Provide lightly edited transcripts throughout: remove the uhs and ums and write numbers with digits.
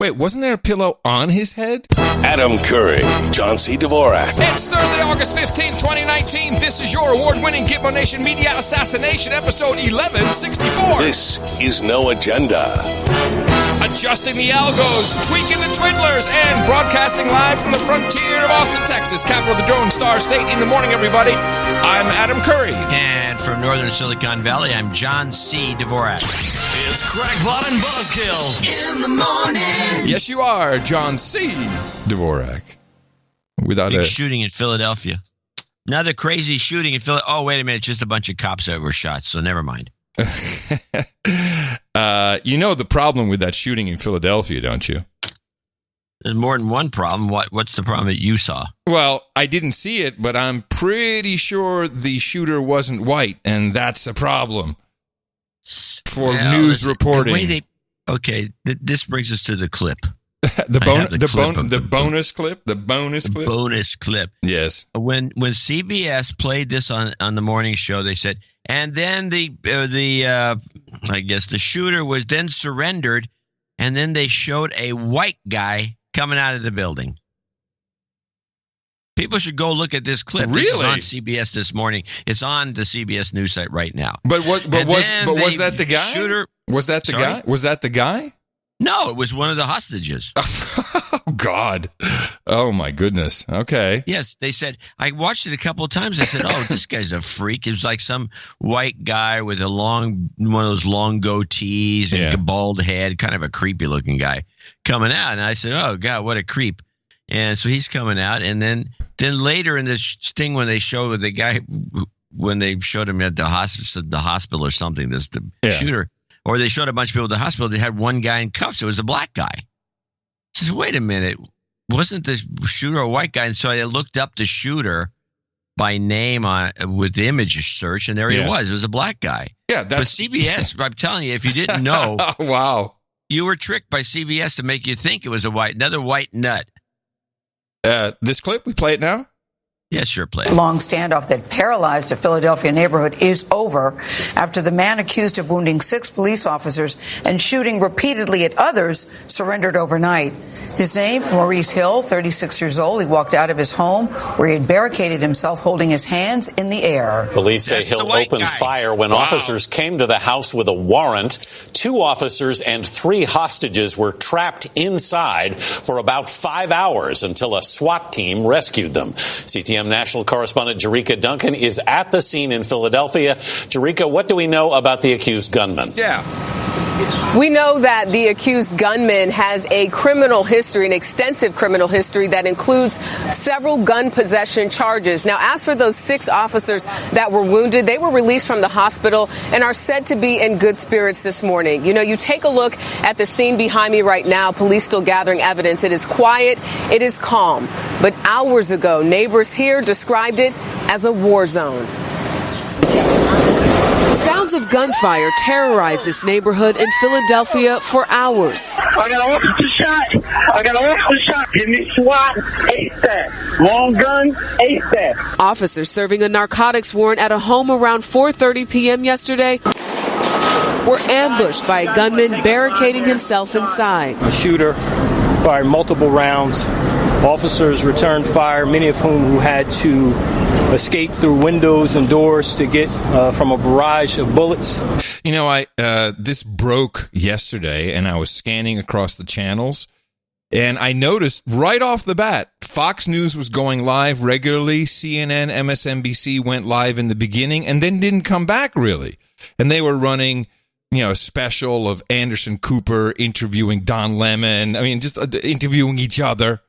Wait, wasn't there a pillow on his head? Adam Curry, John C. Dvorak. It's Thursday, August 15th, 2019. This is your award-winning Gitmo Nation Media Assassination, episode 1164. This is No Agenda. Adjusting the algos, tweaking the twiddlers, and broadcasting live from the frontier of Austin, Texas, capital of the Drone Star State. In the morning, everybody, I'm Adam Curry. And from northern Silicon Valley, I'm John C. Dvorak. It's Crackpot and Buzzkill in the morning. Yes, you are, John C. Dvorak. Without Big shooting in Philadelphia. Another crazy shooting in Philadelphia. Oh, wait a minute. Just a bunch of cops that were shot, so never mind. You know the problem with that shooting in Philadelphia, don't you? There's more than one problem. What's the problem that you saw? Well, I didn't see it, but I'm pretty sure the shooter wasn't white, and that's a problem for news reporting. This brings us to the clip. The bonus clip. Yes. When CBS played this on the morning show, they said, and then the shooter was then surrendered, and then they showed a white guy coming out of the building. People should go look at this clip. Really? This is on CBS this morning. It's on the CBS news site right now. Was that the guy? Shooter, was that the guy? Was that the guy? No, it was one of the hostages. Oh, God. Oh, my goodness. Okay. Yes, they said, I watched it a couple of times. I said, oh, this guy's a freak. It was like some white guy with one of those long goatees and a bald head, kind of a creepy looking guy coming out. And I said, oh, God, what a creep. And so he's coming out. And then later in this thing, when they showed the guy, when they showed him at the hospital or something, the shooter, or they showed a bunch of people at the hospital, they had one guy in cuffs. It was a black guy. I said, wait a minute. Wasn't the shooter a white guy? And so I looked up the shooter by name with the image search, and there he was. It was a black guy. Yeah, but CBS, I'm telling you, if you didn't know, wow, you were tricked by CBS to make you think it was another white nut. This clip, we play it now? Yeah, sure, play it. Long standoff that paralyzed a Philadelphia neighborhood is over after the man accused of wounding 6 police officers and shooting repeatedly at others surrendered overnight. His name, Maurice Hill, 36 years old. He walked out of his home where he had barricaded himself, holding his hands in the air. Police say Hill opened fire when officers came to the house with a warrant. 2 officers and 3 hostages were trapped inside for about 5 hours until a SWAT team rescued them. CTM national correspondent Jerika Duncan is at the scene in Philadelphia. Jerika, what do we know about the accused gunman? We know that the accused gunman has a criminal history, an extensive criminal history that includes several gun possession charges. Now, as for those 6 officers that were wounded, they were released from the hospital and are said to be in good spirits this morning. You know, you take a look at the scene behind me right now, police still gathering evidence. It is quiet, it is calm. But hours ago, neighbors here described it as a war zone. Sounds of gunfire terrorized this neighborhood in Philadelphia for hours. I got an officer shot. Give me SWAT ASAP. Long gun ASAP. Officers serving a narcotics warrant at a home around 4:30 p.m. yesterday were ambushed by a gunman barricading himself inside. The shooter fired multiple rounds. Officers returned fire, many of whom had to escape through windows and doors to get from a barrage of bullets. You know, this broke yesterday, and I was scanning across the channels, and I noticed right off the bat, Fox News was going live regularly. CNN, MSNBC went live in the beginning, and then didn't come back really. And they were running, a special of Anderson Cooper interviewing Don Lemon. I mean, just interviewing each other,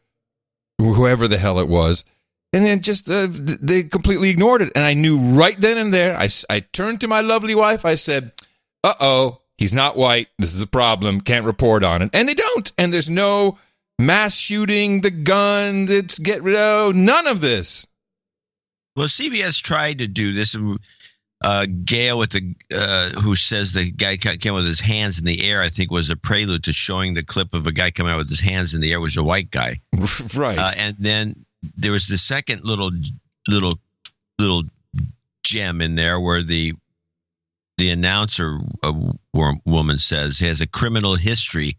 whoever the hell it was. And then just they completely ignored it. And I knew right then and there, I turned to my lovely wife. I said, uh-oh, he's not white. This is a problem. Can't report on it. And they don't. And there's no mass shooting, the gun, that's get rid of, none of this. Well, CBS tried to do this. Gail who says the guy came with his hands in the air, I think was a prelude to showing the clip of a guy coming out with his hands in the air was a white guy. Right. And then there was the second little gem in there where the announcer woman says he has a criminal history,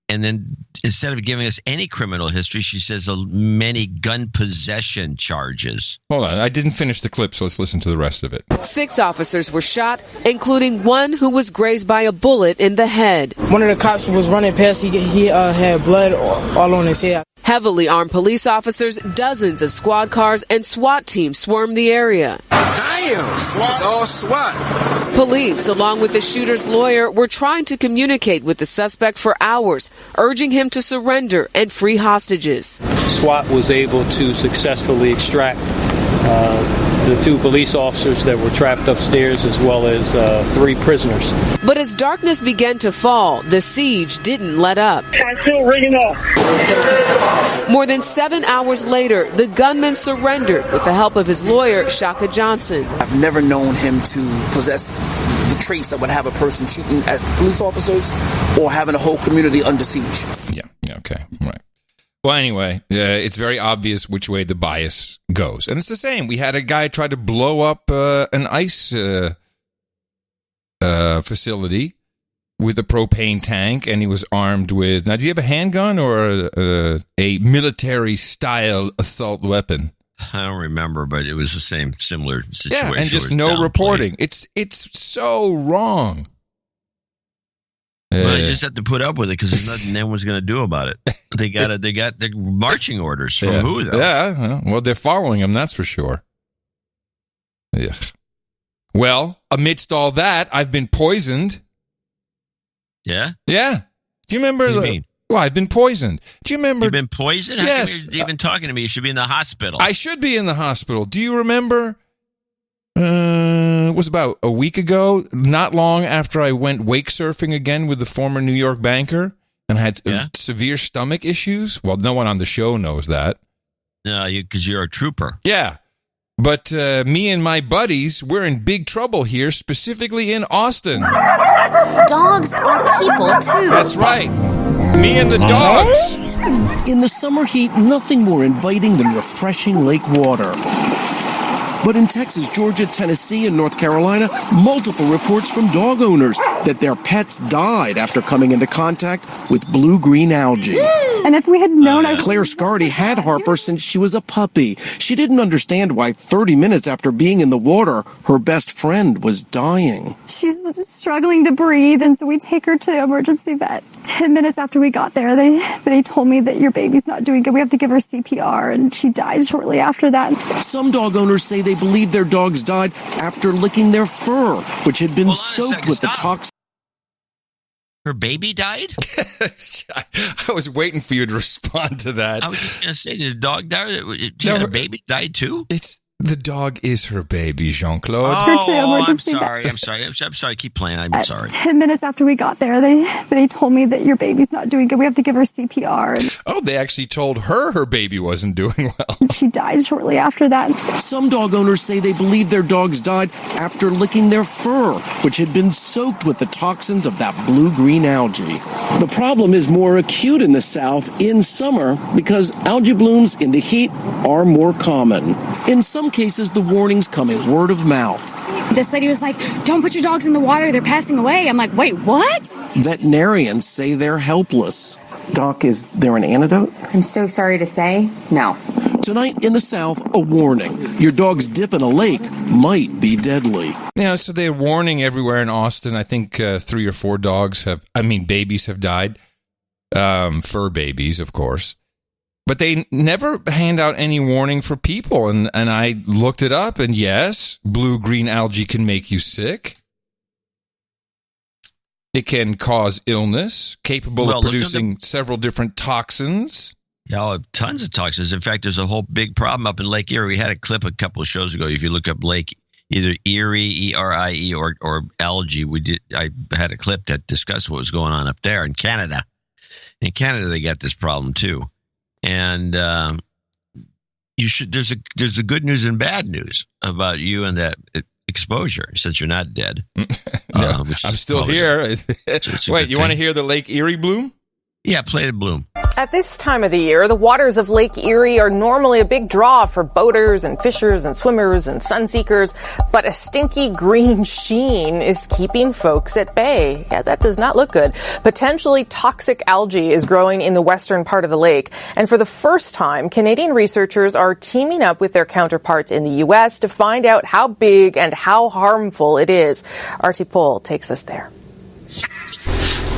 And then instead of giving us any criminal history, she says many gun possession charges. Hold on. I didn't finish the clip, so let's listen to the rest of it. 6 officers were shot, including one who was grazed by a bullet in the head. One of the cops was running past. He had blood all on his head. Heavily armed police officers, dozens of squad cars, and SWAT teams swarmed the area. Damn, SWAT, all SWAT. Police, along with the shooter's lawyer, were trying to communicate with the suspect for hours, urging him to surrender and free hostages. SWAT was able to successfully extract the 2 police officers that were trapped upstairs, as well as 3 prisoners. But as darkness began to fall, the siege didn't let up. I'm still ringing off. More than 7 hours later, the gunman surrendered with the help of his lawyer, Shaka Johnson. I've never known him to possess the traits that would have a person shooting at police officers or having a whole community under siege. Yeah, okay, right. Well, anyway, it's very obvious which way the bias goes. And it's the same. We had a guy try to blow up an ice facility with a propane tank, and he was armed with... Now, do you have a handgun or a military-style assault weapon? I don't remember, but it was the same, similar situation. Yeah, and just no reporting. It's so wrong. Well, they just have to put up with it because there's nothing anyone's going to do about it. They got the marching orders from who, though? Yeah, well, they're following them, that's for sure. Yeah. Well, amidst all that, I've been poisoned. Yeah? Yeah. Do you remember? What do you mean? Well, I've been poisoned. Do you remember? You've been poisoned? How Yes. come you're even talking to me? You should be in the hospital. I should be in the hospital. Do you remember? It was about a week ago, not long after I went wake surfing again with the former New York banker and had severe stomach issues. Well, no one on the show knows that. No, because you're a trooper. Yeah. But me and my buddies, we're in big trouble here, specifically in Austin. Dogs are people, too. That's right. Me and the dogs. In the summer heat, nothing more inviting than refreshing lake water. But in Texas, Georgia, Tennessee, and North Carolina, multiple reports from dog owners that their pets died after coming into contact with blue-green algae. And if we had known... Claire Scardy had Harper since she was a puppy. She didn't understand why 30 minutes after being in the water, her best friend was dying. She's struggling to breathe, and so we take her to the emergency vet. 10 minutes after we got there, they told me that your baby's not doing good. We have to give her CPR, and she died shortly after that. Some dog owners say they believe their dogs died after licking their fur, which had been soaked with the toxin. Her baby died? I was waiting for you to respond to that. I was just going to say, did the dog die? Her baby died too? The dog is her baby, Jean-Claude. Oh, I'm sorry. Keep playing. I'm sorry. 10 minutes after we got there, they told me that your baby's not doing good. We have to give her CPR. Oh, they actually told her baby wasn't doing well. She died shortly after that. Some dog owners say they believe their dogs died after licking their fur, which had been soaked with the toxins of that blue-green algae. The problem is more acute in the South in summer because algae blooms in the heat are more common. In some cases, the warnings come in word of mouth. This lady was like, "Don't put your dogs in the water, they're passing away." I'm like, wait, what? Veterinarians say they're helpless. Doc, is there an antidote? I'm so sorry to say, no. Tonight in the South, a warning. Your dog's dip in a lake might be deadly. Yeah, so they're warning everywhere in Austin. I think 3 or 4 babies have died. Fur babies, of course. But they never hand out any warning for people. And I looked it up, and yes, blue-green algae can make you sick. It can cause illness, capable of producing several different toxins. Yeah, tons of toxins. In fact, there's a whole big problem up in Lake Erie. We had a clip a couple of shows ago. If you look up Lake, either Erie, E-R-I-E, or algae, I had a clip that discussed what was going on up there in Canada. In Canada, they got this problem too. And there's the good news and bad news about you and that exposure, since you're not dead. I'm still here. Wait, you want to hear the Lake Erie bloom? Yeah, play the bloom. At this time of the year, the waters of Lake Erie are normally a big draw for boaters and fishers and swimmers and sunseekers, but a stinky green sheen is keeping folks at bay. Yeah, that does not look good. Potentially toxic algae is growing in the western part of the lake, and for the first time, Canadian researchers are teaming up with their counterparts in the U.S. to find out how big and how harmful it is. Artie Pohl takes us there.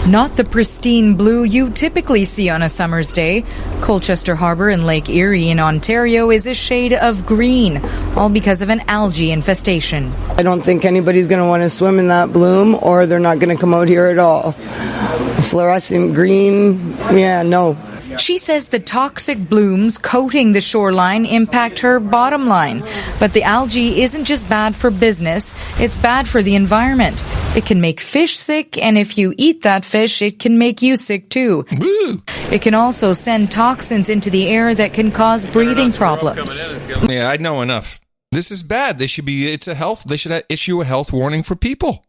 Not the pristine blue you typically see on a summer's day. Colchester Harbour in Lake Erie in Ontario is a shade of green, all because of an algae infestation. I don't think anybody's going to want to swim in that bloom, or they're not going to come out here at all. Fluorescent green, yeah, no. She says the toxic blooms coating the shoreline impact her bottom line. But the algae isn't just bad for business, it's bad for the environment. It can make fish sick, and if you eat that fish, it can make you sick too. Woo. It can also send toxins into the air that can cause breathing problems. Yeah, I know enough. This is bad. They should issue a health warning for people.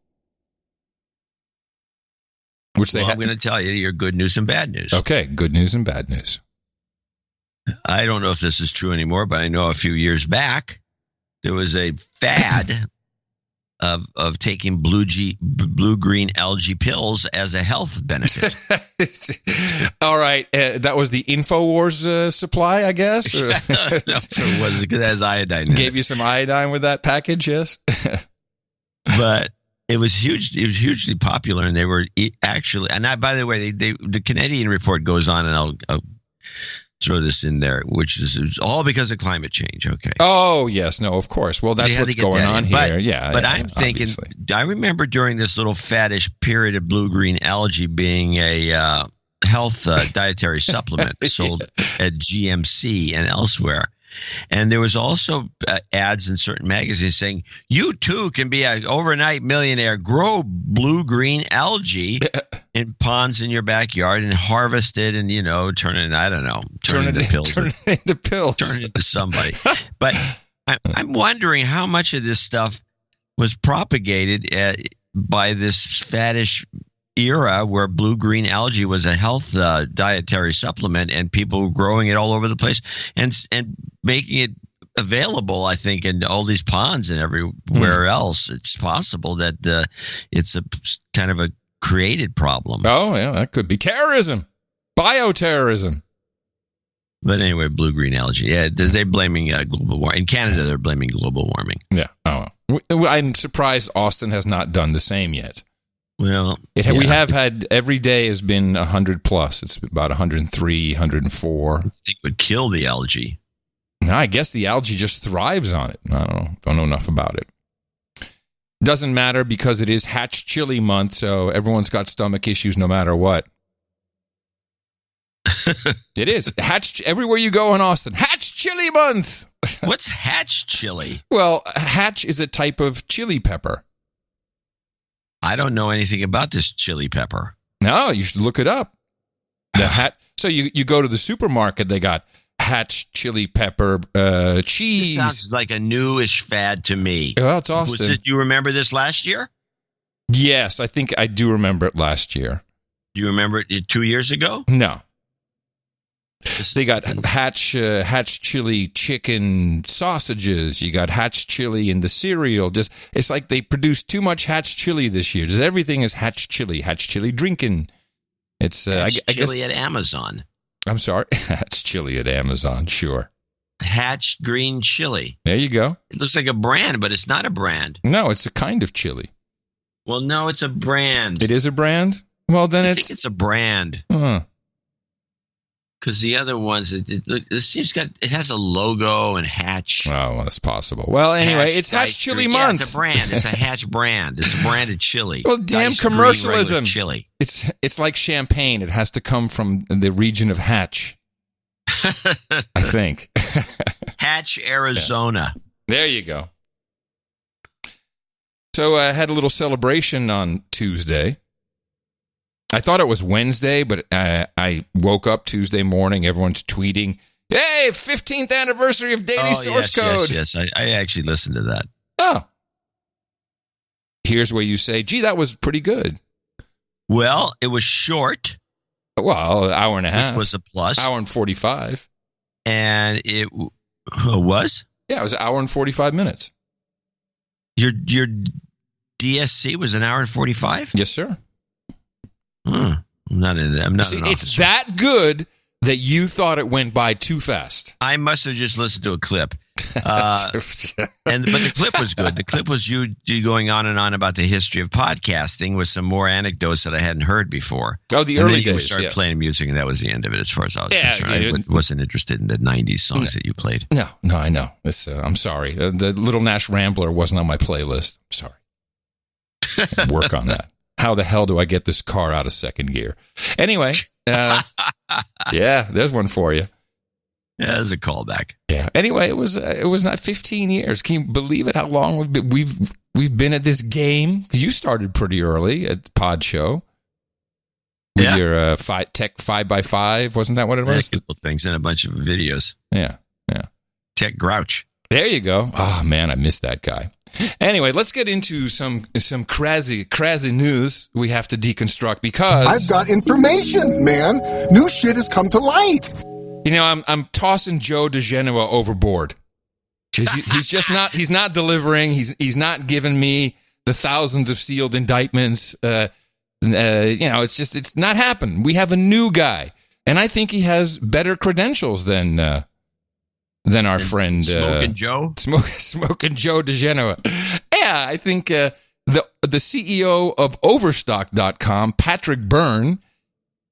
Which I'm going to tell you your good news and bad news. Okay, good news and bad news. I don't know if this is true anymore, but I know a few years back there was a fad of taking blue-green algae pills as a health benefit. All right, that was the InfoWars supply, I guess? Or? No, it was because it has iodine in it. Gave you some iodine with that package, yes? But it was huge. It was hugely popular, and they were actually. And by the way, the Canadian report goes on, and I'll throw this in there, which is all because of climate change. Okay. Oh yes, no, of course. Well, that's what's going on here. But I'm thinking. Obviously. I remember during this little faddish period of blue-green algae being a health dietary supplement sold at GMC and elsewhere. And there was also ads in certain magazines saying, you too can be an overnight millionaire. Grow blue-green algae in ponds in your backyard and harvest it and, turn it into pills. Turn it into pills. Turn it into somebody. But I'm wondering how much of this stuff was propagated by this faddish era where blue-green algae was a health dietary supplement, and people were growing it all over the place and making it available, I think, in all these ponds and everywhere else. It's possible that it's a kind of a created problem. Oh, yeah, that could be terrorism, bioterrorism. But anyway, blue-green algae. Yeah, they're blaming global warming. In Canada, they're blaming global warming. Yeah. Oh, I'm surprised Austin has not done the same yet. Well, we have had every day has been 100 plus. It's about 103, 104. I think it would kill the algae. No, I guess the algae just thrives on it. I don't know. Don't know enough about it. Doesn't matter because it is Hatch Chili Month, so everyone's got stomach issues no matter what. It is. Hatch everywhere you go in Austin. Hatch Chili Month. What's Hatch chili? Well, Hatch is a type of chili pepper. I don't know anything about this chili pepper. No, you should look it up. So you go to the supermarket, they got Hatch chili pepper cheese. This sounds like a newish fad to me. Well, it's Austin. Do you remember this last year? Yes, I think I do remember it last year. Do you remember it 2 years ago? No. They got Hatch chili chicken sausages. You got Hatch chili in the cereal. It's like they produced too much Hatch chili this year. Just everything is Hatch chili drinking. It's Hatch chili at Amazon. I'm sorry, Hatch chili at Amazon. Sure. Hatch green chili. There you go. It looks like a brand, but it's not a brand. No, it's a kind of chili. Well, no, it's a brand. It is a brand. Well, then I think it's a brand. Because the other ones, it has a logo and Hatch. Oh, well, that's possible. Well, anyway, it's Hatch Chili Month. Yeah, it's a brand. It's a Hatch brand. It's a branded chili. Well, damn commercialism. Chili. It's like champagne. It has to come from the region of Hatch. I think. Hatch, Arizona. Yeah. There you go. So I had a little celebration on Tuesday. I thought it was Wednesday, but I woke up Tuesday morning. Everyone's tweeting, "Hey, 15th anniversary of Daily Source Code." Yes. I actually listened to that. Oh. Here's where you say, "Gee, that was pretty good." Well, it was short. Well, an hour and a half. Which was a plus. Hour and 45. And it was? Yeah, it was an hour and 45 minutes. Your DSC was an hour and 45? Yes, sir. I'm not in that. I'm not. See, it's that good that you thought it went by too fast. I must have just listened to a clip. But the clip was good. The clip was you going on and on about the history of podcasting with some more anecdotes that I hadn't heard before. Oh, the early days. You started playing music, and that was the end of it as far as I was concerned. I wasn't interested in the 90s songs that you played. No, I know. I'm sorry. The Little Nash Rambler wasn't on my playlist. I'm sorry. Work on that. How the hell do I get this car out of second gear? Anyway, yeah, there's one for you. Yeah, there's a callback. Yeah. Anyway, it was not 15 years. Can you believe it? How long we've been at this game? You started pretty early at the Pod Show. With your Tech 5x5, wasn't that what it was? A couple things and a bunch of videos. Yeah. Tech Grouch. There you go. Oh man, I missed that guy. Anyway, let's get into some crazy news we have to deconstruct because I've got information, man. New shit has come to light. You know, I'm tossing Joe DeGenoa overboard. He's just not. He's not delivering. He's not giving me the thousands of sealed indictments. It's not happening. We have a new guy, and I think he has better credentials than our friend Smoking Joe. Smoking Joe DeGenoa. Yeah, I think the CEO of Overstock.com, Patrick Byrne,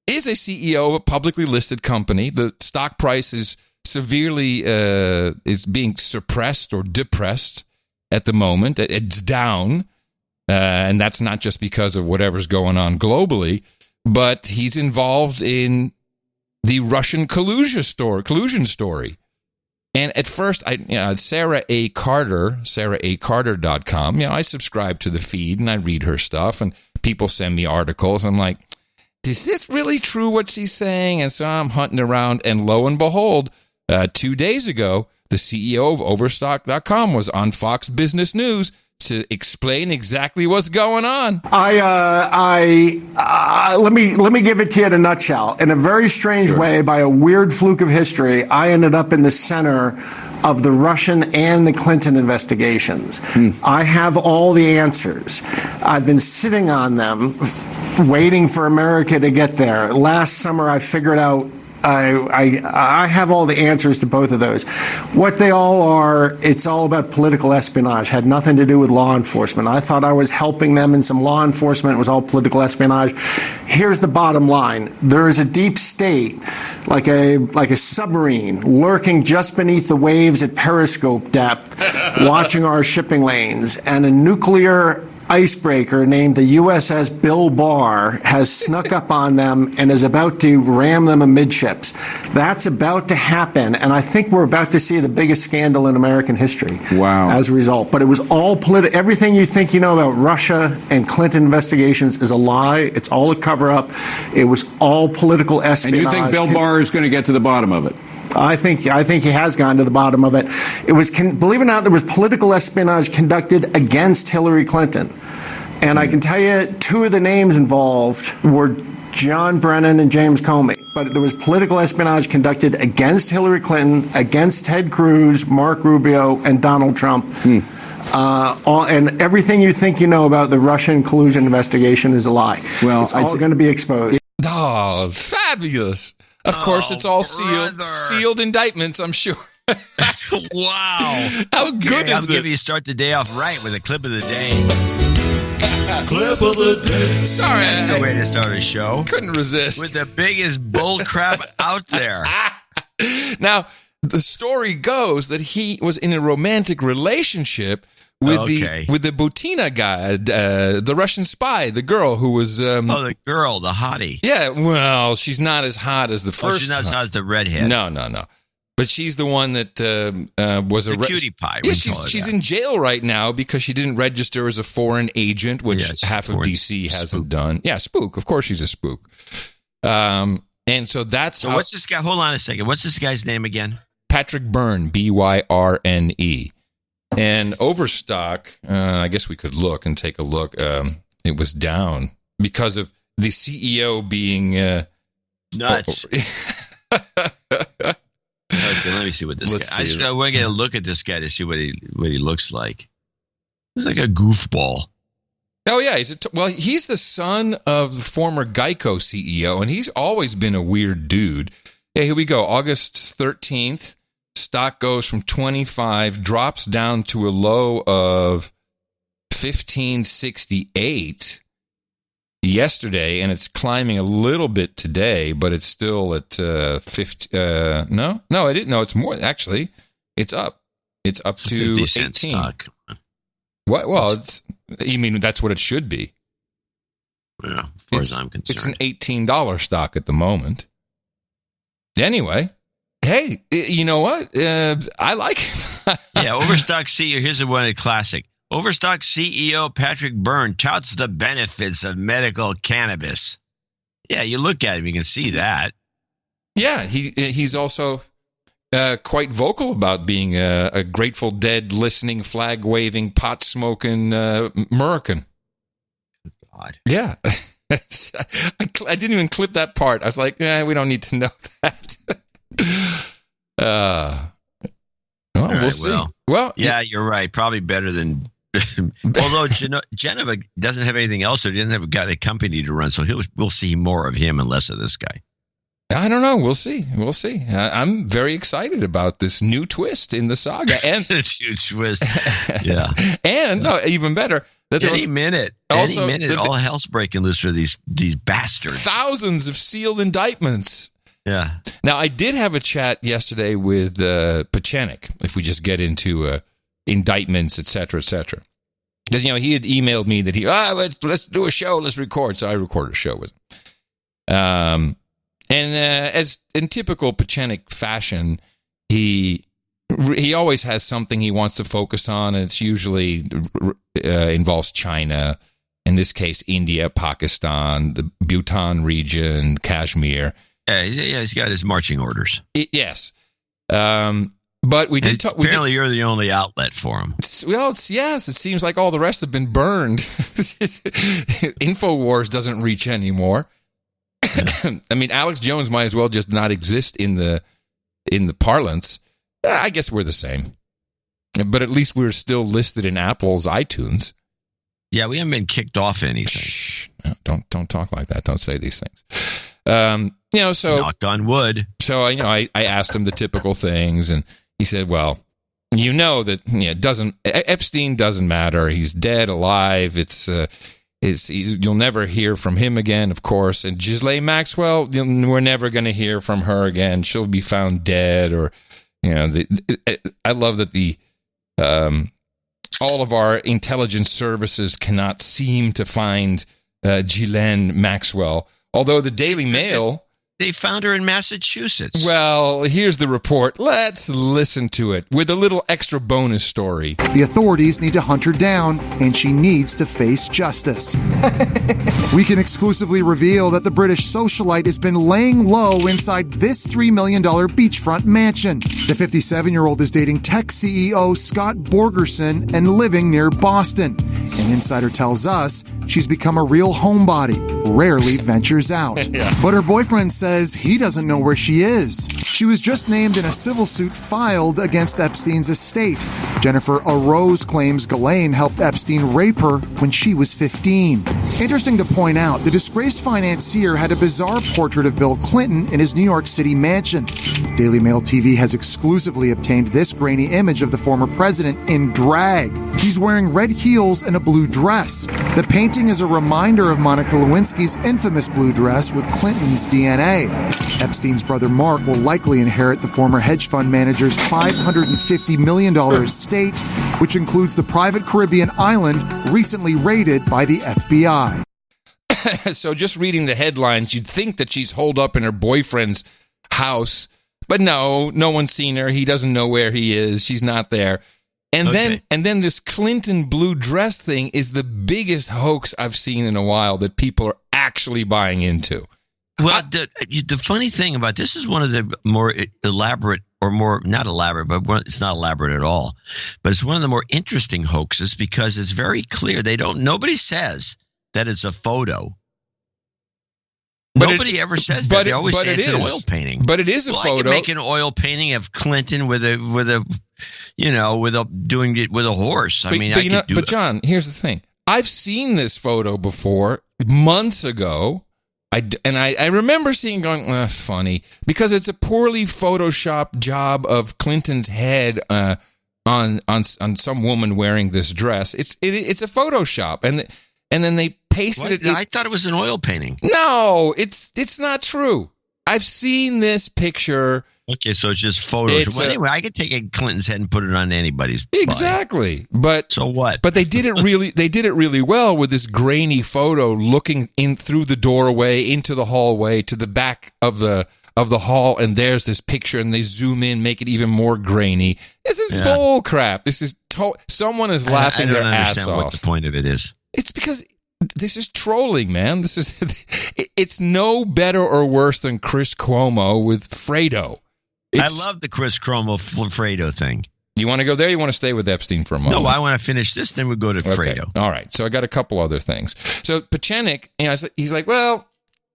is a CEO of a publicly listed company. The stock price is severely is being suppressed or depressed at the moment. It's down, and that's not just because of whatever's going on globally, but he's involved in the Russian collusion story. And at first, Sarah A. Carter, SarahACarter.com, I subscribe to the feed and I read her stuff, and people send me articles. I'm like, is this really true what she's saying? And so I'm hunting around, and lo and behold, 2 days ago, the CEO of Overstock.com was on Fox Business News to explain exactly what's going on. Let me give it to you in a nutshell. In a very strange way, by a weird fluke of history, I ended up in the center of the Russian and the Clinton investigations. I have all the answers. I've been sitting on them, waiting for America to get there. Last summer, I figured out I have all the answers to both of those. What they all are, it's all about political espionage. Had nothing to do with law enforcement. I thought I was helping them in some law enforcement. It was all political espionage. Here's the bottom line. There is a deep state, like a submarine, lurking just beneath the waves at periscope depth, watching our shipping lanes, and a nuclear icebreaker named the USS Bill Barr has snuck up on them and is about to ram them amidships. That's about to happen, and I think we're about to see the biggest scandal in American history. Wow. As a result. But it was all political. Everything you think you know about Russia and Clinton investigations is a lie. It's all a cover-up. It was all political espionage. And you think Bill Barr is going to get to the bottom of it? I think he has gone to the bottom of it. It was, believe it or not, there was political espionage conducted against Hillary Clinton. And I can tell you, two of the names involved were John Brennan and James Comey. But there was political espionage conducted against Hillary Clinton, against Ted Cruz, Mark Rubio, and Donald Trump. And everything you think you know about the Russian collusion investigation is a lie. Well, it's all going to be exposed. Oh, fabulous. Of course, it's all sealed indictments, I'm sure. Wow. How good is I'll this? give you start the day off right with a clip of the day. Clip of the day. Sorry. That's the way to start a show. Couldn't resist. With the biggest bull crap out there. Now, the story goes that he was in a romantic relationship with the Butina guy, the Russian spy, the girl who was... the girl, the hottie. Yeah, well, she's not as hot as the first. She's not as hot as the redhead. No. But she's the one that was the cutie pie. Yeah, she's in jail right now because she didn't register as a foreign agent, which half of DC hasn't done. Yeah, spook. Of course, she's a spook. And so that's how. What's this guy? Hold on a second. What's this guy's name again? Patrick Byrne, Byrne. And Overstock, I guess we could look and take a look. It was down because of the CEO being Nuts. Okay, let me see what this guy. I want to get a look at this guy to see what he looks like. He's like a goofball. Oh yeah, he's the son of the former Geico CEO, and he's always been a weird dude. Hey, here we go. August 13th, stock goes from 25, drops down to a low of 1568 yesterday, and it's climbing a little bit today, but it's still at 50. No, I didn't know. It's more actually. It's up. It's up to 18. Stock. What? Well, you mean that's what it should be? Yeah, as far as I'm concerned, it's an $18 stock at the moment. Anyway, hey, you know what? I like it. Yeah, Overstock CEO. Here's the one classic. Overstock CEO Patrick Byrne touts the benefits of medical cannabis. Yeah, you look at him, you can see that. Yeah, he's also quite vocal about being a Grateful Dead listening, flag waving, pot smoking American. God. Yeah. I didn't even clip that part. I was like, we don't need to know that. We'll see. Well, yeah, you're right. Probably better than. Although Geneva doesn't have anything else, so he doesn't have a company to run, so we'll see more of him and less of this guy. I don't know. We'll see. I'm very excited about this new twist in the saga, and new twist. Yeah, and no, even better. Any minute, all hell's breaking loose for these bastards. Thousands of sealed indictments. Yeah. Now, I did have a chat yesterday with Pachenik, if we just get into indictments, et cetera, because he had emailed me that let's do a show, let's record. So I recorded a show with him. And as in typical Pachenik fashion, he always has something he wants to focus on, and it's usually involves China, in this case India, Pakistan, the Bhutan region, Kashmir. Yeah, he's got his marching orders. Yes. But we did talk. Apparently, you're the only outlet for him. Well, yes. It seems like all the rest have been burned. InfoWars doesn't reach anymore. I mean, Alex Jones might as well just not exist in the parlance. I guess we're the same, but at least we're still listed in Apple's iTunes. Yeah, we haven't been kicked off anything. Shh! Don't talk like that. Don't say these things. So knock on wood. So I asked him the typical things, and he said, "Well, that Epstein doesn't matter. He's dead, alive. You'll never hear from him again, of course. And Ghislaine Maxwell, we're never going to hear from her again. She'll be found dead, or I love that all of our intelligence services cannot seem to find Ghislaine Maxwell, although the Daily Mail." They found her in Massachusetts. Well, here's the report. Let's listen to it with a little extra bonus story. The authorities need to hunt her down, and she needs to face justice. We can exclusively reveal that the British socialite has been laying low inside this $3 million beachfront mansion. The 57-year-old is dating tech CEO Scott Borgerson and living near Boston. An insider tells us she's become a real homebody, rarely ventures out. Yeah. But her boyfriend says he doesn't know where she is. She was just named in a civil suit filed against Epstein's estate. Jennifer Arose claims Ghislaine helped Epstein rape her when she was 15. Interesting to point out, the disgraced financier had a bizarre portrait of Bill Clinton in his New York City mansion. Daily Mail TV has exclusively obtained this grainy image of the former president in drag. He's wearing red heels and a blue dress. The painting is a reminder of Monica Lewinsky's infamous blue dress with Clinton's DNA. Epstein's brother Mark will likely inherit the former hedge fund manager's $550 million estate, which includes the private Caribbean island recently raided by the FBI. So just reading the headlines, you'd think that she's holed up in her boyfriend's house, but no one's seen her. He doesn't know where he is. She's not there. And then this Clinton blue dress thing is the biggest hoax I've seen in a while that people are actually buying into. Well, the funny thing about this is one of the more elaborate, or more not elaborate, but it's not elaborate at all. But it's one of the more interesting hoaxes because it's very clear. Nobody says that it's a photo. Nobody ever says that. They always say it's an oil painting. But it is a photo. I could make an oil painting of Clinton with a doing it with a horse. I could do it. But John, here's the thing. I've seen this photo before months ago. I remember seeing going, funny, because it's a poorly photoshopped job of Clinton's head on some woman wearing this dress. It's a Photoshop, and then they pasted it. I thought it was an oil painting. No, it's not true. I've seen this picture. Okay, so it's just Photoshop. Anyway, I could take Clinton's head and put it on anybody's body. Exactly. But so what? But they did it really well with this grainy photo looking in through the doorway into the hallway to the back of the hall, and there's this picture, and they zoom in, make it even more grainy. This is bull crap. This is someone is laughing their ass off. I don't understand what the point of it is. It's because this is trolling, man. It's no better or worse than Chris Cuomo with Fredo. I love the Chris Cuomo Fredo thing. You want to go there? Or you want to stay with Epstein for a moment? No, I want to finish this, then we'll go to Fredo. All right. So I got a couple other things. So Pachenik, he's like, well,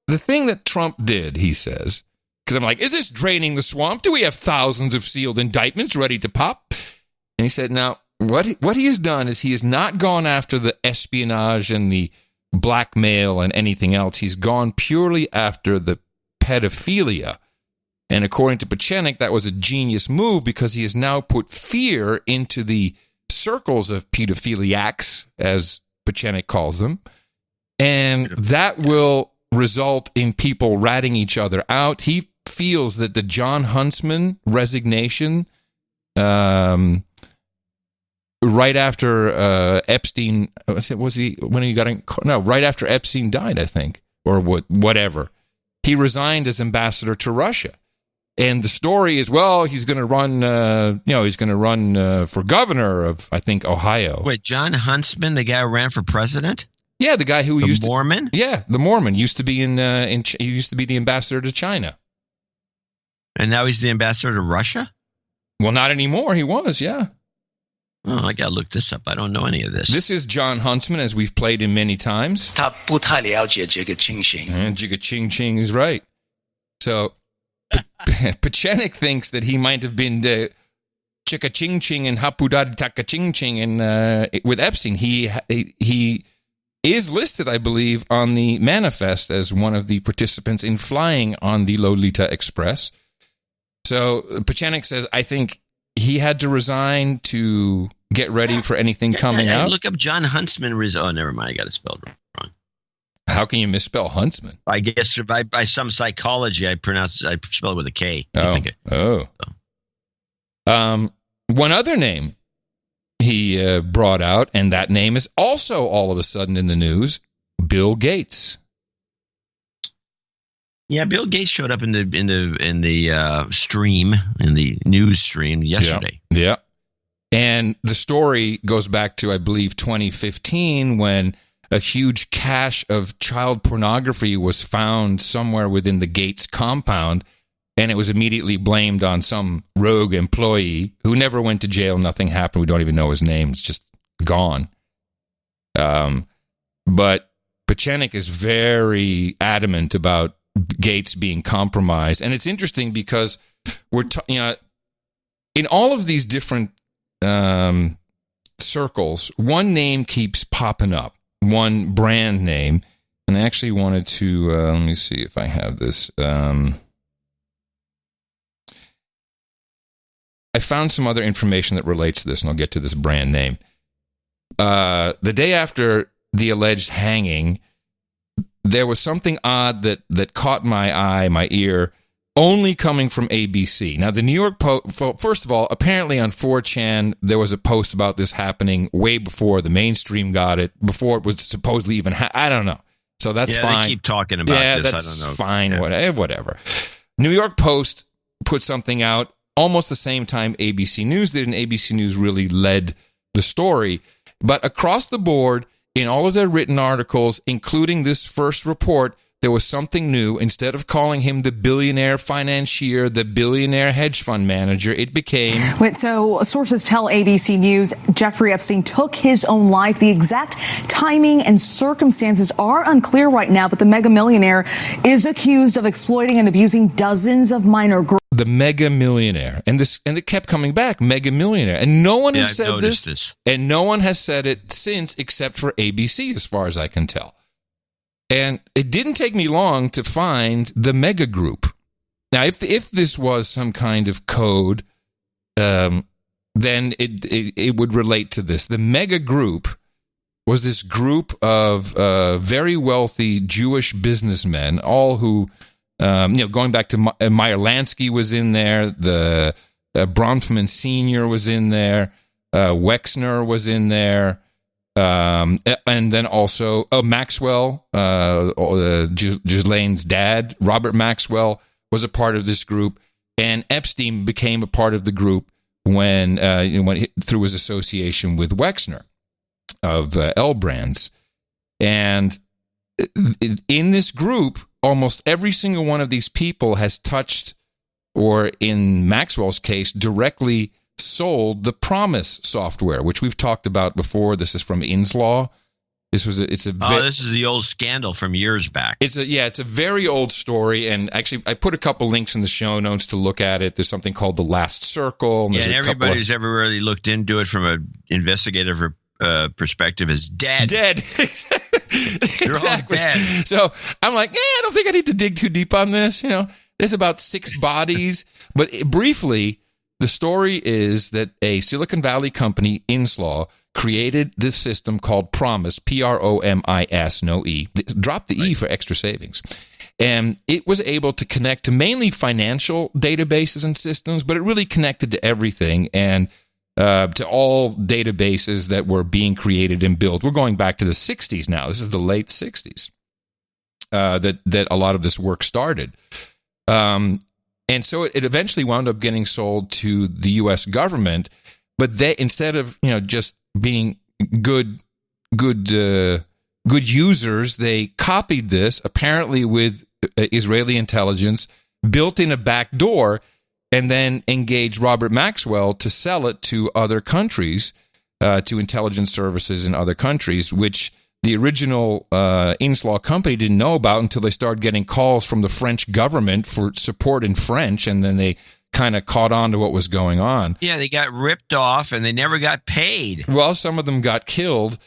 the thing that Trump did, he says, because I'm like, is this draining the swamp? Do we have thousands of sealed indictments ready to pop? And he said, now, what he has done is he has not gone after the espionage and the blackmail and anything else. He's gone purely after the pedophilia. And according to Pachenik, that was a genius move because he has now put fear into the circles of pedophiliacs, as Pachenik calls them. And that will result in people ratting each other out. He feels that the John Huntsman resignation, right after Epstein, right after Epstein died, I think, or whatever, he resigned as ambassador to Russia. And the story is, well, he's going to run, for governor of, I think, Ohio. Wait, John Huntsman, the guy who ran for president? Yeah, the guy who used Mormon? Yeah, the Mormon used to be he used to be the ambassador to China. And now he's the ambassador to Russia? Well, not anymore. He was, yeah. Oh, I got to look this up. I don't know any of this. This is John Huntsman, as we've played him many times. 他不太了解这个情形。And Ching is right. So Pachenik thinks that he might have been the Chika Ching Ching and Hapudad Taka Ching Ching and with Epstein. He is listed, I believe, on the manifest as one of the participants in flying on the Lolita Express. So Pachenik says, I think he had to resign to get ready for anything coming out. Look up John Huntsman. Oh, never mind. I got it spelled wrong. How can you misspell Huntsman? I guess by some psychology, I spell it with a K. One other name he brought out, and that name is also all of a sudden in the news: Bill Gates. Yeah, Bill Gates showed up in the stream, in the news stream yesterday. Yeah. And the story goes back to, I believe, 2015, when a huge cache of child pornography was found somewhere within the Gates compound, and it was immediately blamed on some rogue employee who never went to jail. Nothing happened. We don't even know his name. It's just gone. But Pachenik is very adamant about Gates being compromised. And it's interesting because in all of these different circles, one name keeps popping up. One brand name, and I actually wanted to, let me see if I have this. I found some other information that relates to this, and I'll get to this brand name. The day after the alleged hanging, there was something odd that caught my ear, only coming from ABC. Now, the New York Post, first of all, apparently on 4chan, there was a post about this happening way before the mainstream got it, before it was supposedly even, I don't know. So that's fine. They keep talking about this. That's I don't know. Fine, whatever. New York Post put something out almost the same time ABC News did, and ABC News really led the story. But across the board, in all of their written articles, including this first report, there was something new. Instead of calling him the billionaire financier, the billionaire hedge fund manager, it became... Wait, so sources tell ABC News Jeffrey Epstein took his own life. The exact timing and circumstances are unclear right now, but the mega millionaire is accused of exploiting and abusing dozens of minor girls. The mega millionaire. And it kept coming back, mega millionaire. And no one has said this. And no one has said it since, except for ABC, as far as I can tell. And it didn't take me long to find the mega group. Now, if this was some kind of code, then it would relate to this. The mega group was this group of very wealthy Jewish businessmen, all who, going back to Meyer Lansky was in there, the Bronfman Sr. was in there, Wexner was in there. And then also Maxwell, Ghislaine's dad, Robert Maxwell, was a part of this group, and Epstein became a part of the group when through his association with Wexner of L Brands. And in this group, almost every single one of these people has touched, or in Maxwell's case, directly sold the Promise software, which we've talked about before. This is from Inslaw. This is the old scandal from years back. It's a very old story, and actually I put a couple links in the show notes to look at it. There's something called The Last Circle. And everybody who's ever really looked into it from an investigative perspective is dead. Dead. They're all dead. So I'm like, I don't think I need to dig too deep on this. There's about 6 bodies, but briefly, the story is that a Silicon Valley company, Inslaw, created this system called Promise, Promis, no E. Drop the E for extra savings. And it was able to connect to mainly financial databases and systems, but it really connected to everything and to all databases that were being created and built. We're going back to the 60s now. This is the late 60s that a lot of this work started. And so it eventually wound up getting sold to the U.S. government, but they, instead of just being good users, they copied this apparently with Israeli intelligence, built in a back door, and then engaged Robert Maxwell to sell it to other countries, to intelligence services in other countries, which the original Inslaw company didn't know about until they started getting calls from the French government for support in French, and then they kind of caught on to what was going on. Yeah, they got ripped off, and they never got paid. Well, some of them got killed.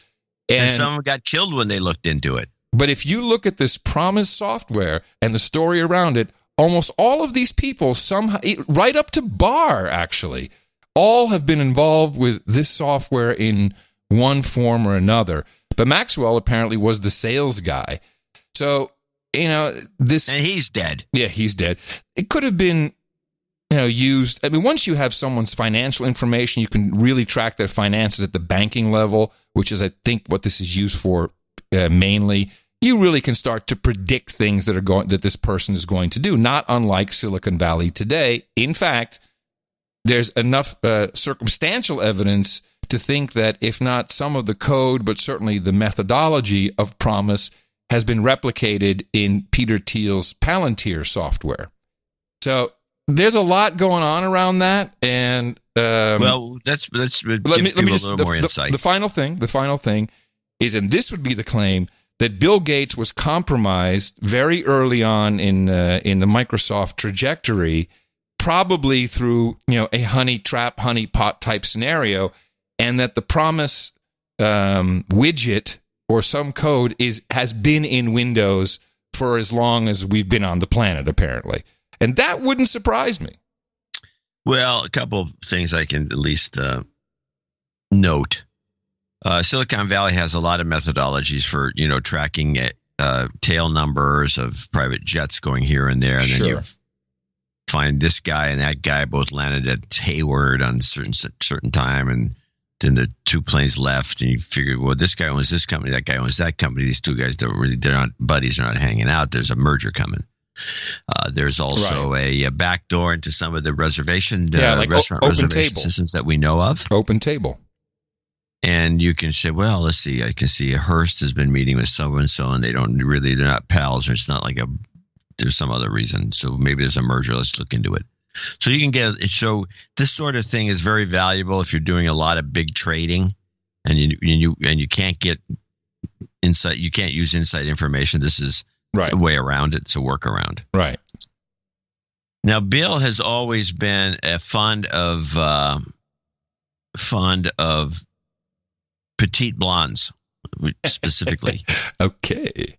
And some of them got killed when they looked into it. But if you look at this Promise software and the story around it, almost all of these people, somehow, right up to Barr, actually, all have been involved with this software in one form or another. But Maxwell apparently was the sales guy. So, this... And he's dead. Yeah, he's dead. It could have been, used... I mean, once you have someone's financial information, you can really track their finances at the banking level, which is, I think, what this is used for mainly. You really can start to predict things that this person is going to do, not unlike Silicon Valley today. In fact, there's enough circumstantial evidence to think that if not some of the code, but certainly the methodology of Promise has been replicated in Peter Thiel's Palantir software. So there's a lot going on around that, and let's give me a little more insight. The final thing is, and this would be the claim, that Bill Gates was compromised very early on in the Microsoft trajectory, probably through a honeypot type scenario. And that the Promise widget or some code has been in Windows for as long as we've been on the planet, apparently. And that wouldn't surprise me. Well, a couple of things I can at least note. Silicon Valley has a lot of methodologies for, tracking tail numbers of private jets going here and there. And then you find this guy and that guy both landed at Hayward on certain time, and then the 2 planes left, and you figure, well, this guy owns this company, that guy owns that company. These 2 guys they're not buddies, they're not hanging out. There's a merger coming. There's also a backdoor into some of the restaurant reservation open systems that we know of. Open Table. And you can say, well, let's see. I can see Hearst has been meeting with so and so, and they're not pals, or it's not like there's some other reason. So maybe there's a merger. Let's look into it. So you can so this sort of thing is very valuable if you're doing a lot of big trading, and you can't get inside. You can't use inside information. This is a way around it. It's a workaround. Right. Now, Bill has always been fond of petite blondes, specifically. Okay.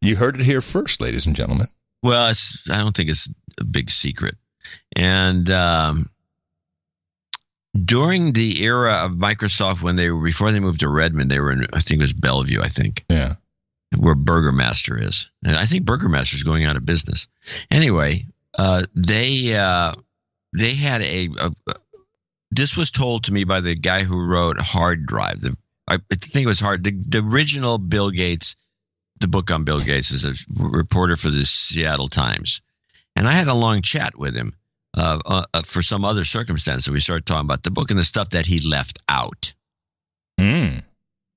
You heard it here first, ladies and gentlemen. Well, I don't think it's a big secret. And during the era of Microsoft, before they moved to Redmond, they were in, I think it was Bellevue, Yeah. Where Burgermaster is. And I think Burgermaster is going out of business. Anyway, they had this was told to me by the guy who wrote Hard Drive. I think it was the original Bill Gates, the book on Bill Gates, is a reporter for the Seattle Times. And I had a long chat with him for some other circumstance. So we started talking about the book and the stuff that he left out.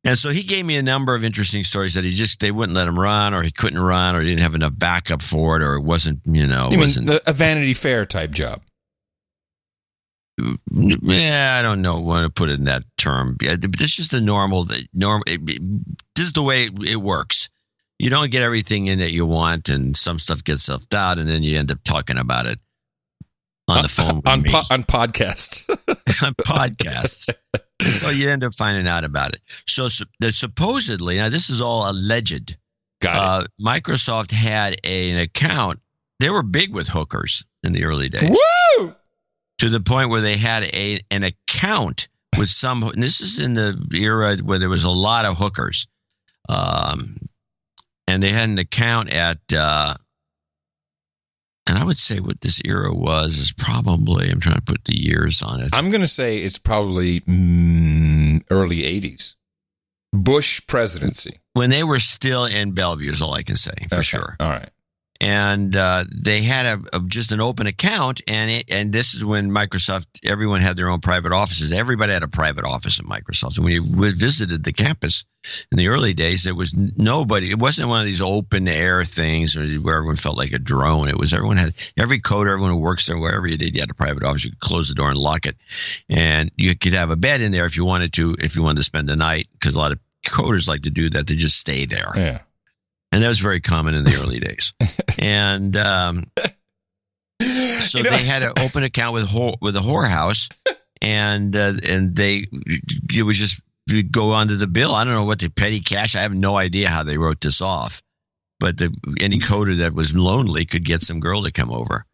And so he gave me a number of interesting stories that they wouldn't let him run, or he couldn't run, or he didn't have enough backup for it, or it wasn't, You mean a Vanity Fair type job? Yeah, I don't know want to put it in that term. But it's just a normal. This is the way it works. You don't get everything in that you want, and some stuff gets left out, and then you end up talking about it on the phone on podcasts. On podcasts. So you end up finding out about it. So supposedly, now this is all alleged. Got it. Microsoft had an account. They were big with hookers in the early days. Woo! To the point where they had an account with some. And this is in the era where there was a lot of hookers. And they had an account at, and I would say what this era was is probably, I'm trying to put the years on it. I'm going to say it's probably early 80s. Bush presidency. When they were still in Bellevue is all I can say, for sure. All right. And they had just an open account, and this is when Microsoft, everyone had their own private offices. Everybody had a private office at Microsoft. And when you visited the campus in the early days, there was nobody. It wasn't one of these open air things where everyone felt like a drone. It was every coder, everyone who works there, wherever you did, you had a private office. You could close the door and lock it, and you could have a bed in there if you wanted to spend the night, because a lot of coders like to do that. They just stay there. Yeah. And that was very common in the early days. And so they had an open account with a whorehouse, and it was just you'd go onto the bill. I don't know what the petty cash. I have no idea how they wrote this off, but any coder that was lonely could get some girl to come over,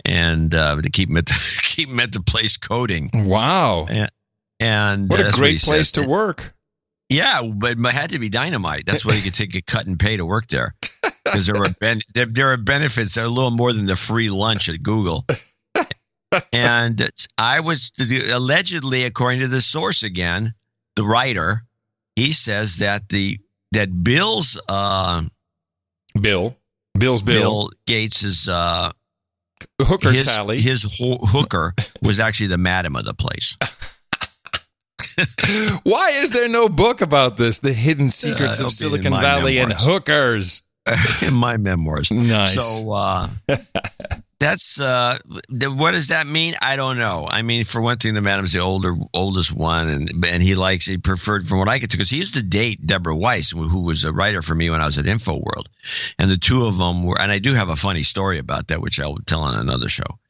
and to keep him at the place coding. Wow! And what a great place to work. Yeah, but it had to be dynamite. That's why you could take a cut and pay to work there, because there are benefits that are a little more than the free lunch at Google. And I was allegedly, according to the source again, the writer, he says that Bill's Bill Gates's hooker tally, his hooker was actually the madam of the place. Why is there no book about this? The hidden secrets of Silicon Valley and hookers. In my memoirs. Nice. So that's what does that mean? I don't know. I mean, for one thing, the madam's the oldest one, and he preferred, from what I could tell, because he used to date Deborah Weiss, who was a writer for me when I was at InfoWorld, and the two of them were. And I do have a funny story about that, which I'll tell on another show.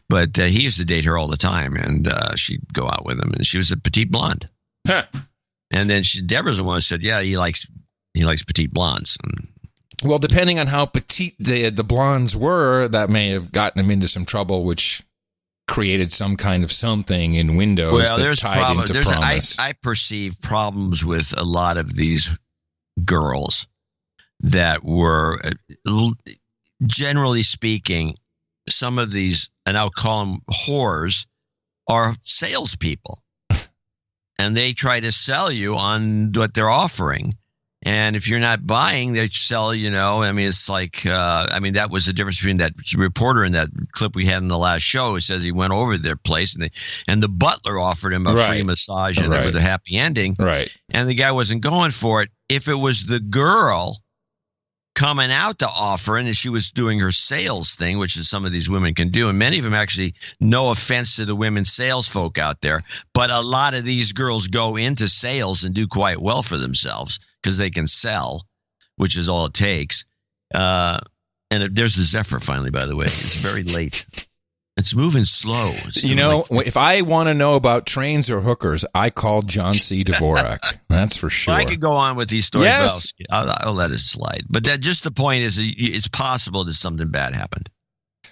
But he used to date her all the time, and she'd go out with him, and she was a petite blonde. Huh. And then Deborah's the one who said, "Yeah, he likes petite blondes." Well, depending on how petite the blondes were, that may have gotten them into some trouble, which created some kind of something in Windows that tied into promise. I perceive problems with a lot of these girls that were, generally speaking, some of these, and I'll call them whores, are salespeople. And they try to sell you on what they're offering. And if you're not buying, they sell, I mean, it's like, that was the difference between that reporter and that clip we had in the last show. It says he went over their place and the butler offered him a free massage and with a happy ending. Right. And the guy wasn't going for it. If it was the girl coming out to offer, and she was doing her sales thing, which is some of these women can do, and many of them actually, no offense to the women sales folk out there, but a lot of these girls go into sales and do quite well for themselves because they can sell, which is all it takes. And there's the Zephyr finally, by the way. It's very late. It's moving slow. If I want to know about trains or hookers, I call John C. Dvorak. That's for sure. Well, I could go on with these stories, yes. but I'll let it slide. But just the point is, it's possible that something bad happened.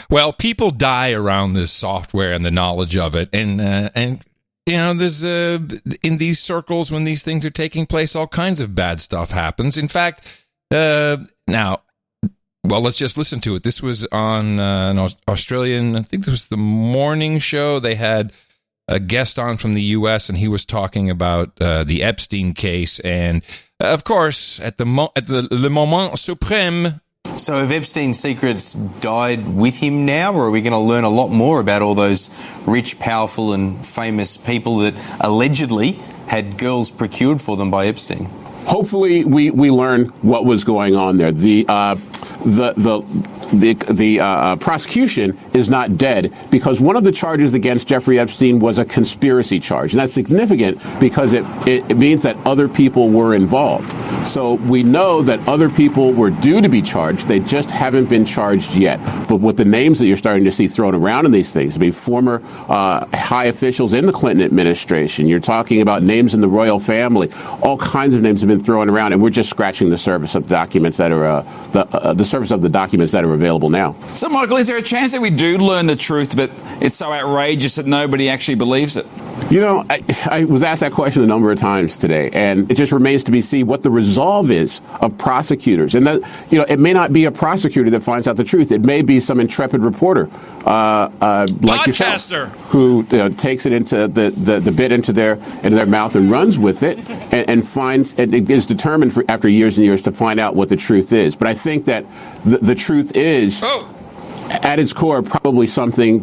Well, people die around this software and the knowledge of it, and there's in these circles when these things are taking place, all kinds of bad stuff happens. In fact, now. Well, let's just listen to it. This was on an Australian, I think this was the morning show. They had a guest on from the U.S., and he was talking about the Epstein case. And, of course, at the Le Moment Suprême. So have Epstein's secrets died with him now, or are we going to learn a lot more about all those rich, powerful, and famous people that allegedly had girls procured for them by Epstein? Hopefully, we learn what was going on there. The prosecution is not dead because one of the charges against Jeffrey Epstein was a conspiracy charge. And that's significant because it means that other people were involved. So we know that other people were due to be charged. They just haven't been charged yet. But with the names that you're starting to see thrown around in these things, I mean, former high officials in the Clinton administration, you're talking about names in the royal family, all kinds of names have been thrown around, and we're just scratching the surface of documents that are the surface of the documents that are available now. So, Michael, is there a chance that we do learn the truth, but it's so outrageous that nobody actually believes it? I was asked that question a number of times today, and it just remains to be seen what the resolve is of prosecutors. And that, it may not be a prosecutor that finds out the truth. It may be some intrepid reporter, like yourself, who takes it into the bit into their mouth and runs with it, and finds and is determined after years and years to find out what the truth is. But I think that the truth is, at its core, probably something.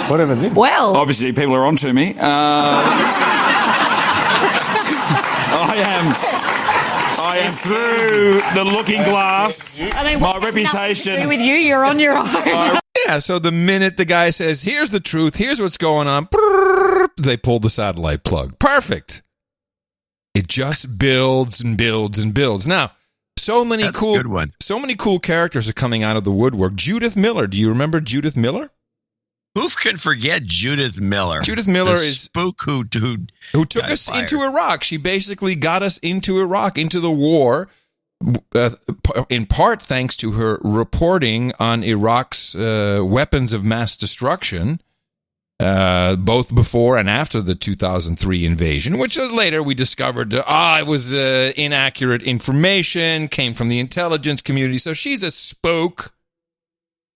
Whatever. Well, obviously people are onto me. I am through the looking glass. I mean, my reputation. With you, you're on your own. Yeah, so the minute the guy says, here's the truth, here's what's going on, they pull the satellite plug. Perfect. It just builds and builds and builds. Now, so many cool characters are coming out of the woodwork. Judith Miller. Do you remember Judith Miller? Who can forget Judith Miller? Judith Miller the is spook who took us into Iraq. She basically got us into Iraq, into the war, in part thanks to her reporting on Iraq's weapons of mass destruction, both before and after the 2003 invasion, which later we discovered it was inaccurate information, came from the intelligence community. So she's a spook.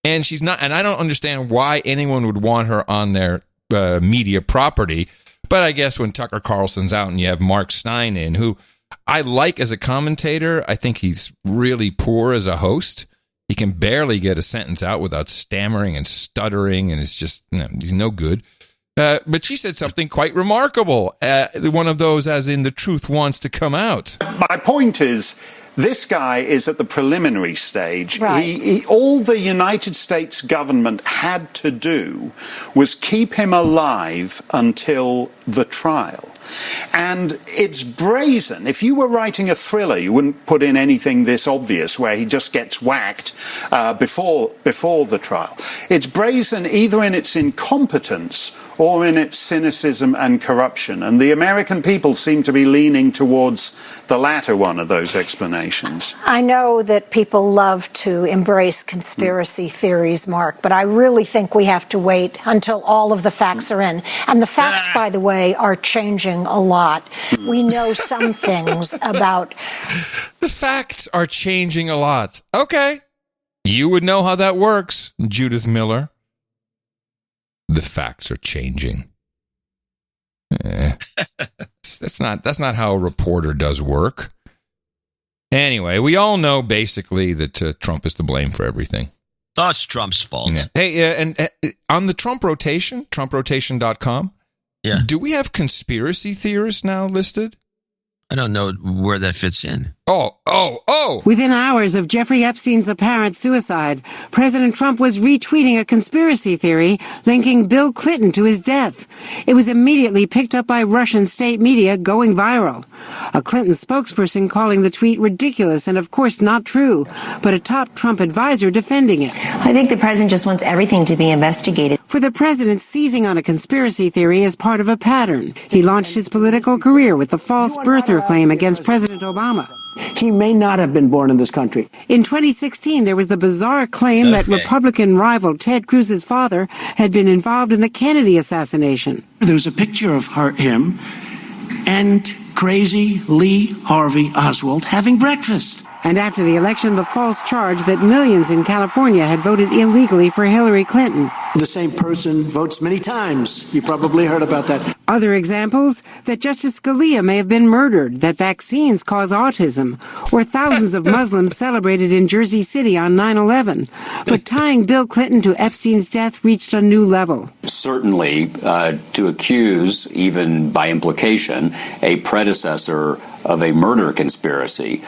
And she's not, and I don't understand why anyone would want her on their media property. But I guess when Tucker Carlson's out and you have Mark Stein in, who I like as a commentator, I think he's really poor as a host. He can barely get a sentence out without stammering and stuttering, and it's just, he's no good. But she said something quite remarkable. One of those, as in, the truth wants to come out. My point is, this guy is at the preliminary stage. Right. All the United States government had to do was keep him alive until the trial. And it's brazen. If you were writing a thriller, you wouldn't put in anything this obvious where he just gets whacked before the trial. It's brazen either in its incompetence or in its cynicism and corruption. And the American people seem to be leaning towards the latter one of those explanations. I know that people love to embrace conspiracy theories, Mark, but I really think we have to wait until all of the facts are in. And the facts, by the way, are changing a lot. We know some things about... The facts are changing a lot. Okay. You would know how that works, Judith Miller. The facts are changing. That's not how a reporter does work. Anyway, we all know basically that Trump is to blame for everything. That's Trump's fault. Yeah. Hey, and on the Trump rotation, TrumpRotation.com, do we have conspiracy theorists now listed? I don't know where that fits in. Oh. Within hours of Jeffrey Epstein's apparent suicide, President Trump was retweeting a conspiracy theory linking Bill Clinton to his death. It was immediately picked up by Russian state media, going viral. A Clinton spokesperson calling the tweet ridiculous and, of course, not true, but a top Trump advisor defending it. I think the president just wants everything to be investigated. For the president, seizing on a conspiracy theory is part of a pattern. He launched his political career with the false birther claim against President Obama. He may not have been born in this country. In 2016, there was the bizarre claim that Republican rival Ted Cruz's father had been involved in the Kennedy assassination. There's a picture of him and crazy Lee Harvey Oswald having breakfast. And after the election, the false charge that millions in California had voted illegally for Hillary Clinton. The same person votes many times. You probably heard about that. Other examples, that Justice Scalia may have been murdered, that vaccines cause autism, or thousands of Muslims celebrated in Jersey City on 9/11. But tying Bill Clinton to Epstein's death reached a new level. Certainly, to accuse, even by implication, a predecessor of a murder conspiracy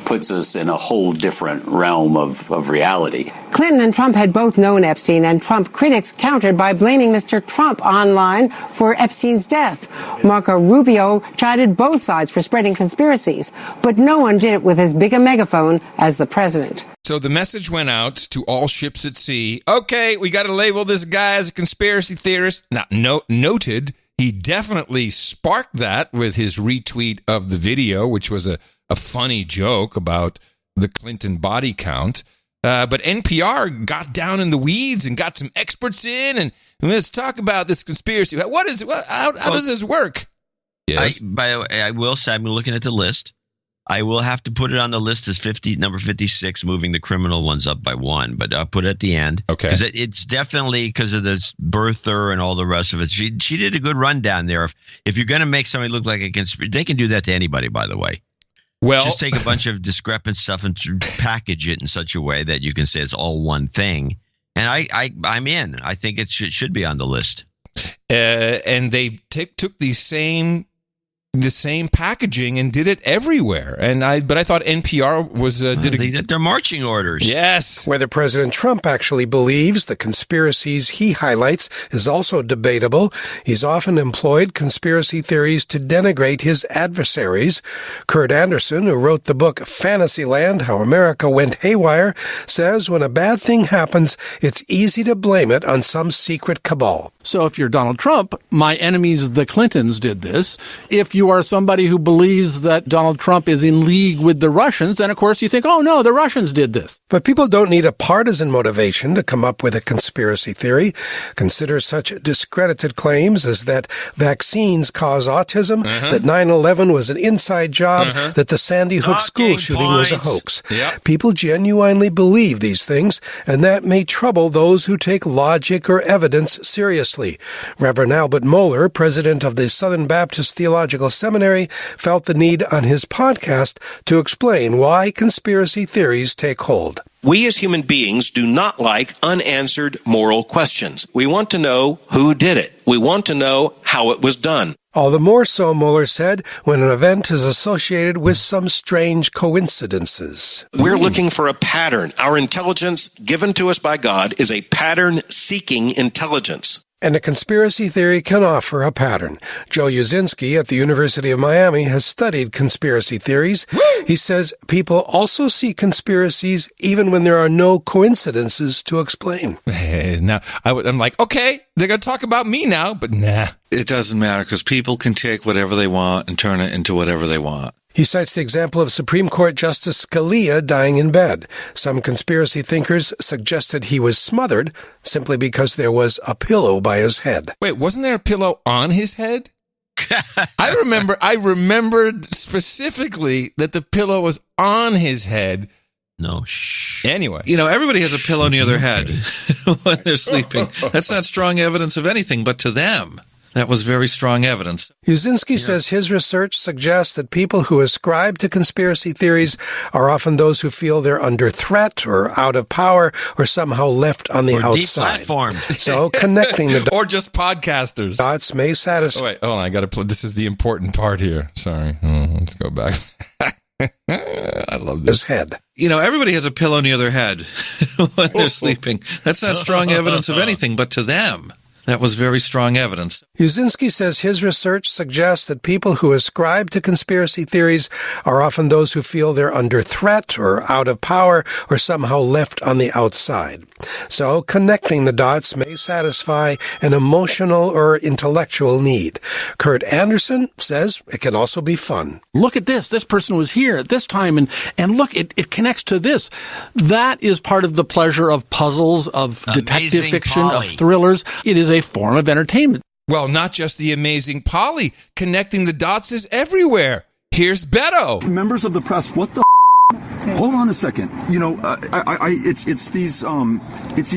puts us in a whole different realm of reality. Clinton and Trump had both known Epstein, and Trump critics countered by blaming Mr. Trump online for Epstein's death. Marco Rubio chided both sides for spreading conspiracies, but no one did it with as big a megaphone as the president. So the message went out to all ships at sea. Okay, we got to label this guy as a conspiracy theorist. Now, noted, he definitely sparked that with his retweet of the video, which was a funny joke about the Clinton body count. But NPR got down in the weeds and got some experts in, and let's talk about this conspiracy. What is it? How does this work? Yes. By the way, I will say, I'm looking at the list. I will have to put it on the list as number 56, moving the criminal ones up by one, but I'll put it at the end. Okay. Because it's definitely because of this birther and all the rest of it. She did a good rundown there. If you're going to make somebody look like a conspiracy, they can do that to anybody, by the way. Well, just take a bunch of discrepant stuff and package it in such a way that you can say it's all one thing. And I'm in. I think it should be on the list. And they took the same packaging and did it everywhere. But I thought NPR was they're marching orders. Yes. Whether President Trump actually believes the conspiracies he highlights is also debatable. He's often employed conspiracy theories to denigrate his adversaries. Kurt Anderson, who wrote the book Fantasyland: How America Went Haywire, says when a bad thing happens, it's easy to blame it on some secret cabal. So if you're Donald Trump, my enemies, the Clintons, did this. If you are somebody who believes that Donald Trump is in league with the Russians, then of course you think, oh no, the Russians did this. But people don't need a partisan motivation to come up with a conspiracy theory. Consider such discredited claims as that vaccines cause autism, that 9/11 was an inside job, that the Sandy Hook school shooting was a hoax. Yep. People genuinely believe these things, and that may trouble those who take logic or evidence seriously. Reverend Albert Mohler, president of the Southern Baptist Theological Seminary, felt the need on his podcast to explain why conspiracy theories take hold. We as human beings do not like unanswered moral questions. We want to know who did it. We want to know how it was done. All the more so, Mohler said, when an event is associated with some strange coincidences. We're looking for a pattern. Our intelligence given to us by God is a pattern-seeking intelligence. And a conspiracy theory can offer a pattern. Joe Uzinski at the University of Miami has studied conspiracy theories. He says people also see conspiracies even when there are no coincidences to explain. Now, I'm like, okay, they're going to talk about me now, but nah. It doesn't matter because people can take whatever they want and turn it into whatever they want. He cites the example of Supreme Court Justice Scalia dying in bed. Some conspiracy thinkers suggested he was smothered simply because there was a pillow by his head. Wait, wasn't there a pillow on his head? I remembered specifically that the pillow was on his head. No, shh. Anyway. You know, everybody has a pillow near their head when they're sleeping. That's not strong evidence of anything, but to them. That was very strong evidence. Uzinski says his research suggests that people who ascribe to conspiracy theories are often those who feel they're under threat or out of power or somehow left on the outside. So connecting the or just podcasters. Dots may satisfy. Oh, wait, hold on. I got to play. This is the important part here. Sorry. Let's go back. I love this. His head. You know, everybody has a pillow near their head when they're sleeping. That's not strong evidence of anything, but to them, that was very strong evidence. Uzinski says his research suggests that people who ascribe to conspiracy theories are often those who feel they're under threat or out of power or somehow left on the outside. So connecting the dots may satisfy an emotional or intellectual need. Kurt Anderson says it can also be fun. Look at this. This person was here at this time, and look, it connects to this. That is part of the pleasure of puzzles, of detective fiction, of thrillers. It is a form of entertainment. Well, not just the amazing Polly. Connecting the dots is everywhere. Here's Beto. Members of the press, what the hold on a second. You know, it's these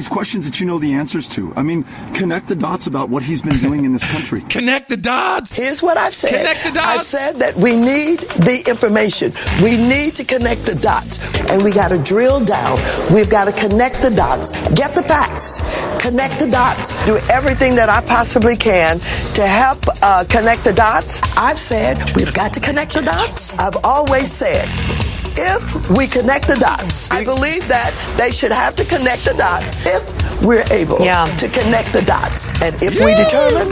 questions that you know the answers to. I mean, connect the dots about what he's been doing in this country. Connect the dots. Here's what I've said. Connect the dots. I've said that we need the information. We need to connect the dots, and we got to drill down. We've got to connect the dots. Get the facts. Connect the dots. Do everything that I possibly can to help connect the dots. I've said we've got to connect the dots. I've always said, if we connect the dots, I believe that they should have to connect the dots if we're able to connect the dots. And if we determine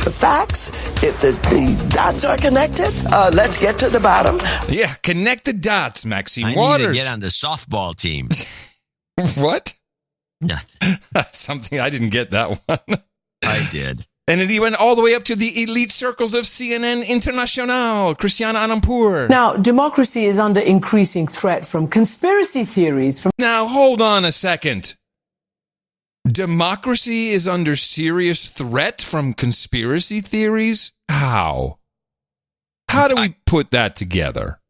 the facts, if the dots are connected, let's get to the bottom. Yeah, connect the dots, Maxine I Waters. need to get on the softball team. What? Yeah. Something I didn't get that one. I did. And he went all the way up to the elite circles of CNN International, Christiane Amanpour. Now, democracy is under increasing threat from conspiracy theories. Now, hold on a second. Democracy is under serious threat from conspiracy theories? How? How do we put that together?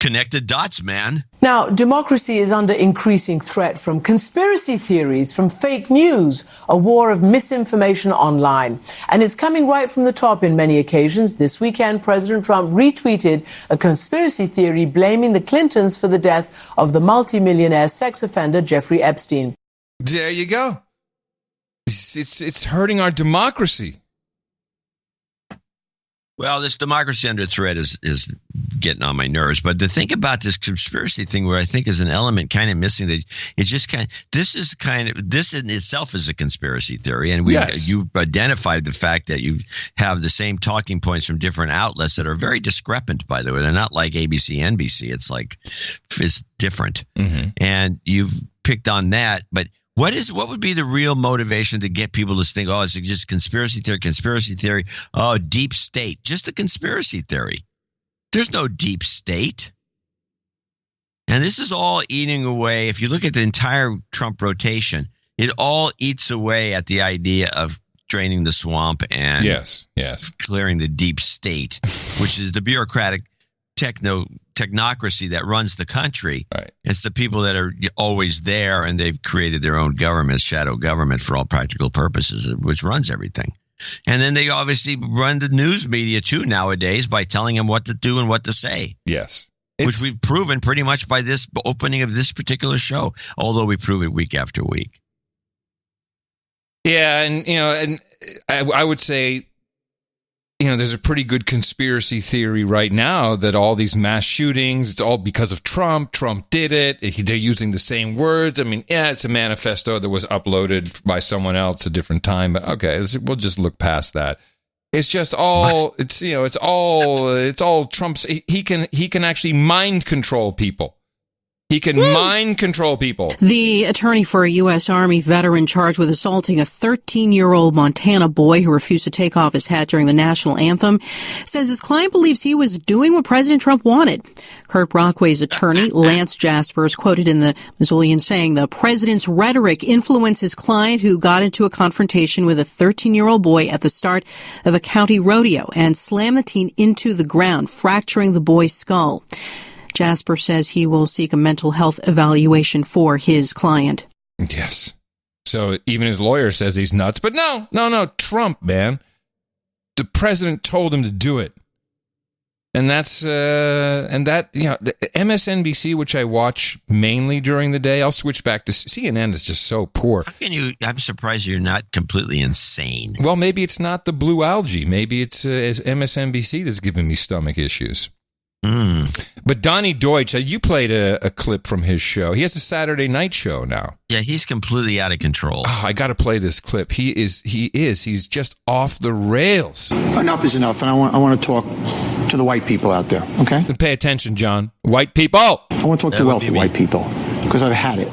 Connect the dots, man. Now, democracy is under increasing threat from conspiracy theories, from fake news, a war of misinformation online. And it's coming right from the top in many occasions. This weekend, President Trump retweeted a conspiracy theory blaming the Clintons for the death of the multimillionaire sex offender Jeffrey Epstein. There you go. It's hurting our democracy. Well, this democracy under threat is getting on my nerves. But the thing about this conspiracy thing, where I think is an element kind of missing, that it's just this in itself is a conspiracy theory, and you've identified the fact that you have the same talking points from different outlets that are very discrepant. By the way, they're not like ABC, NBC. It's different, and you've picked on that, but. What would be the real motivation to get people to think, oh, it's just conspiracy theory, oh, deep state, just a conspiracy theory. There's no deep state. And this is all eating away. If you look at the entire Trump rotation, it all eats away at the idea of draining the swamp and clearing the deep state, which is the bureaucratic technocracy that runs the country. Right. It's the people that are always there, and they've created their own government, shadow government for all practical purposes, which runs everything. And then they obviously run the news media too nowadays by telling them what to do and what to say. Yes. Which we've proven pretty much by this opening of this particular show, although we prove it week after week. Yeah, and I would say, there's a pretty good conspiracy theory right now that all these mass shootings, it's all because of Trump. Trump did it. They're using the same words. I mean, it's a manifesto that was uploaded by someone else at a different time. But okay, we'll just look past that. It's just all, it's all Trump's. He can actually mind control people. He can mind control people. The attorney for a U.S. Army veteran charged with assaulting a 13-year-old Montana boy who refused to take off his hat during the national anthem says his client believes he was doing what President Trump wanted. Kurt Brockway's attorney, Lance Jasper, is quoted in the Miscellaneous saying the president's rhetoric influenced his client, who got into a confrontation with a 13-year-old boy at the start of a county rodeo and slammed the teen into the ground, fracturing the boy's skull. Jasper says he will seek a mental health evaluation for his client. Yes. So even his lawyer says he's nuts. But no, Trump, man. the president told him to do it. And that's, the MSNBC, which I watch mainly during the day, I'll switch back to CNN is just so poor. How can you, I'm surprised you're not completely insane. Well, maybe it's not the blue algae. Maybe it's MSNBC that's giving me stomach issues. But Donnie Deutsch, you played a clip from his show. He has a Saturday night show now. Yeah, he's completely out of control. Oh, I got to play this clip. He's just off the rails. Enough is enough, and I want to talk to the white people out there, okay? Pay attention, John. White people. I want to talk to wealthy white people, because I've had it.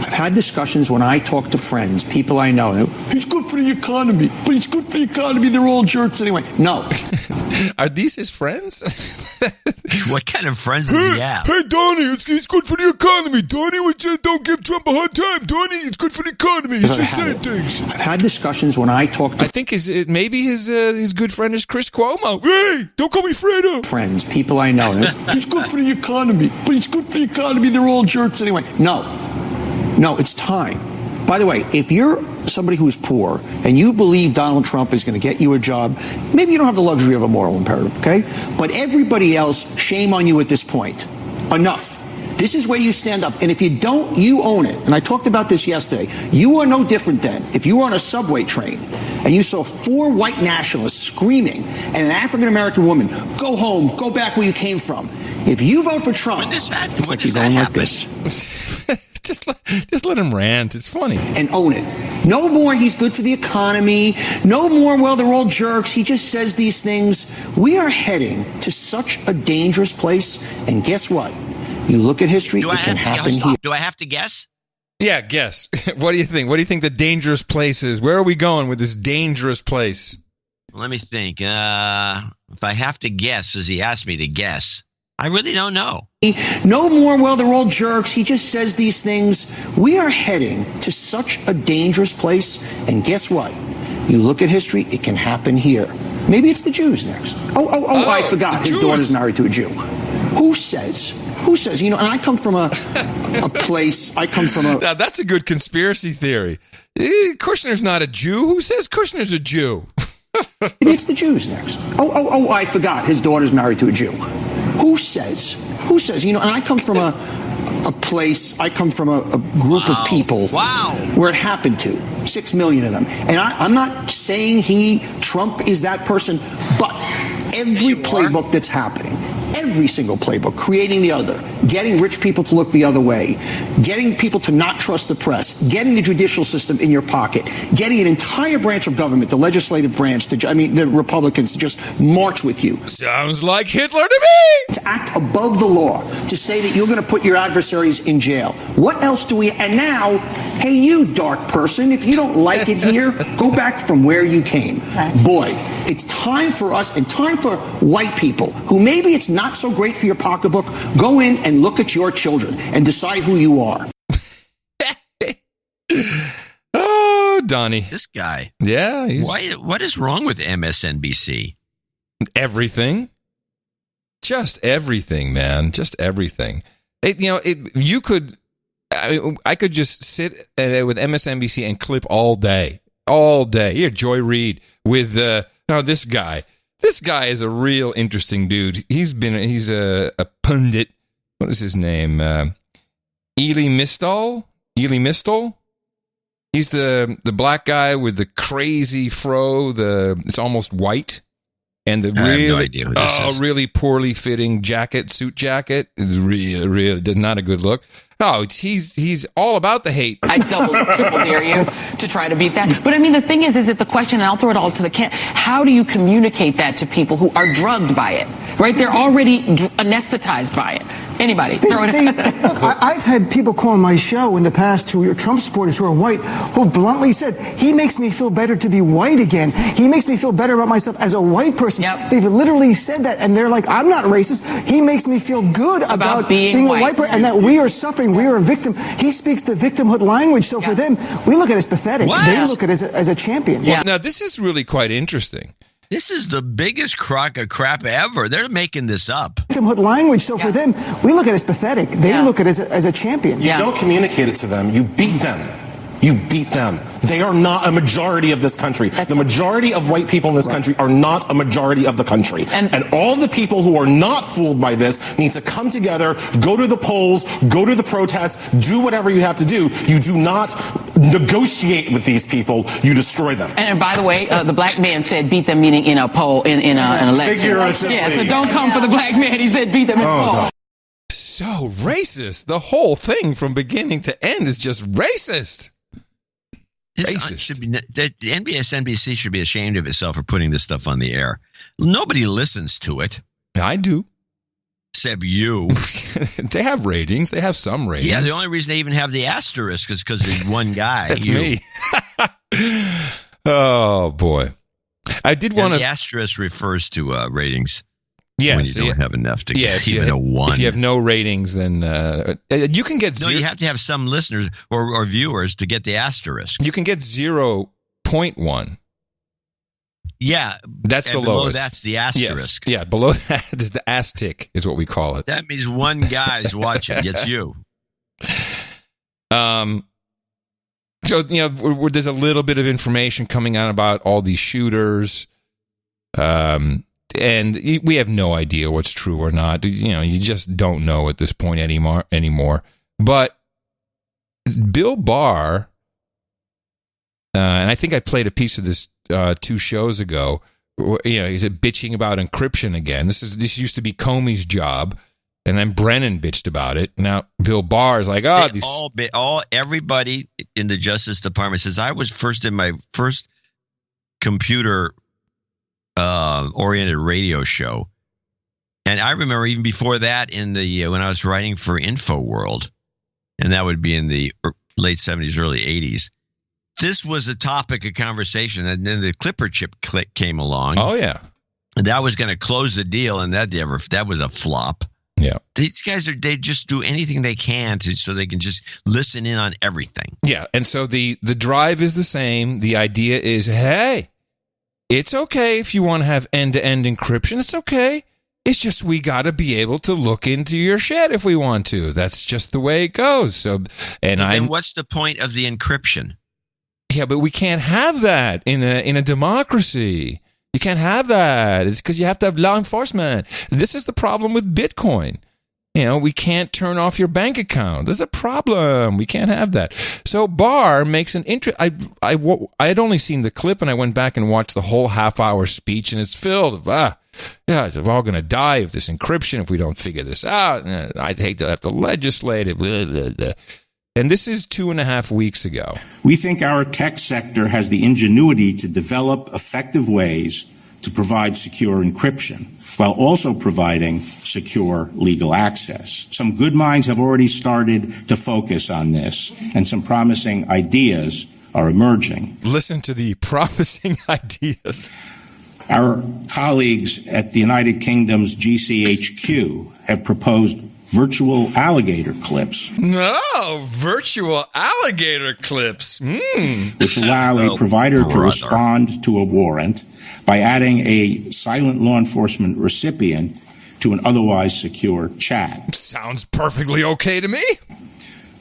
I've had discussions when I talk to friends, people I know. He's good for the economy, but he's good for the economy. They're all jerks anyway. No. Are these his friends? What kind of friends does he have? Hey, Donnie, it's good for the economy. Donnie, don't give Trump a hard time. Donnie, it's good for the economy. He's just saying things. I've had discussions when I talk to... I think maybe his good friend is Chris Cuomo. Hey, don't call me Fredo. Friends, people I know. He's good for the economy, but he's good for the economy. They're all jerks anyway. No, it's time. By the way, if you're somebody who's poor and you believe Donald Trump is going to get you a job, maybe you don't have the luxury of a moral imperative, okay? But everybody else, shame on you at this point. Enough. This is where you stand up. And if you don't, you own it. And I talked about this yesterday. You are no different than if you were on a subway train and you saw 4 white nationalists screaming and an African-American woman, go home, go back where you came from. If you vote for Trump, it's like you're going like this. Just let him rant. It's funny. And own it. No more he's good for the economy. No more, well, they're all jerks. He just says these things. We are heading to such a dangerous place. And guess what? You look at history, it can happen here. Do I have to guess? Yeah, guess. What do you think? What do you think the dangerous place is? Where are we going with this dangerous place? Let me think. If I have to guess, as he asked me to guess, I really don't know. No more, well, they're all jerks. He just says these things. We are heading to such a dangerous place. And guess what? You look at history, it can happen here. Maybe it's the Jews next. Oh, I forgot. His daughter's married to a Jew. Who says? And I come from a place, Now, that's a good conspiracy theory. Kushner's not a Jew. Who says Kushner's a Jew? Maybe it's the Jews next. Oh, I forgot. His daughter's married to a Jew. Who says? And I come from a place, I come from a group of people where it happened to. 6 million of them. And I'm not saying Trump is that person, but every playbook that's happening, every single playbook, creating the other, getting rich people to look the other way, getting people to not trust the press, getting the judicial system in your pocket, getting an entire branch of government, the legislative branch, the Republicans, to just march with you. Sounds like Hitler to me! To act above the law, to say that you're going to put your adversaries in jail. What else do we... And now, hey, you dark person, if you don't like it here, go back from where you came. Boy, it's time for us and time for white people who maybe it's not so great for your pocketbook. Go in and look at your children and decide who you are. Oh, Donnie. This guy. Yeah. What is wrong with MSNBC? Everything. Just everything, man. Just everything. You could... I could just sit with MSNBC and clip all day. Here, Joy Reid with this guy. This guy is a real interesting dude. He's a pundit. What is his name? Elie Mystal. He's the black guy with the crazy fro. It's almost white. And the really poorly fitting suit jacket is really not a good look. Oh, he's all about the hate. I double, triple dare you to try to beat that. But I mean, the thing is that the question, and I'll throw it all to the can, how do you communicate that to people who are drugged by it, right? They're already anesthetized by it. Anybody? Throw it Look, I've had people call my show in the past who are Trump supporters who are white, who bluntly said, he makes me feel better to be white again. He makes me feel better about myself as a white person. Yep. They've literally said that, and they're like, I'm not racist. He makes me feel good about being a white person, and that we are suffering. We are a victim. He speaks the victimhood language. So for them, we look at it as pathetic. What? They look at it as a champion. Well, now, this is really quite interesting. This is the biggest crock of crap ever. They're making this up. Victimhood language. So for them, we look at it as pathetic. They look at it as a champion. You don't communicate it to them. You beat them. You beat them. They are not a majority of this country. The majority of white people in this country are not a majority of the country. And all the people who are not fooled by this need to come together, go to the polls, go to the protests, do whatever you have to do. You do not negotiate with these people. You destroy them. And by the way, the black man said beat them, meaning in a poll, in an election. Figuratively. Yeah, so don't come for the black man. He said beat them in a poll. God. So racist. The whole thing from beginning to end is just racist. Should be, the NBC should be ashamed of itself for putting this stuff on the air. Nobody listens to it. I do. Except you. They have ratings. They have some ratings. Yeah, the only reason they even have the asterisk is because there's one guy. That's you. me. Oh, boy. I did want to... The asterisk refers to ratings. Yes, when you don't have enough to get even a 1. If you have no ratings, then you can get No, you have to have some listeners or viewers to get the asterisk. You can get 0.1. Yeah. That's the below lowest. That's the asterisk. Yes. Yeah, below that is the astick, is what we call it. That means one guy's watching. It's you. So, there's a little bit of information coming out about all these shooters. And we have no idea what's true or not. You just don't know at this point anymore. But Bill Barr, and I think I played a piece of this 2 shows ago. He's bitching about encryption again. This used to be Comey's job, and then Brennan bitched about it. Now Bill Barr is like, everybody in the Justice Department says I was first in my first computer oriented radio show, and I remember even before that in the when I was writing for InfoWorld, and that would be in the late 70s, early 80s. This was a topic of conversation, and then the Clipper chip click came along. Oh yeah, and that was going to close the deal, and that was a flop. Yeah, these guys they just do anything they can so they can just listen in on everything. Yeah, and so the drive is the same. The idea is, hey, it's okay if you want to have end-to-end encryption. It's okay. It's just we got to be able to look into your shit if we want to. That's just the way it goes. So, and what's the point of the encryption? Yeah, but we can't have that in a democracy. You can't have that. It's because you have to have law enforcement. This is the problem with Bitcoin. We can't turn off your bank account. There's a problem. We can't have that. So Barr makes an I had only seen the clip, and I went back and watched the whole half-hour speech, and it's filled of, we're all going to die of this encryption if we don't figure this out. I'd hate to have to legislate it. Blah, blah, blah. And this is 2.5 weeks ago. We think our tech sector has the ingenuity to develop effective ways to provide secure encryption, while also providing secure legal access. Some good minds have already started to focus on this, and some promising ideas are emerging. Listen to the promising ideas. Our colleagues at the United Kingdom's GCHQ have proposed virtual alligator clips. No, virtual alligator clips. Which allow a provider to respond to a warrant by adding a silent law enforcement recipient to an otherwise secure chat. Sounds perfectly okay to me.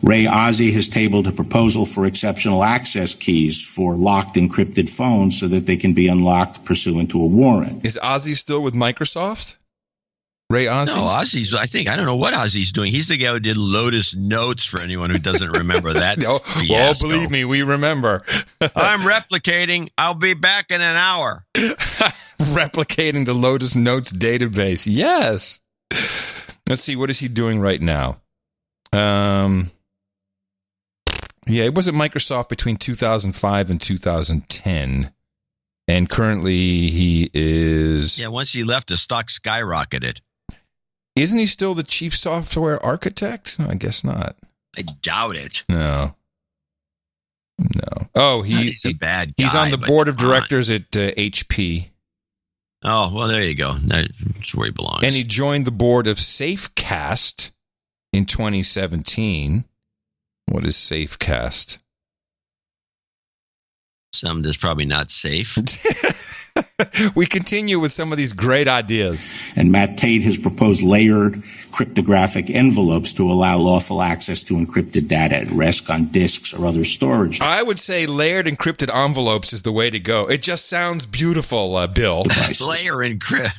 Ray Ozzie has tabled a proposal for exceptional access keys for locked encrypted phones so that they can be unlocked pursuant to a warrant. Is Ozzie still with Microsoft? Ray Ozzie? No, Ozzie's, I don't know what Ozzie's doing. He's the guy who did Lotus Notes, for anyone who doesn't remember that. Fiasco. Believe me, we remember. I'm replicating. I'll be back in an hour. Replicating the Lotus Notes database. Yes. Let's see, what is he doing right now? Yeah, it was at Microsoft between 2005 and 2010. And currently he is... Yeah, once he left, the stock skyrocketed. Isn't he still the chief software architect? I guess not. I doubt it. No. Oh, he's a bad guy. He's on the board of directors at HP. Oh, well, there you go. That's where he belongs. And he joined the board of Safecast in 2017. What is Safecast? Something that's probably not safe. We continue with some of these great ideas. And Matt Tate has proposed layered cryptographic envelopes to allow lawful access to encrypted data at rest on disks or other storage. I would say layered encrypted envelopes is the way to go. It just sounds beautiful, Bill. Layer encrypted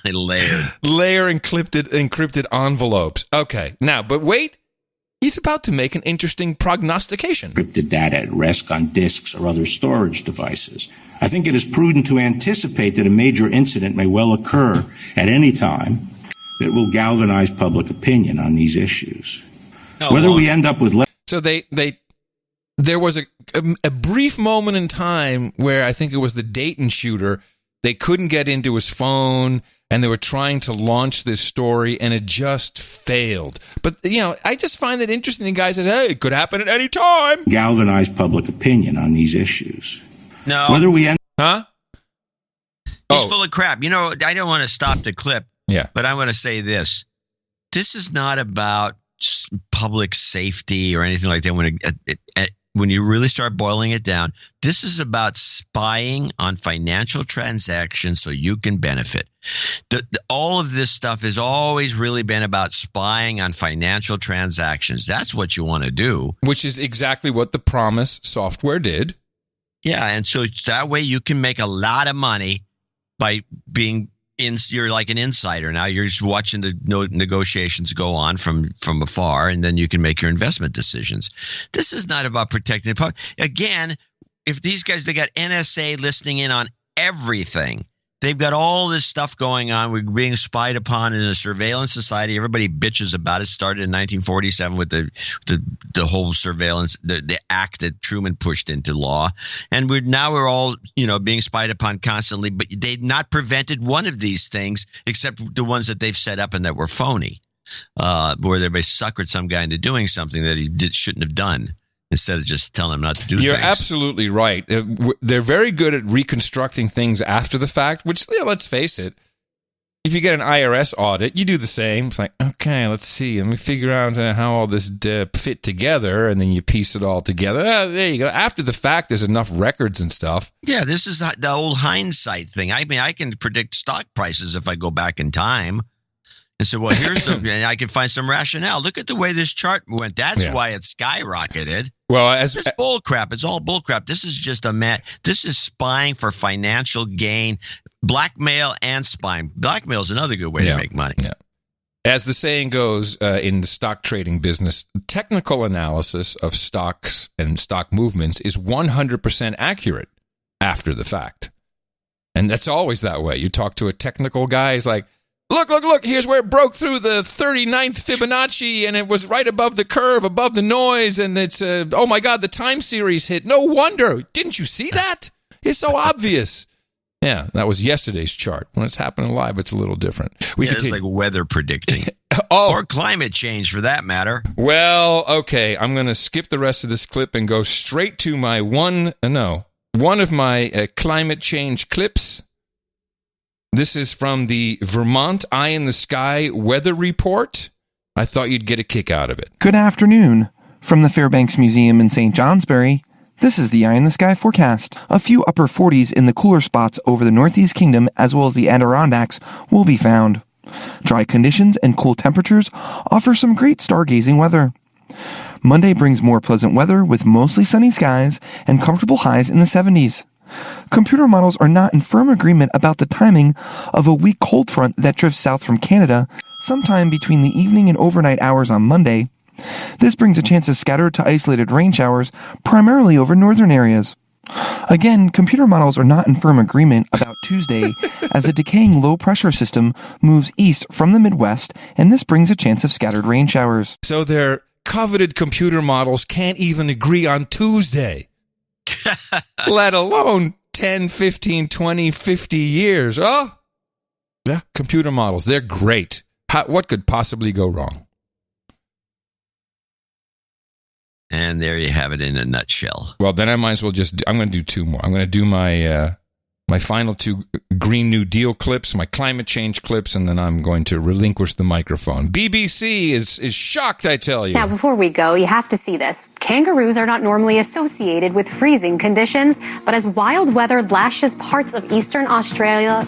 encrypted envelopes. Okay. Now, but wait. He's about to make an interesting prognostication. Encrypted data at rest on disks or other storage devices. I think it is prudent to anticipate that a major incident may well occur at any time that will galvanize public opinion on these issues. Whether we end up with... So there was a brief moment in time where I think it was the Dayton shooter. They couldn't get into his phone, and they were trying to launch this story, and it just failed. But, I just find it interesting. The guy says, hey, it could happen at any time. Galvanize public opinion on these issues. No. Whether we end... Huh? He's full of crap. I don't want to stop the clip. Yeah. But I want to say this. This is not about public safety or anything like that. When you really start boiling it down, this is about spying on financial transactions so you can benefit. All of this stuff has always really been about spying on financial transactions. That's what you want to do. Which is exactly what the Promise software did. Yeah, and so that way you can make a lot of money by being you're like an insider now. You're just watching the negotiations go on from afar, and then you can make your investment decisions. This is not about protecting the public. Again, if these guys, they got NSA listening in on everything. They've got all this stuff going on. We're being spied upon in a surveillance society. Everybody bitches about it. Started in 1947 with the whole surveillance, the act that Truman pushed into law. And we're all, being spied upon constantly. But they've not prevented one of these things except the ones that they've set up and that were phony, where they suckered some guy into doing something that he shouldn't have done, instead of just telling them not to do things. You're absolutely right. They're very good at reconstructing things after the fact, which, let's face it, if you get an IRS audit, you do the same. It's like, okay, let's see. Let me figure out how all this fit together, and then you piece it all together. There you go. After the fact, there's enough records and stuff. Yeah, this is the old hindsight thing. I mean, I can predict stock prices if I go back in time. And so, and I can find some rationale. Look at the way this chart went. That's why it skyrocketed. Well, this is bull crap. It's all bull crap. This is just this is spying for financial gain, blackmail and spying. Blackmail is another good way to make money. Yeah. As the saying goes in the stock trading business, technical analysis of stocks and stock movements is 100% accurate after the fact. And that's always that way. You talk to a technical guy, he's like, Look, here's where it broke through the 39th Fibonacci, and it was right above the curve, above the noise, and it's, oh my God, the time series hit. No wonder. Didn't you see that? It's so obvious. Yeah, that was yesterday's chart. When it's happening live, it's a little different. It's like weather predicting. Or climate change, for that matter. Well, okay, I'm going to skip the rest of this clip and go straight to my one of my climate change clips. This is from the Vermont Eye in the Sky weather report. I thought you'd get a kick out of it. Good afternoon. From the Fairbanks Museum in St. Johnsbury, this is the Eye in the Sky forecast. A few upper 40s in the cooler spots over the Northeast Kingdom as well as the Adirondacks will be found. Dry conditions and cool temperatures offer some great stargazing weather. Monday brings more pleasant weather with mostly sunny skies and comfortable highs in the 70s. Computer models are not in firm agreement about the timing of a weak cold front that drifts south from Canada sometime between the evening and overnight hours on Monday. This brings a chance of scattered to isolated rain showers, primarily over northern areas. Again, computer models are not in firm agreement about Tuesday as a decaying low-pressure system moves east from the Midwest, and this brings a chance of scattered rain showers. So their coveted computer models can't even agree on Tuesday. Let alone 10, 15, 20, 50 years. Oh, yeah, computer models. They're great. What could possibly go wrong? And there you have it in a nutshell. Well, then I might as well I'm going to do two more. I'm going to do my my final 2 Green New Deal clips, my climate change clips, and then I'm going to relinquish the microphone. BBC is shocked, I tell you. Now, before we go, you have to see this. Kangaroos are not normally associated with freezing conditions, but as wild weather lashes parts of eastern Australia,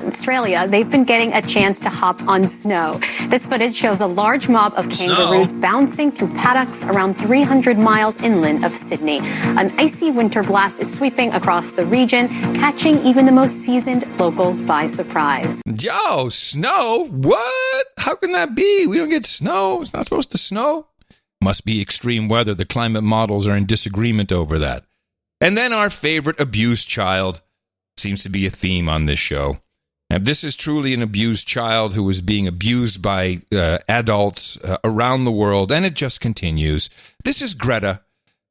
they've been getting a chance to hop on snow. This footage shows a large mob of kangaroos bouncing through paddocks around 300 miles inland of Sydney. An icy winter blast is sweeping across the region, catching even the most seasoned locals by surprise. Yo, snow? What? How can that be? We don't get snow. It's not supposed to snow. Must be extreme weather. The climate models are in disagreement over that. And then our favorite abused child seems to be a theme on this show. Now, this is truly an abused child who is being abused by adults around the world, and it just continues. This is Greta,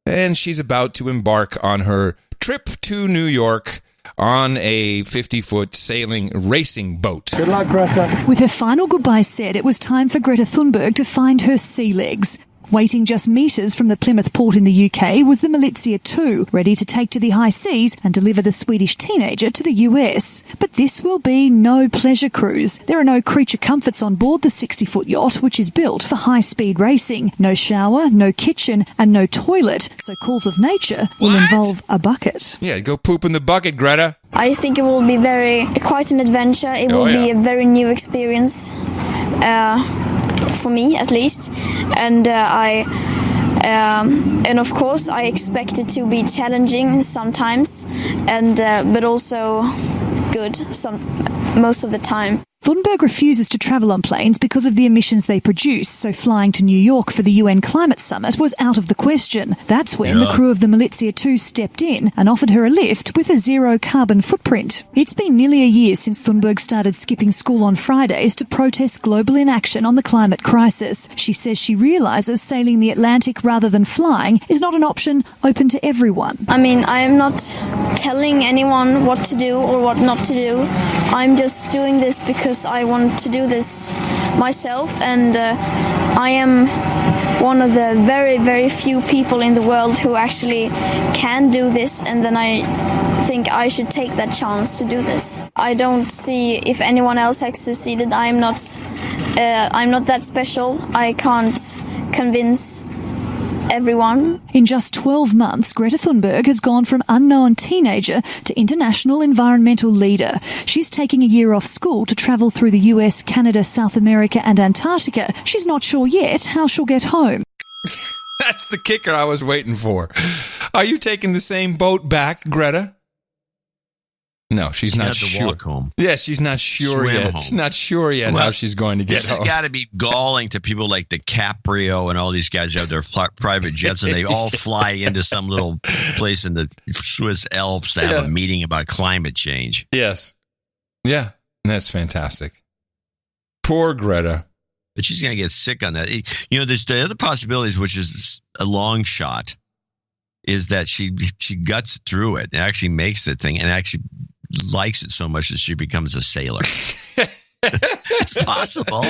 and she's about to embark on her trip to New York on a 50-foot sailing racing boat. Good luck, Greta. With her final goodbye said, it was time for Greta Thunberg to find her sea legs. Waiting just metres from the Plymouth port in the UK was the Militsia 2, ready to take to the high seas and deliver the Swedish teenager to the US. But this will be no pleasure cruise. There are no creature comforts on board the 60-foot yacht, which is built for high-speed racing. No shower, no kitchen, and no toilet. So calls of nature will involve a bucket. Yeah, go poop in the bucket, Greta. I think it will be quite an adventure. It will be a very new experience. For me, at least, and of course, I expect it to be challenging sometimes, but also good most of the time. Thunberg refuses to travel on planes because of the emissions they produce, so flying to New York for the UN Climate Summit was out of the question. That's when the crew of the Militsia 2 stepped in and offered her a lift with a zero carbon footprint. It's been nearly a year since Thunberg started skipping school on Fridays to protest global inaction on the climate crisis. She says she realises sailing the Atlantic rather than flying is not an option open to everyone. I mean, I am not telling anyone what to do or what not to do. I'm just doing this because I want to do this myself, and I am one of the very, very few people in the world who actually can do this, and then I think I should take that chance to do this. I don't see if anyone else has succeeded. I'm not that special. I can't convince everyone. In just 12 months, Greta Thunberg has gone from unknown teenager to international environmental leader. She's taking a year off school to travel through the US, Canada, South America and Antarctica. She's not sure yet how she'll get home. That's the kicker I was waiting for. Are you taking the same boat back, Greta? No, she's not sure. Walk home. Yeah, she's not sure yet. She's not sure yet how she's going to get home. This has got to be galling to people like DiCaprio and all these guys have their private jets, and they all fly into some little place in the Swiss Alps to have a meeting about climate change. Yes. Yeah, that's fantastic. Poor Greta. But she's going to get sick on that. You know, there's the other possibilities, which is a long shot, is that she guts through it and actually makes the thing and actually likes it so much that she becomes a sailor. It's possible.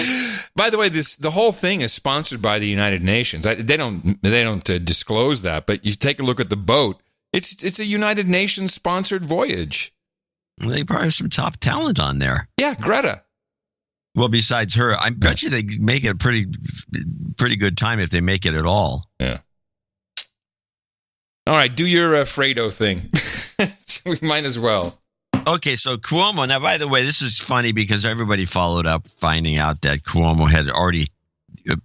By the way, the whole thing is sponsored by the United Nations. They don't disclose that, but you take a look at the boat. It's a United Nations sponsored voyage. Well, they probably have some top talent on there. Yeah, Greta. Well, besides her, I bet you they make it a pretty good time if they make it at all. Yeah. All right, do your Fredo thing. We might as well. Okay, so Cuomo. Now, by the way, this is funny because everybody followed up finding out that Cuomo had already the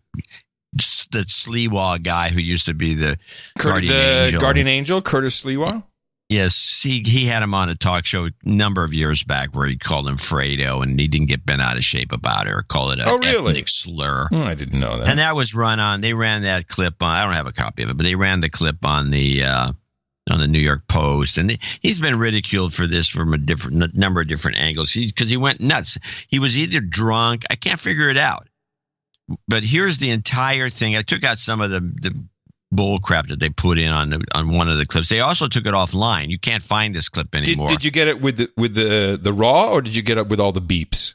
Sliwa guy who used to be the Guardian Angel, Curtis Sliwa. Yes, he had him on a talk show a number of years back where he called him Fredo, and he didn't get bent out of shape about it or call it an ethnic slur. Oh, I didn't know that. And that was run on. They ran that clip on. I don't have a copy of it, but they ran the clip on the New York Post, and he's been ridiculed for this from a number of different angles. Because he went nuts. He was either drunk. I can't figure it out. But here's the entire thing. I took out some of the bull crap that they put in on one of the clips. They also took it offline. You can't find this clip anymore. Did you get it with the raw, or did you get it with all the beeps?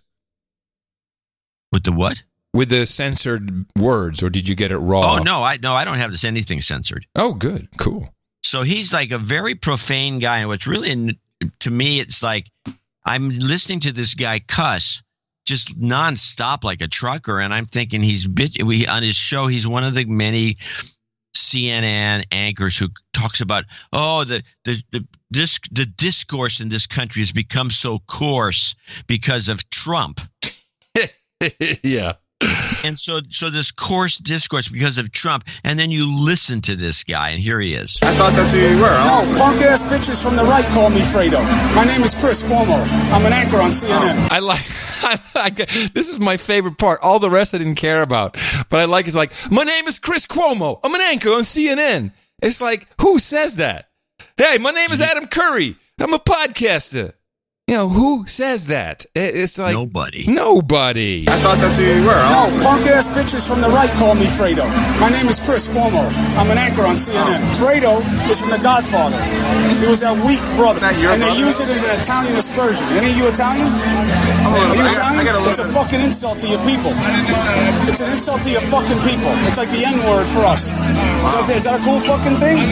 With the what? With the censored words, or did you get it raw? Oh no, I don't have anything censored. Oh, good, cool. So he's like a very profane guy, and what's really to me, it's like I'm listening to this guy cuss just nonstop like a trucker, and I'm thinking on his show, he's one of the many CNN anchors who talks about, the discourse in this country has become so coarse because of Trump. Yeah. And so this coarse discourse because of Trump, and then you listen to this guy, and here he is. I thought that's who you were. No, punk-ass bitches from the right call me Fredo. My name is Chris Cuomo. I'm an anchor on CNN. I like this is my favorite part. All the rest I didn't care about. But I like it's like, my name is Chris Cuomo. I'm an anchor on CNN. It's like, who says that? Hey, my name is Adam Curry. I'm a podcaster. You know, who says that? It's like... Nobody. I thought that's who you were. No, punk-ass bitches from the right call me Fredo. My name is Chris Cuomo. I'm an anchor on CNN. Fredo is from The Godfather. He was that weak brother. They use it as an Italian aspersion. Any of you Italian? Are you Italian? It's a fucking insult to your people. It's an insult to your fucking people. It's like the N-word for us. Is that a cool fucking thing?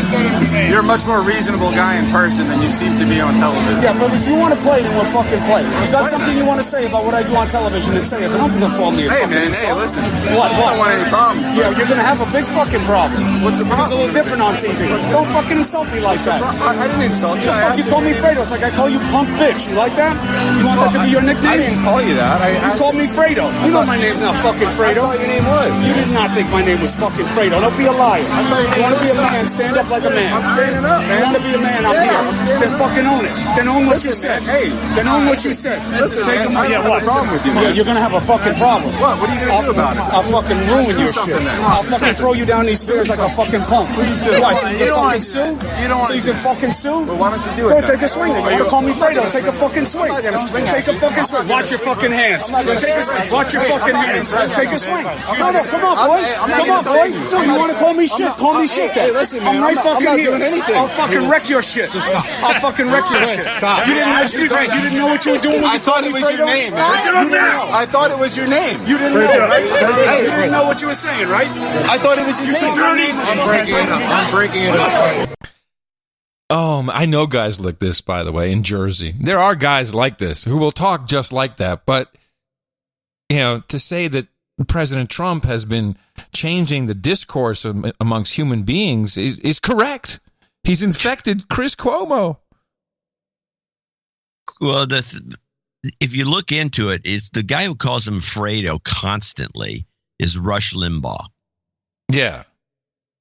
You're a much more reasonable guy in person than you seem to be on television. Yeah, but if you want to play, then we'll fucking play. If you've got something you want to say about what I do on television, then say it. But don't call me a fucking insult. Listen. What? I don't want any problems. Yeah, you're going to have a big fucking problem. What's the problem? It's a little different on TV. Don't fucking insult me like that. I didn't insult you. You call me Fredo. It's like I call you punk bitch. You like that? You want that to be your nickname? I didn't call you that. You called me Fredo. You know my name's not fucking Fredo. I thought your name was. You did not think my name was fucking Fredo. Don't be a liar. You want to be a man, stand up like a man. I'm standing up, man. You want to be a man, I'm here. Then fucking own it. Then own what you said. Hey. Then own what you said. Listen, man, I don't have a problem with you, man. Yeah, you're going to have a fucking problem. What? What are you going to do about it? I'll fucking ruin your shit. I'll fucking throw you down these stairs like a fucking punk. Please do. Why, so you can fucking sue? You don't want so you can fucking sue? Well, why don't you do it? Go take a swing. You want to call me Fredo? Take a fucking swing. I'm not going to swing. Take a fucking swing. Watch your fucking hands. Watch your fucking hands. Take a swing. No, come on, boy. Come on, boy. So you want to call me shit? Call me shit then. Hey, listen, man. I'm right fucking here. Doing anything. I'll fucking wreck your shit. I'll fucking wreck your shit. Stop. You didn't know what you were doing when I thought it was your name, man. I thought it was your name. You didn't know, right? You didn't know what you were saying, right? I thought it was his name. I'm breaking it up. Oh, I know guys like this, by the way, in Jersey. There are guys like this who will talk just like that. But, you know, to say that President Trump has been changing the discourse amongst human beings is correct. He's infected Chris Cuomo. Well, if you look into it, it's the guy who calls him Fredo constantly is Rush Limbaugh. Yeah.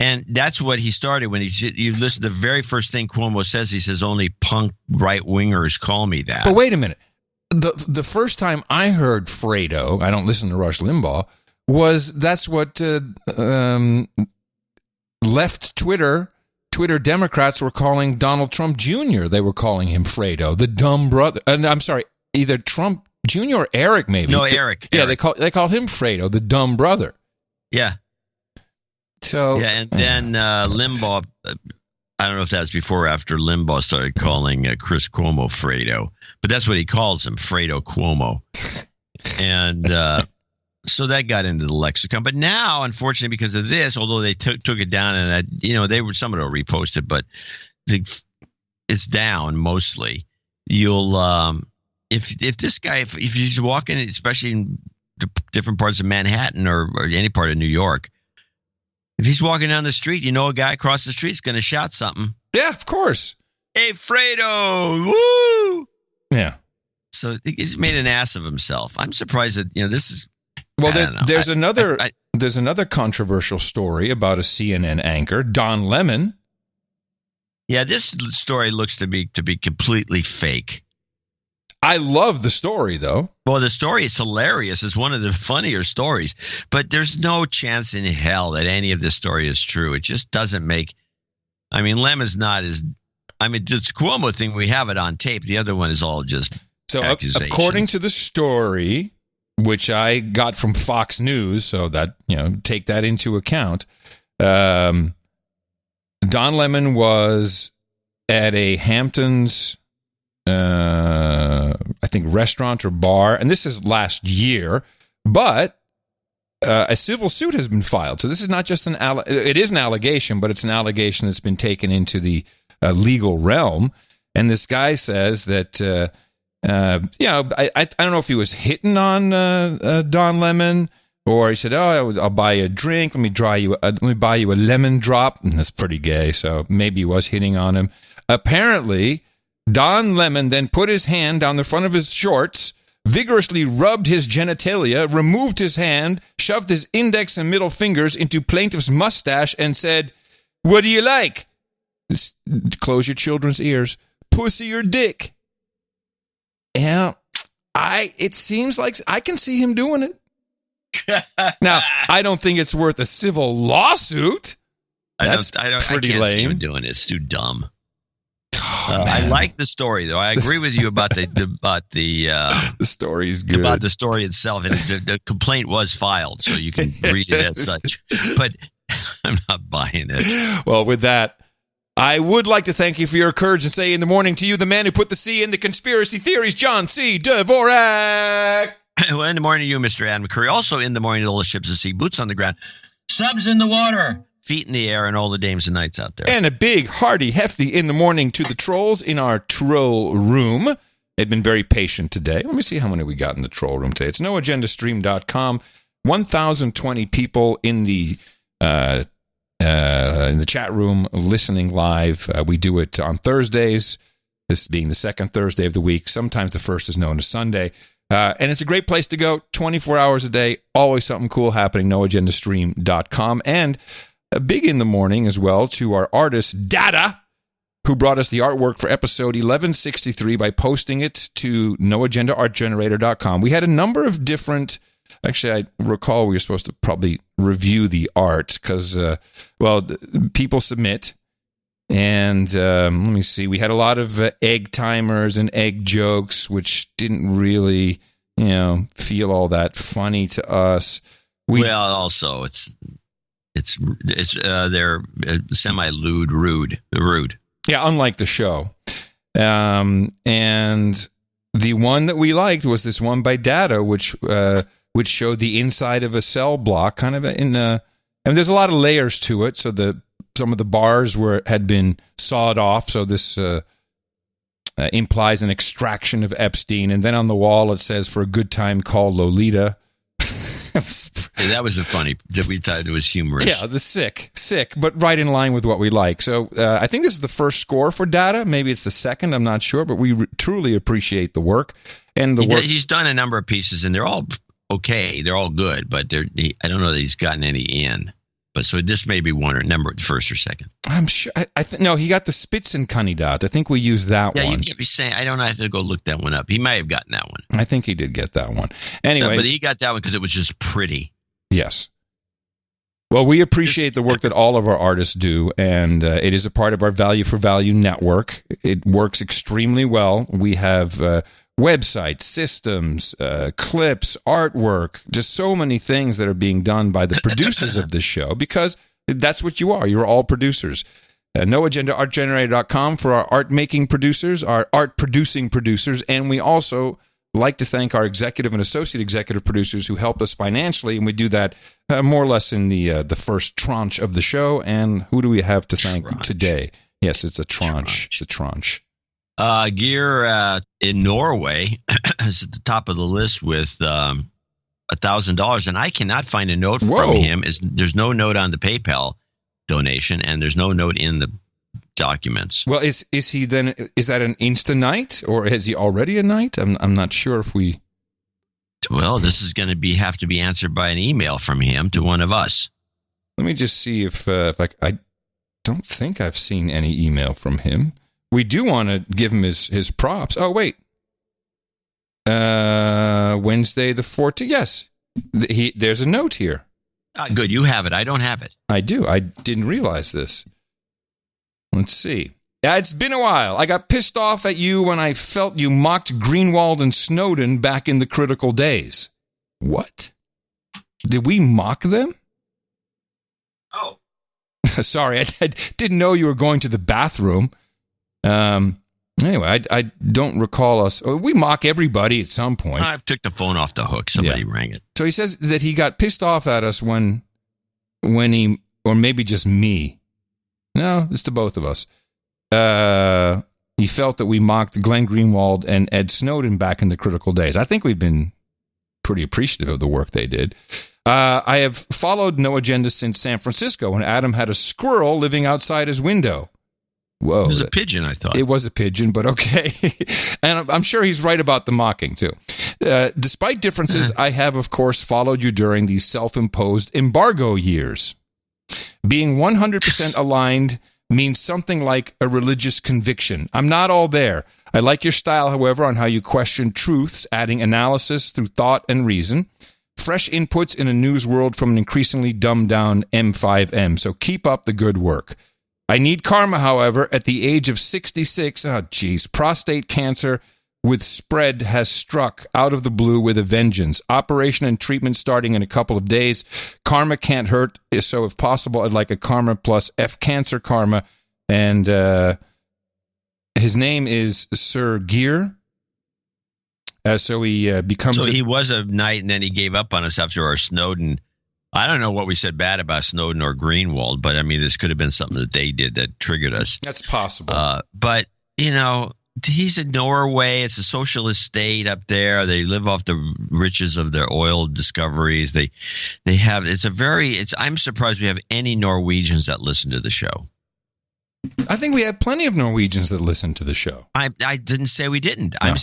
And that's what he started when you listen to the very first thing Cuomo says. He says, only punk right-wingers call me that. But wait a minute. The first time I heard Fredo, I don't listen to Rush Limbaugh, that's what left Twitter Democrats were calling Donald Trump Jr. They were calling him Fredo, the dumb brother. I'm sorry, either Trump Jr. or Eric, maybe. No, Eric. Yeah, they called him Fredo, the dumb brother. Yeah. So yeah, and then Limbaugh. I don't know if that was before or after Limbaugh started calling Chris Cuomo Fredo, but that's what he calls him, Fredo Cuomo. And so that got into the lexicon. But now, unfortunately, because of this, although they took it down, and they were some of them reposted, but it's down mostly. You'll if this guy if he's walking, especially in different parts of Manhattan or any part of New York. If he's walking down the street, a guy across the street is going to shout something. Yeah, of course. Hey, Fredo! Woo! Yeah. So he's made an ass of himself. I'm surprised that this is. Well, there's another controversial story about a CNN anchor, Don Lemon. Yeah, this story looks to be completely fake. I love the story, though. Well, the story is hilarious. It's one of the funnier stories. But there's no chance in hell that any of this story is true. It just doesn't make... I mean, Lemon's not as... I mean, this Cuomo thing, we have it on tape. The other one is all just accusations. According to the story, which I got from Fox News, so that, take that into account, Don Lemon was at a Hamptons... I think restaurant or bar, and this is last year, but a civil suit has been filed. So this is not just it is an allegation, but it's an allegation that's been taken into the legal realm. And this guy says that I don't know if he was hitting on Don Lemon, or he said, I'll buy you a drink. Let me buy you a lemon drop. And that's pretty gay, so maybe he was hitting on him. Apparently, Don Lemon then put his hand down the front of his shorts, vigorously rubbed his genitalia, removed his hand, shoved his index and middle fingers into plaintiff's mustache, and said, "What do you like? Close your children's ears. Pussy or dick?" Yeah, it seems like I can see him doing it. Now, I don't think it's worth a civil lawsuit. That's pretty lame. See him doing it. It's too dumb. I like the story, though. I agree with you about the the story's good. About the story itself, and the complaint was filed, so you can read it as such. But I'm not buying it. Well, with that, I would like to thank you for your courage and say in the morning to you, the man who put the C in the conspiracy theories, John C. Dvorak. Well, in the morning to you, Mr. Adam McCurry. Also in the morning to all the ships at sea, boots on the ground, subs in the water, feet in the air, and all the dames and knights out there. And a big, hearty, hefty in the morning to the trolls in our troll room. They've been very patient today. Let me see how many we got in the troll room today. It's noagendastream.com. 1,020 people in the chat room listening live. We do it on Thursdays, this being the second Thursday of the week. Sometimes the first is known as Sunday. And it's a great place to go, 24 hours a day, always something cool happening, noagendastream.com. And a big in the morning as well to our artist, Data, who brought us the artwork for episode 1163 by posting it to noagendaartgenerator.com. We had a number of different... Actually, I recall we were supposed to probably review the art because, people submit. And let me see. We had a lot of egg timers and egg jokes, which didn't really, feel all that funny to us. Also, they're semi-lewd, rude. Yeah, unlike the show. And the one that we liked was this one by Data, which showed the inside of a cell block, kind of and there's a lot of layers to it. So some of the bars had been sawed off. So this implies an extraction of Epstein. And then on the wall it says, "For a good time, call Lolita." That was funny. We thought it was humorous. Yeah, the sick, but right in line with what we like. So I think this is the first score for Data. Maybe it's the second. I'm not sure, but we truly appreciate the work and He's done a number of pieces, and they're all okay. They're all good, but I don't know that he's gotten any in. But so this may be first or second. I'm sure. No, he got the Spitzenkandidat. I think we used that one. Yeah, you can't be saying. I don't know. I have to go look that one up. He may have gotten that one. I think he did get that one. Anyway, but he got that one because it was just pretty. Yes. Well, we appreciate the work that all of our artists do, and it is a part of our Value for Value network. It works extremely well. We have websites, systems, clips, artwork, just so many things that are being done by the producers of this show, because that's what you are. You're all producers. NoAgendaArtGenerator.com for our art-making producers, our art-producing producers, and we also like to thank our executive and associate executive producers who help us financially, and we do that more or less in the first tranche of the show. And who do we have to thank today? Yes, it's a tranche. It's a tranche. Gear in Norway is at the top of the list with $1,000, and I cannot find a note from him. There's no note on the PayPal donation, and there's no note in the documents. Well, is he then? Is that an Insta night, or is he already a knight? I'm not sure if we. Well, this is going to have to be answered by an email from him to one of us. Let me just see if I don't think I've seen any email from him. We do want to give him his props. Oh, wait. Wednesday the 14th. Yes. There's a note here. Good. You have it. I don't have it. I do. I didn't realize this. Let's see. It's been a while. I got pissed off at you when I felt you mocked Greenwald and Snowden back in the critical days. What? Did we mock them? Oh. Sorry. I didn't know you were going to the bathroom. Anyway, I don't recall us. We mock everybody at some point. I took the phone off the hook. Somebody rang it. So he says that he got pissed off at us when he, or maybe just me. No, it's to both of us. He He felt that we mocked Glenn Greenwald and Ed Snowden back in the critical days. I think we've been pretty appreciative of the work they did. I have followed No Agenda since San Francisco when Adam had a squirrel living outside his window. Whoa. It was a pigeon, I thought. It was a pigeon, but okay. And I'm sure he's right about the mocking, too. Despite differences, I have, of course, followed you during these self-imposed embargo years. Being 100% aligned means something like a religious conviction. I'm not all there. I like your style, however, on how you question truths, adding analysis through thought and reason. Fresh inputs in a news world from an increasingly dumbed-down M5M. So keep up the good work. I need karma, however. At the age of 66, prostate cancer with spread has struck out of the blue with a vengeance. Operation and treatment starting in a couple of days. Karma can't hurt, so if possible, I'd like a karma plus F cancer karma. And his name is Sir Gear. So he becomes... So he was a knight, and then he gave up on us after our Snowden. I don't know what we said bad about Snowden or Greenwald, but I mean, this could have been something that they did that triggered us. That's possible. But, you know, he's in Norway. It's a socialist state up there. They live off the riches of their oil discoveries. They have, I'm surprised we have any Norwegians that listen to the show. I think we had plenty of Norwegians that listened to the show. I didn't say we didn't. No.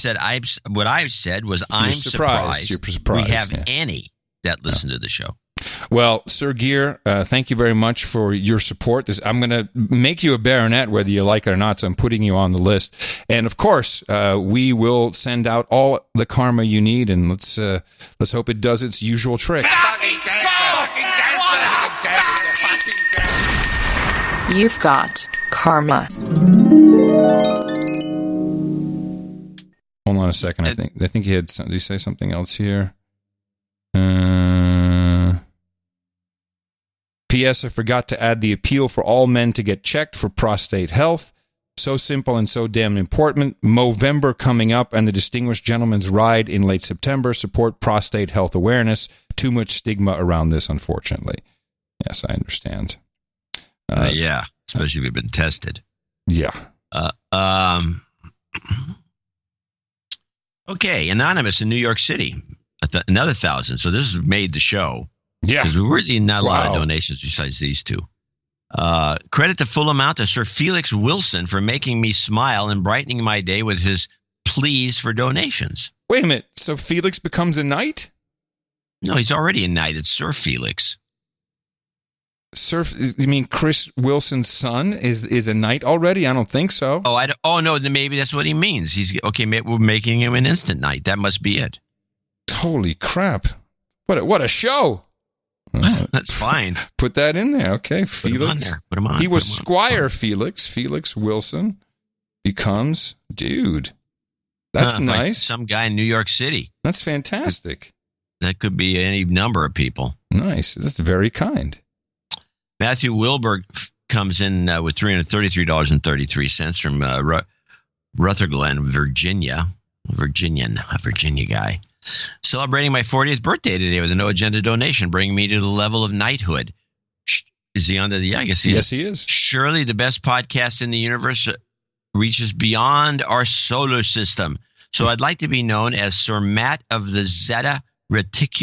What I said was I'm surprised. You're surprised. We have any that listen to the show. Well, Sir Gear, thank you very much for your support. I'm going to make you a baronet, whether you like it or not, so I'm putting you on the list. And, of course, we will send out all the karma you need, and let's hope it does its usual trick. You've got karma. Hold on a second. I think he had. Did he say something else here? P.S. I forgot to add the appeal for all men to get checked for prostate health. So simple and so damn important. Movember coming up and the Distinguished Gentleman's Ride in late September. Support prostate health awareness. Too much stigma around this, unfortunately. Yes, I understand. Yeah, especially if you've been tested. Yeah. Okay, Anonymous in New York City. Another 1,000. So this has made the show. Yeah. Because we really not a lot of donations besides these two. Credit the full amount to Sir Felix Wilson for making me smile and brightening my day with his pleas for donations. Wait a minute. So Felix becomes a knight? No, he's already a knight. It's Sir Felix. You mean Chris Wilson's son is a knight already? I don't think so. No, then maybe that's what he means. He's okay. We're making him an instant knight. That must be it. Holy crap! What a show! That's fine. Put that in there, okay? Felix. Put him on. He was Squire Felix. Felix Wilson becomes dude. That's nice. Like some guy in New York City. That's fantastic. That could be any number of people. Nice. That's very kind. Matthew Wilberg comes in with $333.33 from Rutherglen, Virginia. A Virginia guy. Celebrating my 40th birthday today with a no agenda donation, bringing me to the level of knighthood. Is he on the? Yeah, I guess he is. Yes, he is. Surely the best podcast in the universe reaches beyond our solar system. So I'd like to be known as Sir Matt of the Zeta Reticuli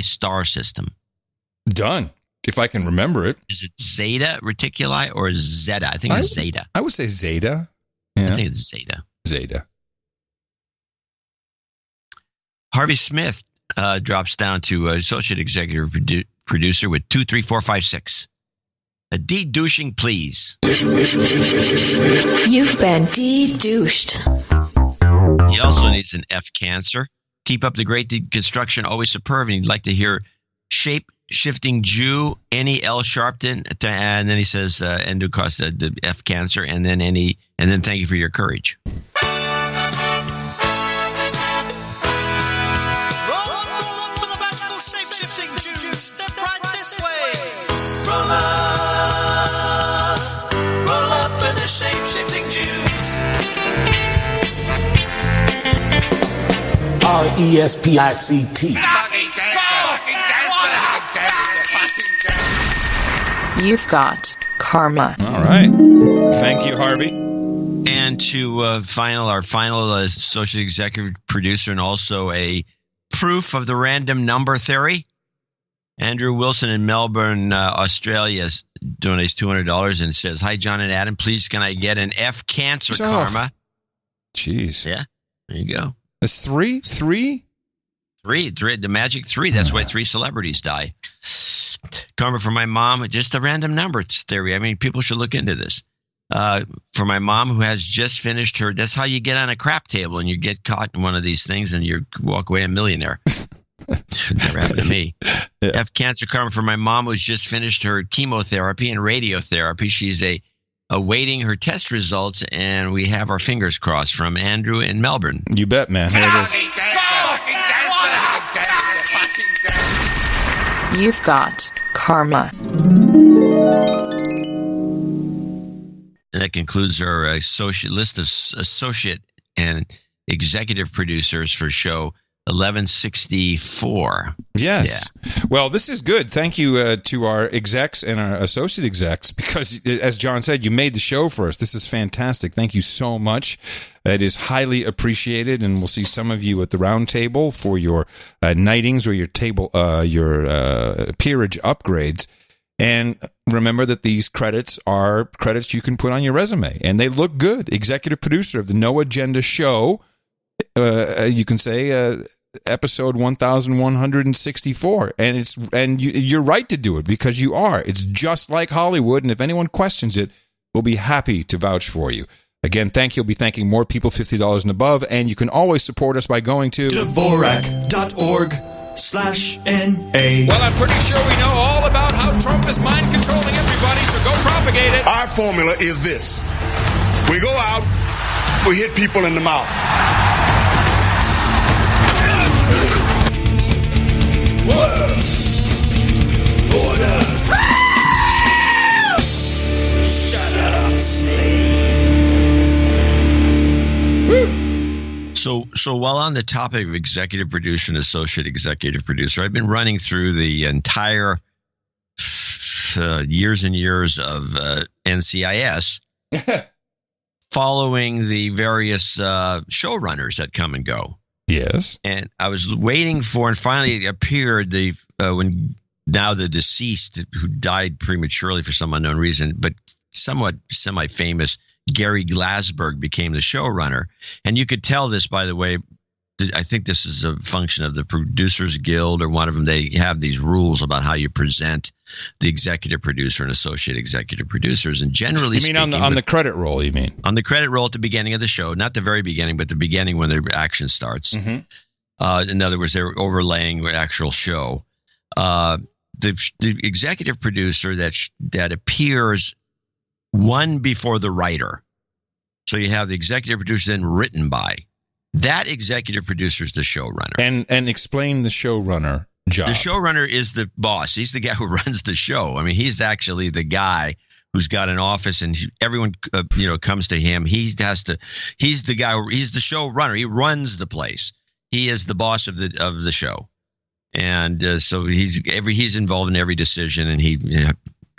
star system. Done. If I can remember it. Is it Zeta Reticuli or Zeta? I think it's Zeta. I would say Zeta. Yeah. I think it's Zeta. Zeta. Harvey Smith drops down to associate executive producer with 23456. A de-douching, please. You've been de-douched. He also needs an F cancer. Keep up the great deconstruction, always superb. And he'd like to hear shape-shifting Jew, any L Sharpton, and then he says, and to cause the F cancer, and then thank you for your courage. RESPICT. You've got karma. All right. Thank you, Harvey. And to our final associate executive producer and also a proof of the random number theory, Andrew Wilson in Melbourne, Australia, donates $200 and says, "Hi, John and Adam. Please, can I get an F cancer karma?" Jeez. Yeah, there you go. That's three? Three, the magic 3. That's why 3 celebrities die. Karma for my mom, just a random number theory. I mean, people should look into this. For my mom who has just finished that's how you get on a crap table and you get caught in one of these things and you walk away a millionaire. Never happened to me. Yeah. F cancer karma for my mom who's just finished her chemotherapy and radiotherapy. She's awaiting her test results, and we have our fingers crossed. From Andrew in Melbourne. You bet, man. Here it is. You've got karma. And that concludes our list of associate and executive producers for show 1164. Yes. Yeah. Well, this is good. Thank you to our execs and our associate execs, because, as John said, you made the show for us. This is fantastic. Thank you so much. It is highly appreciated, and we'll see some of you at the round table for your knightings or your peerage upgrades. And remember that these credits are credits you can put on your resume, and they look good. Executive producer of the No Agenda Show. You can say episode 1164, and you're right to do it, because you are. It's just like Hollywood, and if anyone questions it, we'll be happy to vouch for you. Again, thank you. We'll be thanking more people, $50 and above, and you can always support us by going to Dvorak.org/NA. Well, I'm pretty sure we know all about how Trump is mind controlling everybody, so go propagate it. Our formula is this: we go out, we hit people in the mouth. Order. Shut up, slave. So while on the topic of executive producer and associate executive producer, I've been running through the entire years and years of NCIS, following the various showrunners that come and go. Yes. And I was waiting for, and finally it appeared when now the deceased, who died prematurely for some unknown reason, but somewhat semi-famous, Gary Glassberg, became the showrunner. And you could tell this, by the way. I think this is a function of the Producers Guild, or one of them. They have these rules about how you present the executive producer and associate executive producers. And generally, you mean on the credit roll? You mean on the credit roll at the beginning of the show, not the very beginning, but the beginning when the action starts. Mm-hmm. In other words, they're overlaying the actual show. The executive producer that appears one before the writer. So you have the executive producer then written by. That executive producer is the showrunner. And explain the showrunner job. The showrunner is the boss. He's the guy who runs the show. I mean, he's actually the guy who's got an office, and everyone comes to him. He's the guy. He's the showrunner. He runs the place. He is the boss of the show, and so he's involved in every decision, and he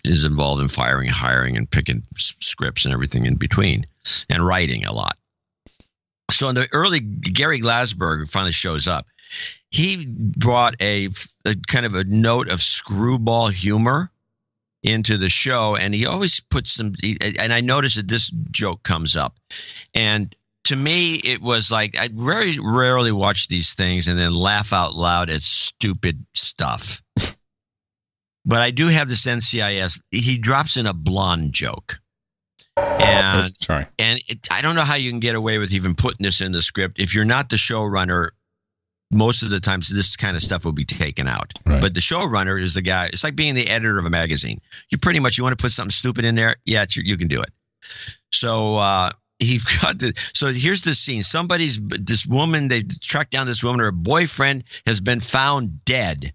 is involved in firing, hiring, and picking scripts and everything in between, and writing a lot. So in the early, Gary Glassberg finally shows up. He brought a kind of a note of screwball humor into the show, and he always puts some. And I noticed that this joke comes up, and to me, it was like I very rarely watch these things and then laugh out loud at stupid stuff. But I do have this NCIS. He drops in a blonde joke. And I don't know how you can get away with even putting this in the script. If you're not the showrunner, most of the times this kind of stuff will be taken out. Right. But the showrunner is the guy. It's like being the editor of a magazine. You want to put something stupid in there? Yeah, you can do it. So so here's the scene. This woman, they track down this woman. Her boyfriend has been found dead.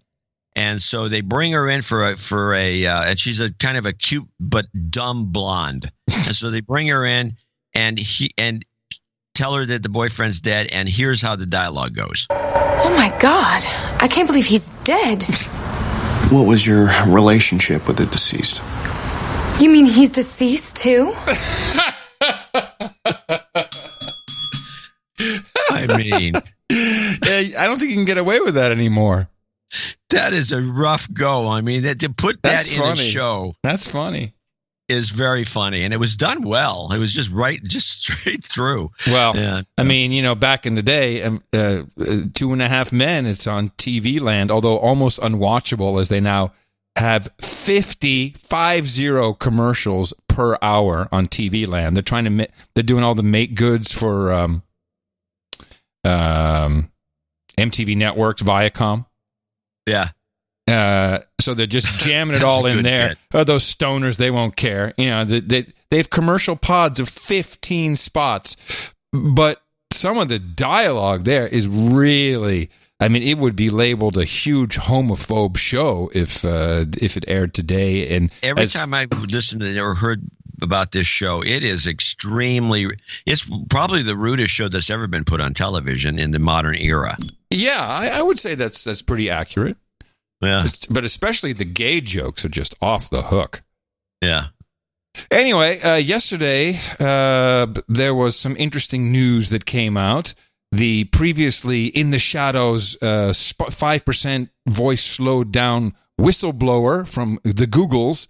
And so they bring her in for a and she's a kind of a cute but dumb blonde. And so they bring her in and tell her that the boyfriend's dead. And here's how the dialogue goes. Oh my God, I can't believe he's dead. What was your relationship with the deceased? You mean he's deceased too? I mean, I don't think you can get away with that anymore. That is a rough go. I mean, to put that in a show. That's funny. Is very funny, and it was done well. It was just straight through. Well, yeah. I mean, back in the day, 2.5 Men, it's on TV Land, although almost unwatchable as they now have 50 commercials per hour on TV Land. They're doing all the make goods for MTV Networks, Viacom. Yeah. So they're just jamming it all in there. Oh, those stoners, they won't care. They have commercial pods of 15 spots, but some of the dialogue there is really, I mean, it would be labeled a huge homophobe show if it aired today. And every time I listened to it or heard about this show, it's probably the rudest show that's ever been put on television in the modern era. Yeah, I would say that's pretty accurate. Yeah. But especially the gay jokes are just off the hook. Yeah. Anyway, yesterday, there was some interesting news that came out. The previously in the shadows 5% voice slowed down whistleblower from the Googles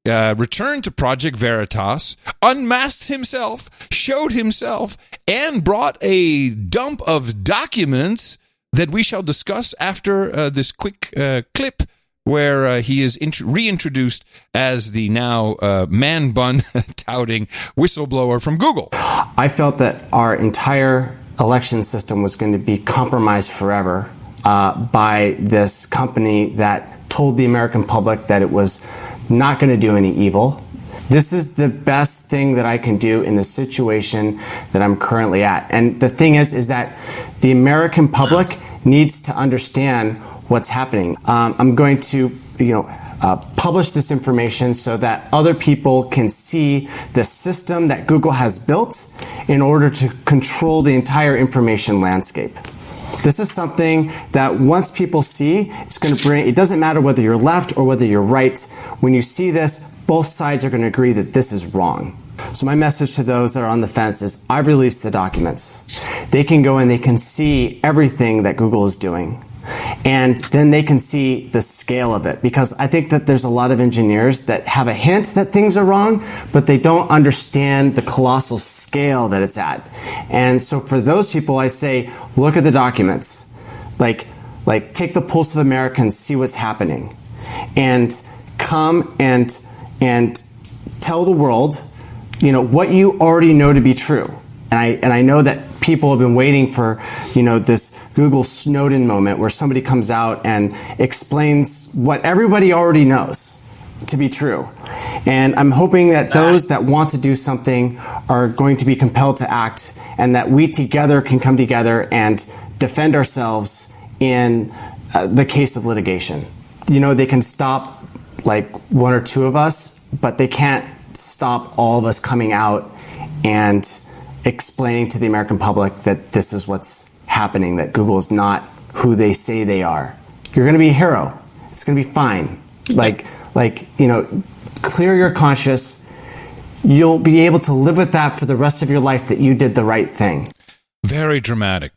returned to Project Veritas, unmasked himself, showed himself, and brought a dump of documents that we shall discuss after this quick clip where he is reintroduced as the now man bun touting whistleblower from Google. I felt that our entire election system was going to be compromised forever by this company that told the American public that it was not going to do any evil. This is the best thing that I can do in the situation that I'm currently at. And the thing is that the American public needs to understand what's happening. I'm going to, publish this information so that other people can see the system that Google has built in order to control the entire information landscape. This is something that once people see, it's going to bring, it doesn't matter whether you're left or whether you're right. When you see this, both sides are going to agree that this is wrong. So my message to those that are on the fence is I've released the documents. They can go and they can see everything that Google is doing. And then they can see the scale of it, because I think that there's a lot of engineers that have a hint that things are wrong, but they don't understand the colossal scale that it's at. And so for those people, I say, look at the documents. Like take the pulse of Americans, see what's happening, and come and tell the world, what you already know to be true. And I know that people have been waiting for, this Google Snowden moment where somebody comes out and explains what everybody already knows to be true. And I'm hoping that those that want to do something are going to be compelled to act, and that we together can come together and defend ourselves in the case of litigation. They can stop like one or two of us, but they can't stop all of us coming out and explaining to the American public that this is what's happening, that Google is not who they say they are. You're going to be a hero. It's going to be fine. Clear your conscience. You'll be able to live with that for the rest of your life, that you did the right thing. Very dramatic.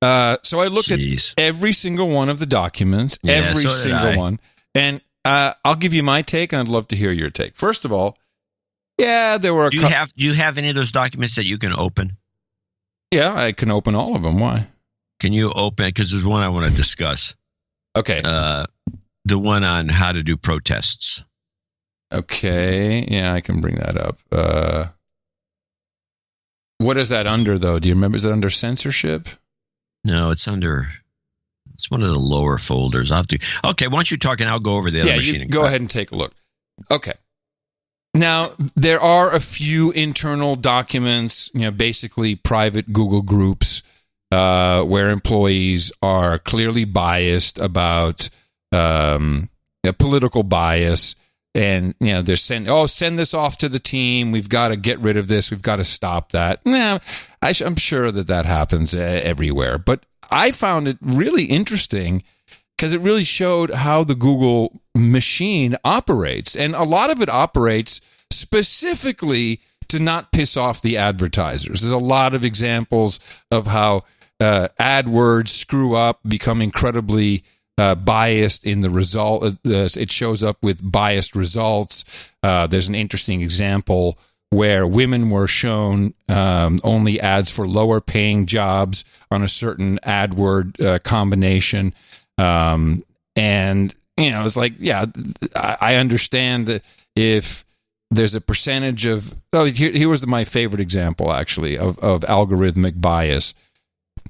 So I looked at every single one of the documents, every single one. And I'll give you my take, and I'd love to hear your take. First of all, there were Do you have any of those documents that you can open? Yeah, I can open all of them. Why? Can you open? Because there's one I want to discuss. Okay. The one on how to do protests. Okay. Yeah, I can bring that up. What is that under, though? Do you remember? Is it under censorship? No, it's under. It's one of the lower folders. I'll have to. Okay, why don't you talk and I'll go over the other machine. Go ahead and take a look. Okay. Now, there are a few internal documents, basically private Google groups, where employees are clearly biased about political bias. And, they're saying, send this off to the team. We've got to get rid of this. We've got to stop that. I'm sure that happens everywhere. But I found it really interesting because it really showed how the Google machine operates. And a lot of it operates specifically to not piss off the advertisers. There's a lot of examples of how AdWords screw up, become incredibly biased in the result. It shows up with biased results. There's an interesting example where women were shown only ads for lower paying jobs on a certain AdWord combination. And, it's like, yeah, I understand that if there's a percentage of, here was my favorite example, actually, of algorithmic bias,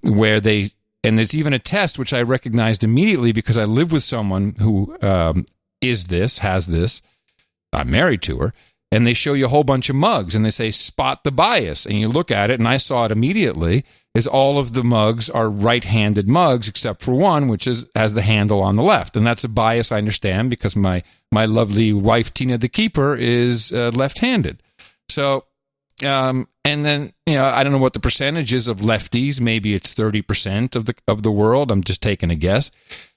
where and there's even a test which I recognized immediately because I live with someone who has this. I'm married to her. And they show you a whole bunch of mugs and they say, spot the bias. And you look at it, and I saw it immediately, is all of the mugs are right-handed mugs except for one, which has the handle on the left. And that's a bias I understand because my lovely wife, Tina the Keeper, is left-handed. So, and then, I don't know what the percentage is of lefties. Maybe it's 30% of the world. I'm just taking a guess.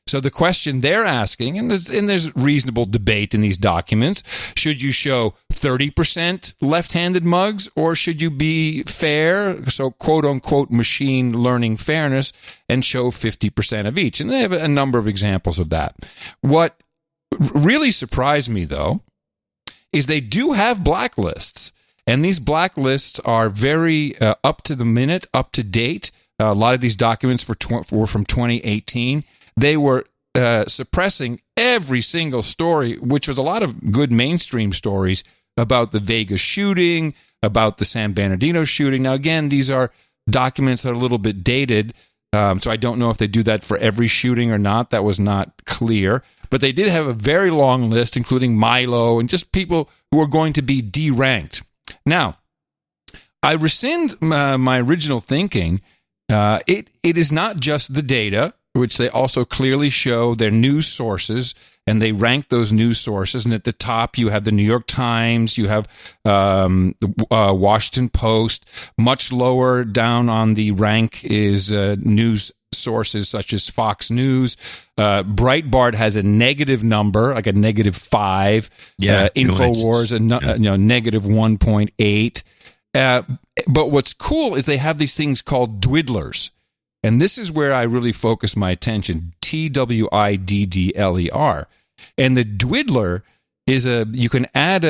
So the question they're asking, and there's reasonable debate in these documents, should you show 30% left-handed mugs, or should you be fair, so quote-unquote machine learning fairness, and show 50% of each? And they have a number of examples of that. What really surprised me, though, is they do have blacklists, and these blacklists are very up to the minute, up to date. A lot of these documents were from 2018. They were suppressing every single story, which was a lot of good mainstream stories about the Vegas shooting, about the San Bernardino shooting. Now, again, these are documents that are a little bit dated, so I don't know if they do that for every shooting or not. That was not clear. But they did have a very long list, including Milo and just people who are going to be deranked. Now, I rescind my original thinking. It is not just the data, which they also clearly show their news sources, and they rank those news sources. And at the top, you have the New York Times, you have the Washington Post. Much lower down on the rank is news sources such as Fox News. Breitbart has a negative number, like a -5. InfoWars, negative 1.8. But what's cool is they have these things called dwiddlers. And this is where I really focus my attention, TWIDDLER. And the dwiddler is you can add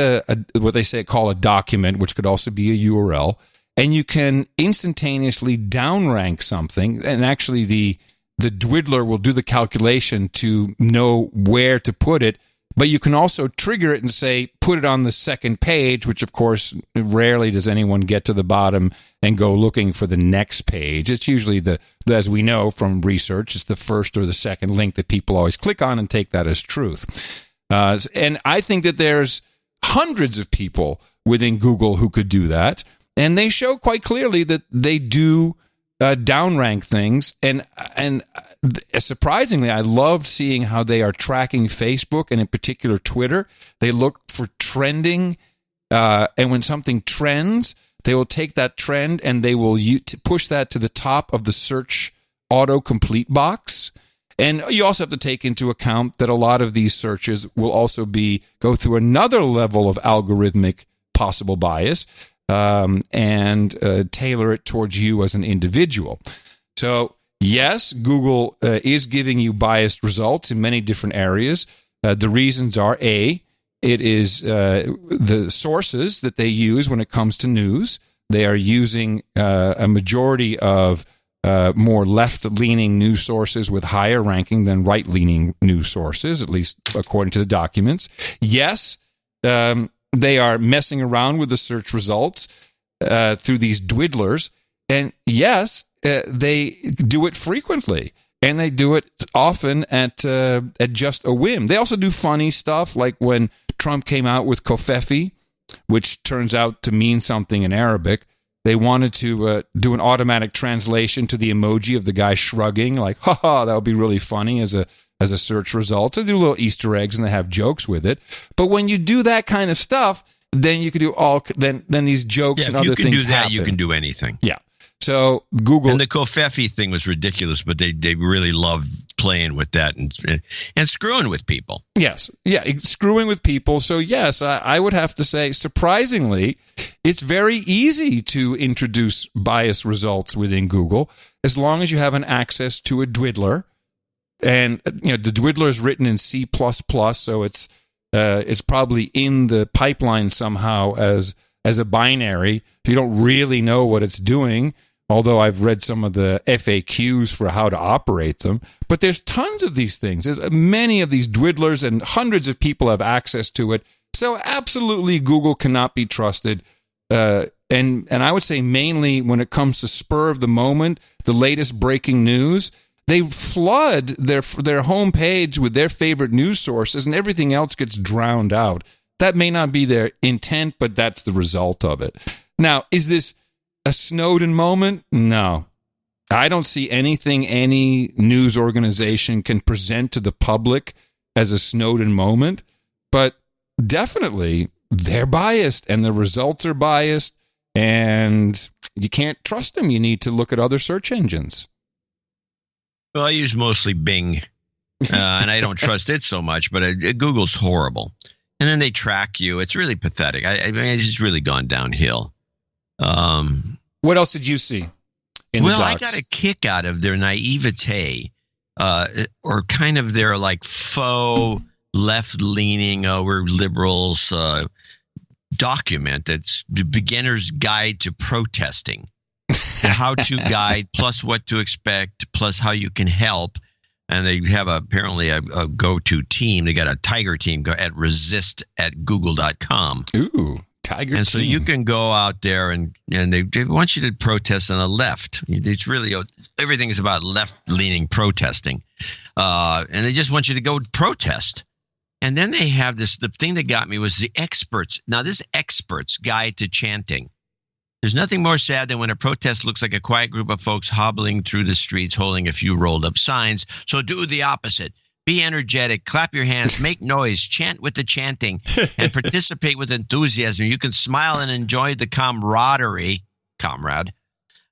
what they call a document, which could also be a URL, and you can instantaneously downrank something. And actually the dwiddler will do the calculation to know where to put it. But you can also trigger it and say, put it on the second page, which, of course, rarely does anyone get to the bottom and go looking for the next page. It's usually, as we know from research, it's the first or the second link that people always click on and take that as truth. And I think that there's hundreds of people within Google who could do that. And they show quite clearly that they do downrank things. And surprisingly, I love seeing how they are tracking Facebook and in particular Twitter. They look for trending, and when something trends, they will take that trend and they will push that to the top of the search autocomplete box. And you also have to take into account that a lot of these searches will also go through another level of algorithmic possible bias, and tailor it towards you as an individual. So, yes, Google is giving you biased results in many different areas. The reasons are, A, it is the sources that they use when it comes to news. They are using a majority of more left-leaning news sources with higher ranking than right-leaning news sources, at least according to the documents. Yes, they are messing around with the search results through these dwiddlers. And yes, they do it frequently, and they do it often at just a whim. They also do funny stuff, like when Trump came out with Kofefi, which turns out to mean something in Arabic. They wanted to do an automatic translation to the emoji of the guy shrugging, like, ha, that would be really funny as a search result. So they do little Easter eggs, and they have jokes with it. But when you do that kind of stuff, then you can do then these jokes and other things happen. If you can do that, you can do anything. Yeah. So Google, and the Kofefi thing was ridiculous, but they really love playing with that and screwing with people. Yes. Yeah, screwing with people. So, yes, I would have to say, surprisingly, it's very easy to introduce biased results within Google as long as you have an access to a dwiddler. And the dwiddler is written in C++, so it's probably in the pipeline somehow as a binary. You don't really know what it's doing, although I've read some of the FAQs for how to operate them. But there's tons of these things. There's many of these dwiddlers, and hundreds of people have access to it. So absolutely, Google cannot be trusted. And I would say mainly when it comes to spur of the moment, the latest breaking news, they flood their homepage with their favorite news sources, and everything else gets drowned out. That may not be their intent, but that's the result of it. Now, is this a Snowden moment? No. I don't see anything any news organization can present to the public as a Snowden moment, but definitely they're biased and the results are biased, and you can't trust them. You need to look at other search engines. Well, I use mostly Bing, and I don't trust it so much, but Google's horrible. And then they track you. It's really pathetic. I mean, it's just really gone downhill. What else did you see in the docs? I got a kick out of their naivete, or kind of their like faux left-leaning, we're liberals document that's the beginner's guide to protesting. The how-to guide, plus what to expect, plus how you can help. And they have apparently a go-to team. They got a tiger team at resist@google.com. Ooh, tiger team. And so you can go out there and they want you to protest on the left. It's really, everything is about left-leaning protesting. And they just want you to go protest. And then they have this, the thing that got me was the experts. Now, this experts guide to chanting. There's nothing more sad than when a protest looks like a quiet group of folks hobbling through the streets holding a few rolled up signs. So do the opposite. Be energetic, clap your hands, make noise, chant with the chanting, and participate with enthusiasm. You can smile and enjoy the camaraderie, comrade.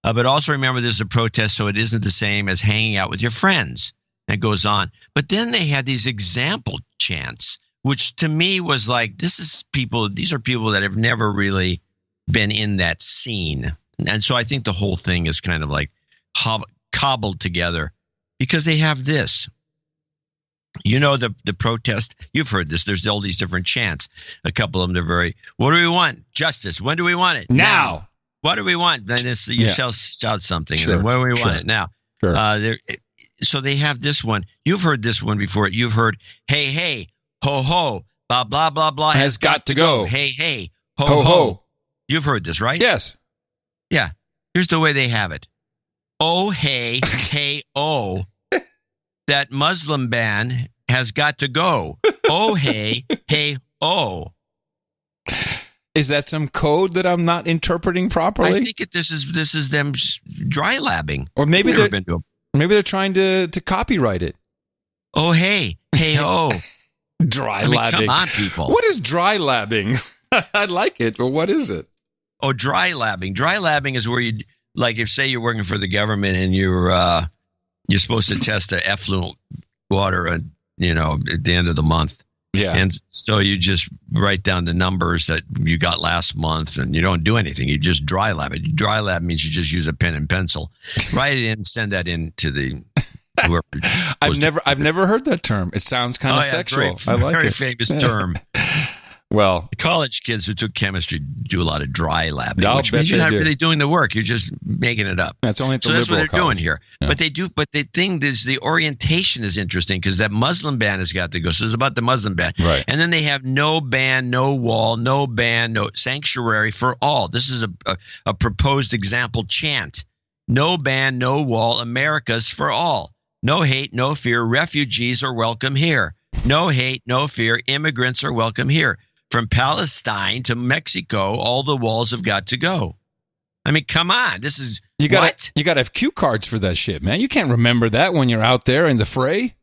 But also remember there's a protest, so it isn't the same as hanging out with your friends. And it goes on. But then they had these example chants, which to me was like, these are people that have never really been in that scene. And so I think the whole thing is kind of like cobbled together because they have this. You know, the protest, you've heard this. There's all these different chants. A couple of them, they're very, what do we want? Justice. When do we want it? Now. What do we want? Then you shall shout something. Sure. And then, when do we want it? Now. Sure. So they have this one. You've heard this one before. You've heard, hey, hey, ho, ho, blah, blah, blah, blah. Has got to go. Hey, hey, ho, ho. You've heard this, right? Yes. Yeah. Here's the way they have it. Oh, hey, hey, oh. That Muslim ban has got to go. Oh, hey, hey, oh. Is that some code that I'm not interpreting properly? I think this is them dry labbing. Or maybe they're trying to copyright it. Oh, hey, hey, oh. Dry labbing. Come on, people. What is dry labbing? I like it, but what is it? Oh, dry labbing. Dry labbing is where you, like, if say you're working for the government and you're supposed to test the effluent water, at the end of the month. Yeah. And so you just write down the numbers that you got last month, and you don't do anything. You just dry lab it. Dry lab means you just use a pen and pencil, write it in, send that in to the. I've never heard that term. It sounds kind of sexual. I like very it. Famous term. Well, the college kids who took chemistry do a lot of dry labbing, which bet means you're they not do. really doing the work. You're just making it up. That's only at the so that's what liberal they're college. doing here. Yeah. But they do. But the thing is, the orientation is interesting because that Muslim ban has got to go. So it's about the Muslim ban, right? And then they have no ban, no wall, no ban, no sanctuary for all. This is a proposed example chant: no ban, no wall, America's for all. No hate, no fear. Refugees are welcome here. No hate, no fear. Immigrants are welcome here. From Palestine to Mexico, all the walls have got to go. I mean, come on. This is you got to have cue cards for that shit, man. You can't remember that when you're out there in the fray.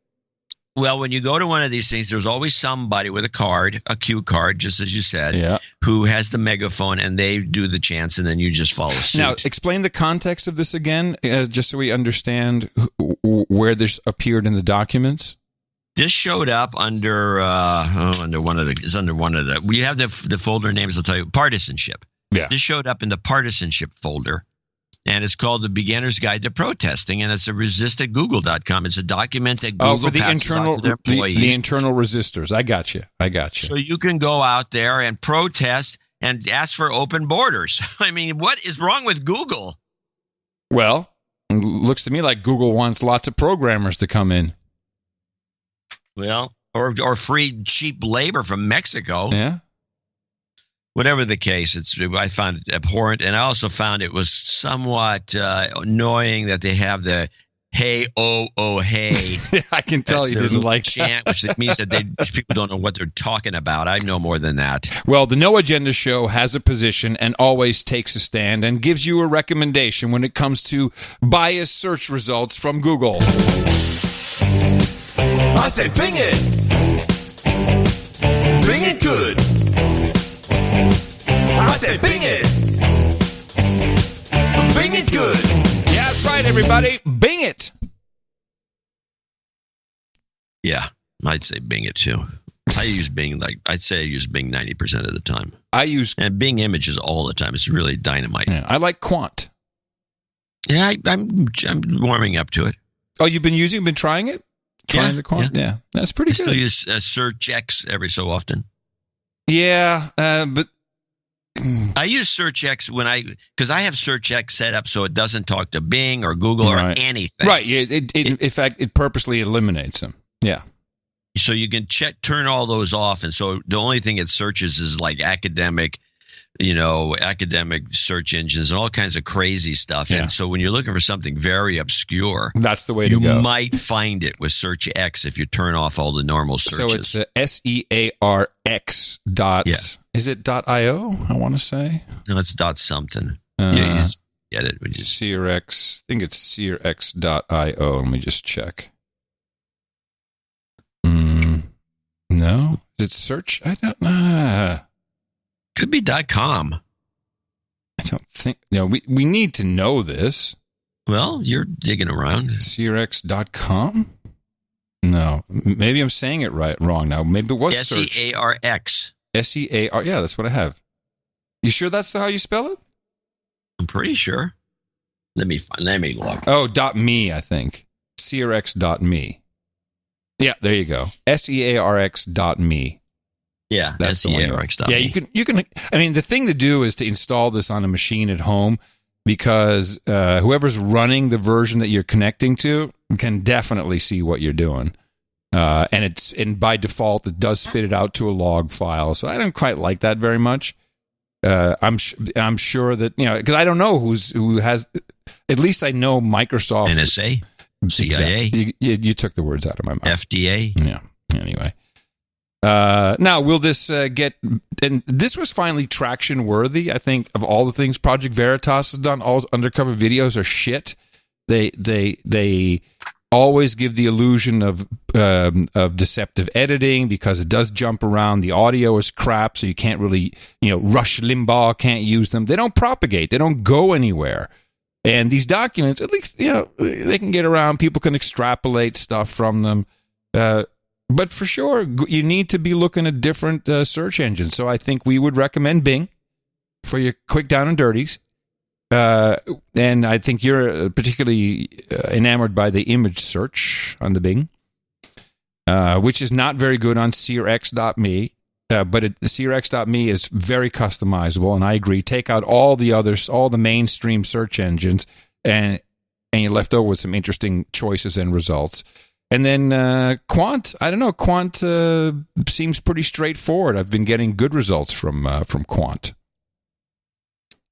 Well, when you go to one of these things, there's always somebody with a cue card, just as you said, who has the megaphone, and they do the chants, and then you just follow suit. Now, explain the context of this again, just so we understand where this appeared in the documents. This showed up under one of the. We have the folder names. I'll tell you, partisanship. Yeah. This showed up in the partisanship folder. And it's called The Beginner's Guide to Protesting, and it's a resist at google.com. It's a document that Google for the internal to their employees. The internal resistors. I got you. So you can go out there and protest and ask for open borders. I mean, what is wrong with Google? Well, it looks to me like Google wants lots of programmers to come in. Well, or free cheap labor from Mexico. Yeah. Whatever the case, I found it abhorrent, and I also found it was somewhat annoying that they have the "hey oh hey." I can tell you didn't like chant, which means that people don't know what they're talking about. I know more than that. Well, the No Agenda Show has a position and always takes a stand and gives you a recommendation when it comes to biased search results from Google. I say, Bing it, Bing it good. I said, Bing it. Bing it good. Yeah, that's right, everybody. Bing it. Yeah, I'd say Bing it too. I use Bing I'd say I use Bing 90% of the time. And Bing images all the time. It's really dynamite. Yeah, I like Quant. Yeah, I'm warming up to it. Oh, you've been trying it? Trying the Quant? Yeah, that's pretty good. I still use Search X every so often. Yeah, but I use Search X because I have Search X set up so it doesn't talk to Bing or Google or anything. Right. In fact, it purposely eliminates them. Yeah. So you can turn all those off, and so the only thing it searches is like academic search engines and all kinds of crazy stuff. Yeah. And so when you're looking for something very obscure, that's the way to go. You might find it with Search X if you turn off all the normal searches. So it's SEARX dot. Yeah. Is it .io? I want to say. No, it's .something. You just get it. CRX. I think it's CRX.io. Let me just check. No, is it search? I don't know. Could be .com. I don't think. No, we need to know this. Well, you're digging around. CRX.com? No, maybe I'm saying it wrong now. Maybe it was search. SEARX. SEAR. Yeah, that's what I have. You sure that's how you spell it? I'm pretty sure. Let me look. Oh, .me, I think. CRX.me. Yeah, there you go. SEARX.me. Yeah, that's the one. Yeah, you can. I mean, the thing to do is to install this on a machine at home, because whoever's running the version that you're connecting to can definitely see what you're doing. And by default, it does spit it out to a log file. So I don't quite like that very much. I'm sure that, because I don't know who has. At least I know Microsoft, NSA, CIA. You took the words out of my mouth. FDA. Yeah. Anyway. Now, will this get? And this was finally traction worthy. I think of all the things Project Veritas has done, all undercover videos are shit. They always give the illusion of deceptive editing because it does jump around. The audio is crap, so you can't really, Rush Limbaugh can't use them. They don't propagate. They don't go anywhere. And these documents, at least, they can get around. People can extrapolate stuff from them. But for sure, you need to be looking at different search engines. So I think we would recommend Bing for your quick down and dirties. And I think you're particularly enamored by the image search on the Bing, which is not very good on CRX.me. But CRX.me is very customizable, and I agree. Take out all the mainstream search engines, and you're left over with some interesting choices and results. And then Quant, I don't know. Quant seems pretty straightforward. I've been getting good results from Quant,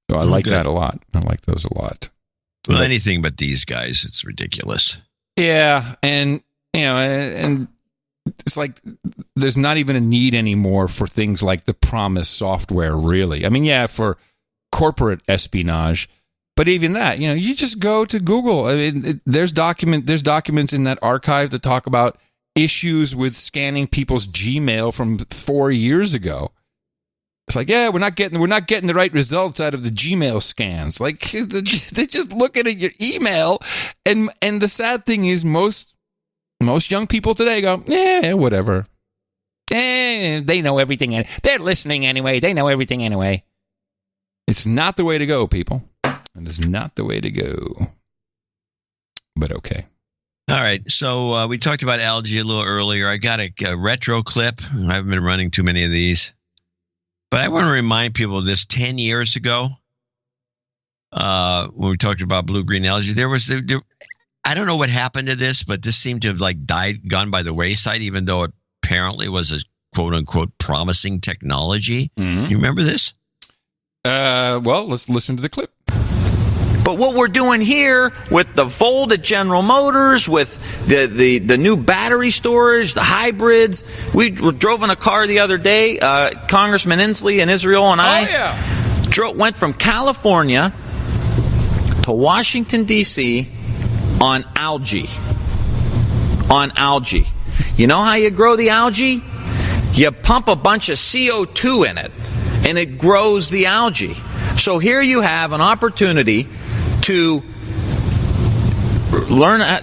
so I like that a lot. I like those a lot. Well, anything but these guys, it's ridiculous. Yeah, and and it's like there's not even a need anymore for things like the Promise software. Really, I mean, yeah, for corporate espionage. But even that, you just go to Google. I mean, there's documents in that archive that talk about issues with scanning people's Gmail from 4 years ago. It's like, yeah, we're not getting the right results out of the Gmail scans. Like, they're just looking at your email, and the sad thing is most young people today go, yeah, whatever. They know everything. They're listening anyway. They know everything anyway. It's not the way to go, people. It is not the way to go. But okay. All right. So we talked about algae a little earlier. I got a retro clip. I haven't been running too many of these. But I want to remind people of this 10 years ago when we talked about blue-green algae. I don't know what happened to this, but this seemed to have gone by the wayside, even though it apparently was a quote-unquote promising technology. Mm-hmm. You remember this? Well, let's listen to the clip. But what we're doing here with the Volt at General Motors, with the new battery storage, the hybrids, we drove in a car the other day, Congressman Inslee and Israel and I went from California to Washington, D.C. on algae. You know how you grow the algae? You pump a bunch of CO2 in it, and it grows the algae. So here you have an opportunity to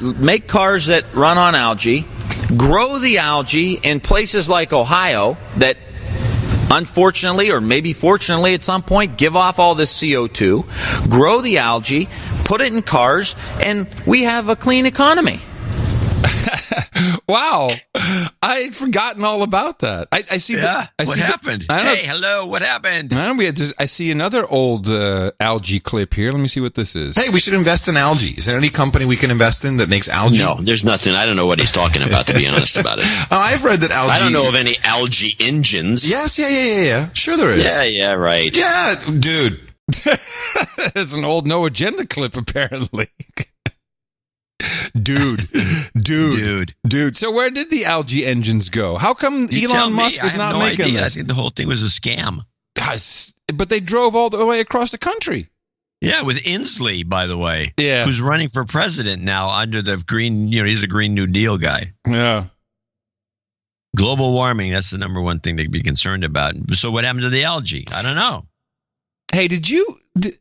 make cars that run on algae, grow the algae in places like Ohio that unfortunately, or maybe fortunately at some point, give off all this CO2, grow the algae, put it in cars, and we have a clean economy. Wow. I'd forgotten all about that. I see. What happened? Hello, what happened? I see another old algae clip here. Let me see what this is. Hey, we should invest in algae. Is there any company we can invest in that makes algae? No, there's nothing. I don't know what he's talking about, to be honest about it. I've read that algae... I don't know of any algae engines. Yes, yeah. Sure there is. Yeah, right. Yeah, dude. It's an old No Agenda clip, apparently. Dude. So where did the algae engines go? How come Elon Musk is not making this? I think the whole thing was a scam. Guys, but they drove all the way across the country. Yeah, with Inslee, by the way. Yeah. Who's running for president now under the green, he's a Green New Deal guy. Yeah. Global warming, that's the number one thing to be concerned about. So what happened to the algae? I don't know. Hey,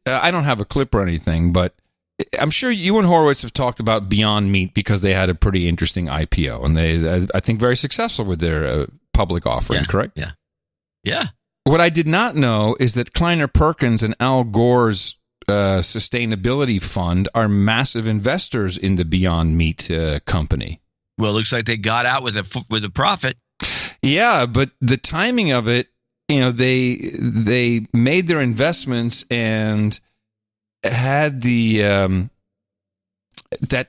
I don't have a clip or anything, but I'm sure you and Horowitz have talked about Beyond Meat because they had a pretty interesting IPO, and they, I think, very successful with their public offering, correct? Yeah. What I did not know is that Kleiner Perkins and Al Gore's sustainability fund are massive investors in the Beyond Meat company. Well, it looks like they got out with a profit. Yeah, but the timing of it, they made their investments and had that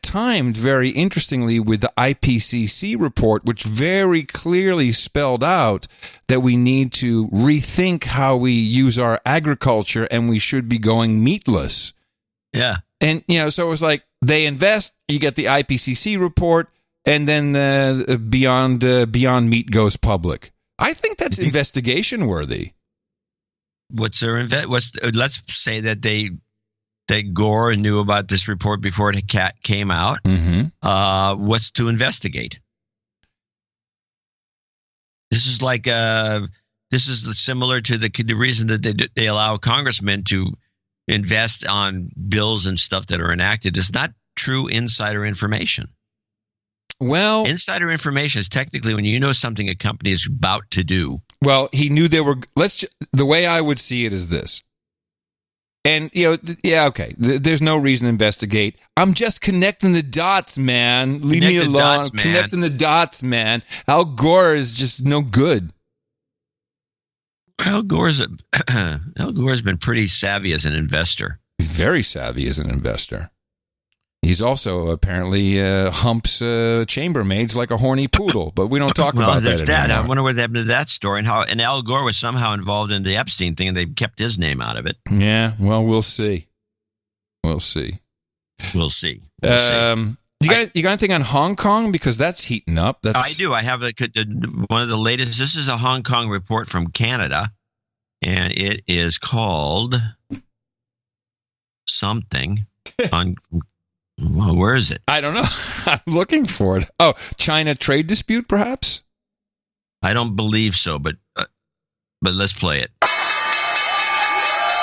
timed very interestingly with the IPCC report, which very clearly spelled out that we need to rethink how we use our agriculture and we should be going meatless. Yeah. And, so it was like they invest, you get the IPCC report, and then the Beyond Meat goes public. I think that's investigation worthy. Let's say that Gore knew about this report before it came out. Mm-hmm. What's to investigate? This is like this is similar to the reason that they allow congressmen to invest on bills and stuff that are enacted. It's not true insider information. Well, insider information is technically when you know something a company is about to do. Well, he knew they were. The way I would see it is this. And, okay, there's no reason to investigate. I'm just connecting the dots, man. Leave me alone. Connecting the dots, man. Al Gore is just no good. Al Gore's been pretty savvy as an investor. He's very savvy as an investor. He's also apparently humps chambermaids like a horny poodle, but we don't talk about that anymore. I wonder what happened to that story and Al Gore was somehow involved in the Epstein thing, and they kept his name out of it. Yeah, well, we'll see. We'll see. You got anything on Hong Kong, because that's heating up? I do. I have one of the latest. This is a Hong Kong report from Canada, and it is called something on. Well, where is it? I don't know. I'm looking for it. Oh, China trade dispute, perhaps? I don't believe so, but let's play it.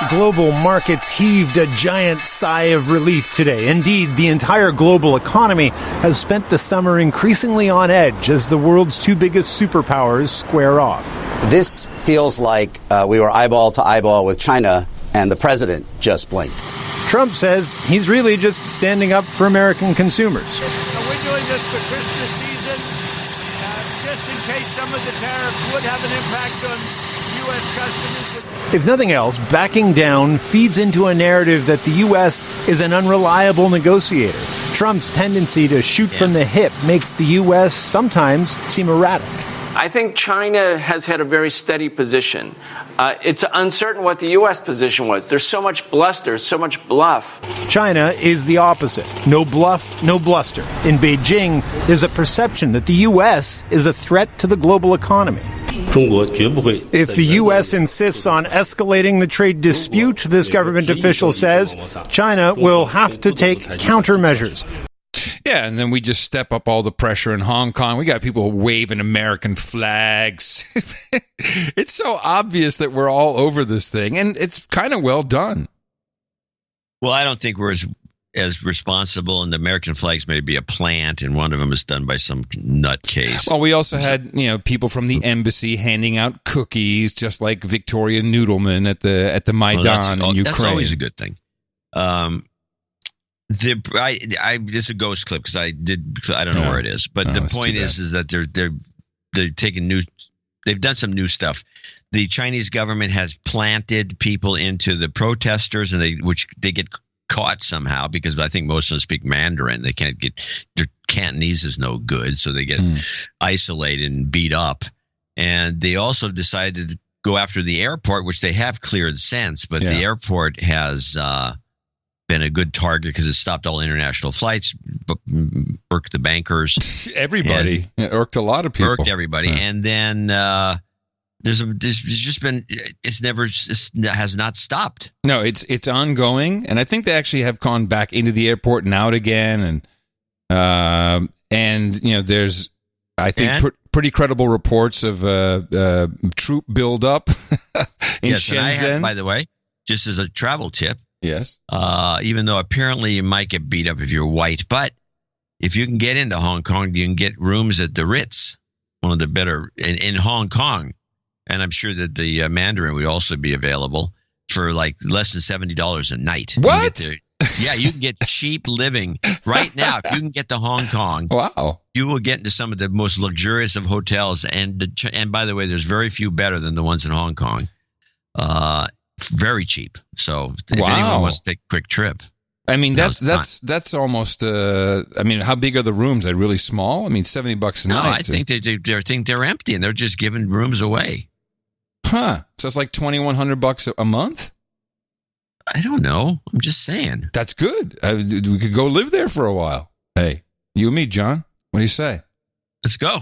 Global markets heaved a giant sigh of relief today. Indeed, the entire global economy has spent the summer increasingly on edge as the world's two biggest superpowers square off. This feels like we were eyeball to eyeball with China, and the president just blinked. Trump says he's really just standing up for American consumers. So we're doing this for Christmas season, just in case some of the tariffs would have an impact on U.S. customers. If nothing else, backing down feeds into a narrative that the U.S. is an unreliable negotiator. Trump's tendency to shoot from the hip makes the U.S. sometimes seem erratic. I think China has had a very steady position. It's uncertain what the U.S. position was. There's so much bluster, so much bluff. China is the opposite. No bluff, no bluster. In Beijing, there's a perception that the U.S. is a threat to the global economy. If the U.S. insists on escalating the trade dispute, this government official says, China will have to take countermeasures. Yeah, and then we just step up all the pressure in Hong Kong. We got people waving American flags. It's so obvious that we're all over this thing, and it's kind of well done. Well, I don't think we're as responsible, and the American flags may be a plant, and one of them is done by some nutcase. Well, we also had people from the embassy handing out cookies, just like Victoria Noodleman at the Maidan in Ukraine. That's always a good thing. It's a ghost clip because I don't know where it is, but the point is that they're taking they've done some new stuff. The Chinese government has planted people into the protesters, and which they get caught somehow because I think most of them speak Mandarin. They can't get their Cantonese is no good, so they get isolated and beat up. And they also decided to go after the airport, which they have cleared since, but the airport has been a good target because it stopped all international flights, irked the bankers, everybody, irked a lot of people, irked everybody, and then there's just been it has not stopped. No, it's ongoing, and I think they actually have gone back into the airport and out again, and there's pretty credible reports of troop buildup in Shenzhen. And I have, by the way, just as a travel tip. Yes. Even though apparently you might get beat up if you're white, but if you can get into Hong Kong, you can get rooms at the Ritz, one of the better in Hong Kong, and I'm sure that the Mandarin would also be available for like less than $70 a night. What? You can get cheap living right now. If you can get to Hong Kong, wow, you will get into some of the most luxurious of hotels, and by the way, there's very few better than the ones in Hong Kong. Very cheap. So if anyone wants to take a quick trip, I mean that's almost. I mean, how big are the rooms? Are they really small? I mean, $70 a night. No, I think they're empty, and they're just giving rooms away. Huh? So it's like $2,100 a month. I don't know. I'm just saying. That's good. We could go live there for a while. Hey, you and me, John. What do you say? Let's go.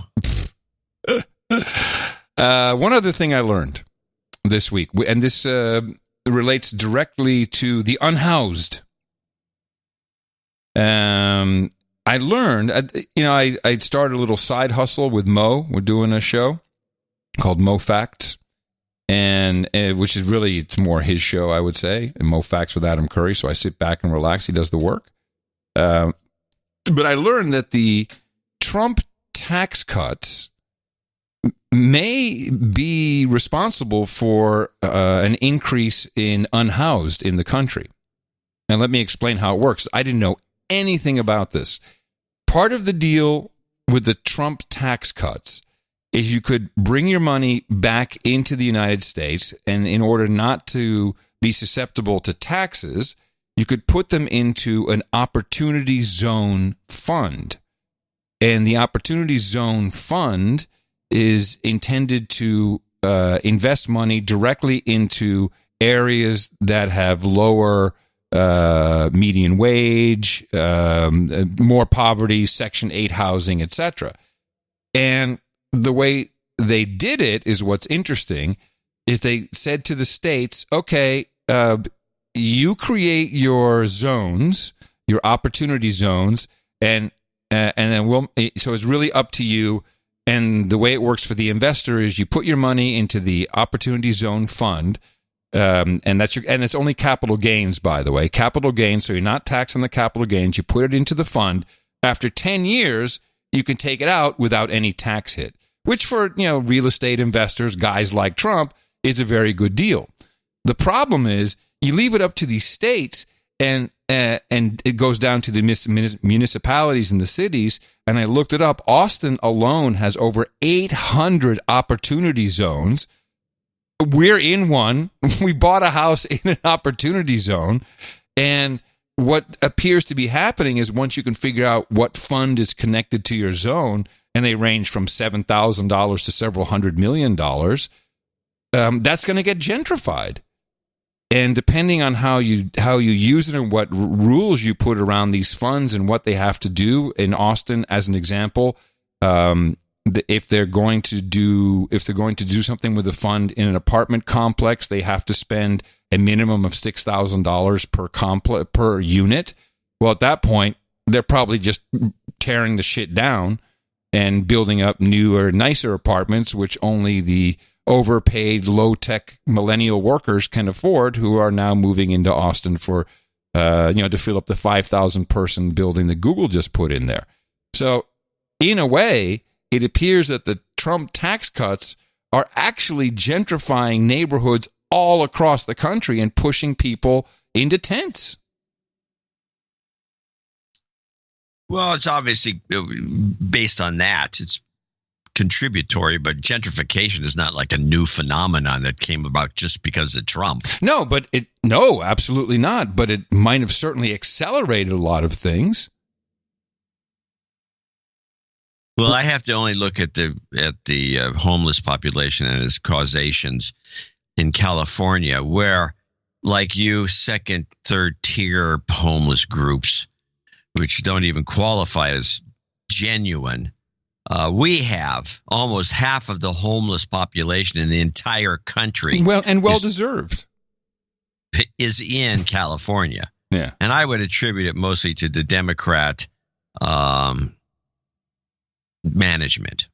One other thing I learned this week, and this relates directly to the unhoused. I learned, I started a little side hustle with Mo. We're doing a show called Mo Facts, and which is really, it's more his show, I would say, and Mo Facts with Adam Curry. So I sit back and relax. He does the work. But I learned that the Trump tax cuts may be responsible for an increase in unhoused in the country. And let me explain how it works. I didn't know anything about this. Part of the deal with the Trump tax cuts is you could bring your money back into the United States, and in order not to be susceptible to taxes, you could put them into an Opportunity Zone fund. And the Opportunity Zone fund is intended to invest money directly into areas that have lower median wage, more poverty, Section 8 housing, etc. And the way they did it is what's interesting, is they said to the states, okay, you create your zones, your opportunity zones, and then so it's really up to you. And the way it works for the investor is you put your money into the opportunity zone fund, and it's only capital gains, by the way, capital gains. So you're not taxed on the capital gains. You put it into the fund. After 10 years, you can take it out without any tax hit, which for real estate investors, guys like Trump, is a very good deal. The problem is you leave it up to these states, and it goes down to the municipalities and the cities. And I looked it up. Austin alone has over 800 opportunity zones. We're in one. We bought a house in an opportunity zone. And what appears to be happening is once you can figure out what fund is connected to your zone, and they range from $7,000 to several $100 million, that's going to get gentrified. And depending on how you use it and what rules you put around these funds and what they have to do in Austin, as an example, if they're going to do something with the fund in an apartment complex, they have to spend a minimum of $6,000 per unit. Well, at that point, they're probably just tearing the shit down and building up newer, nicer apartments, which only the overpaid, low-tech millennial workers can afford, who are now moving into Austin for, to fill up the 5,000-person building that Google just put in there. So, in a way, it appears that the Trump tax cuts are actually gentrifying neighborhoods all across the country and pushing people into tents. Well, it's obviously based on that. It's contributory, but gentrification is not like a new phenomenon that came about just because of Trump. No, absolutely not. But it might have certainly accelerated a lot of things. Well, I have to only look at the homeless population and its causations in California, where, like you, second, third tier homeless groups, which don't even qualify as genuine. We have almost half of the homeless population in the entire country. Well-deserved. Is in California. Yeah. And I would attribute it mostly to the Democrat management.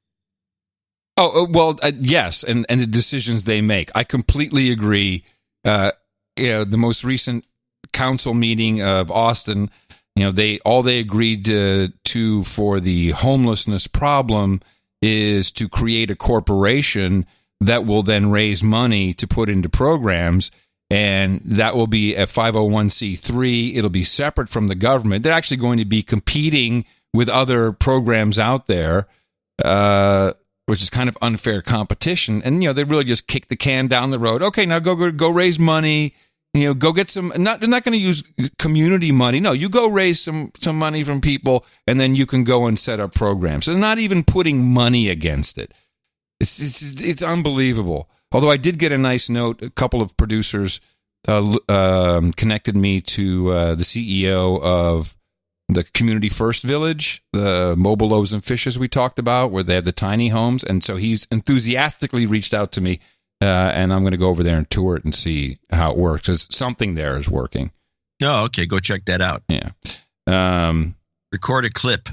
Yes, and the decisions they make. I completely agree. The most recent council meeting of Austin, they agreed to for the homelessness problem is to create a corporation that will then raise money to put into programs, and that will be a 501c3. It'll be separate from the government. They're actually going to be competing with other programs out there, which is kind of unfair competition. And they really just kick the can down the road. Okay, now go raise money. Go get some. They're not going to use community money. No, you go raise some money from people, and then you can go and set up programs. So they're not even putting money against it. It's unbelievable. Although I did get a nice note. A couple of producers connected me to the CEO of the Community First Village, the mobile loaves and fishes we talked about, where they have the tiny homes. And so he's enthusiastically reached out to me. And I'm going to go over there and tour it and see how it works. Because something there is working. Oh, okay. Go check that out. Yeah. Record a clip.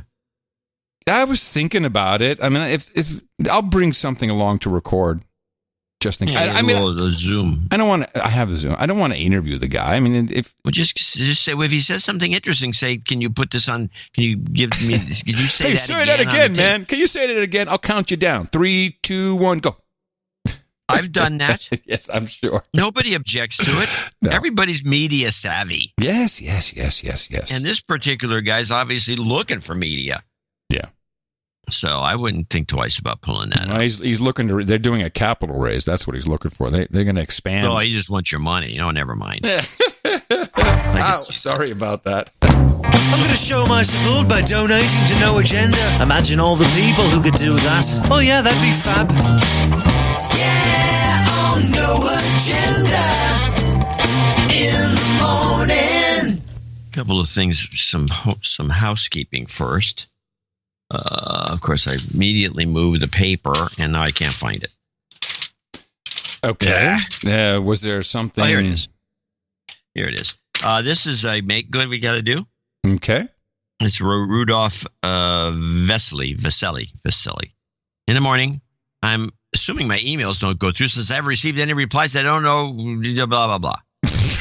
I was thinking about it. I mean, if I'll bring something along to record. Just think. A Zoom. I don't want to. I have a Zoom. I don't want to interview the guy. I mean, just say if he says something interesting, say, "Can you put this on? Can you give me? Can you say that say again? That again, man. Can you say that again? I'll count you down. 3, 2, 1, go." I've done that. Yes, I'm sure. Nobody objects to it. No. Everybody's media savvy. Yes. And this particular guy's obviously looking for media. Yeah. So I wouldn't think twice about pulling that out. He's looking to. They're doing a capital raise. That's what he's looking for. They're going to expand. Oh, he just wants your money. No, never mind. Sorry about that. I'm going to show my support by donating to No Agenda. Imagine all the people who could do that. Oh yeah, that'd be fab. Yeah, on No Agenda in the morning. Couple of things, some housekeeping first. Of course, I immediately moved the paper, and now I can't find it. Okay. Was there something? Oh, here it is. This is a make good we got to do. Okay. It's Rudolph Vesely. In the morning, I'm assuming my emails don't go through since I haven't received any replies. I don't know, blah, blah, blah.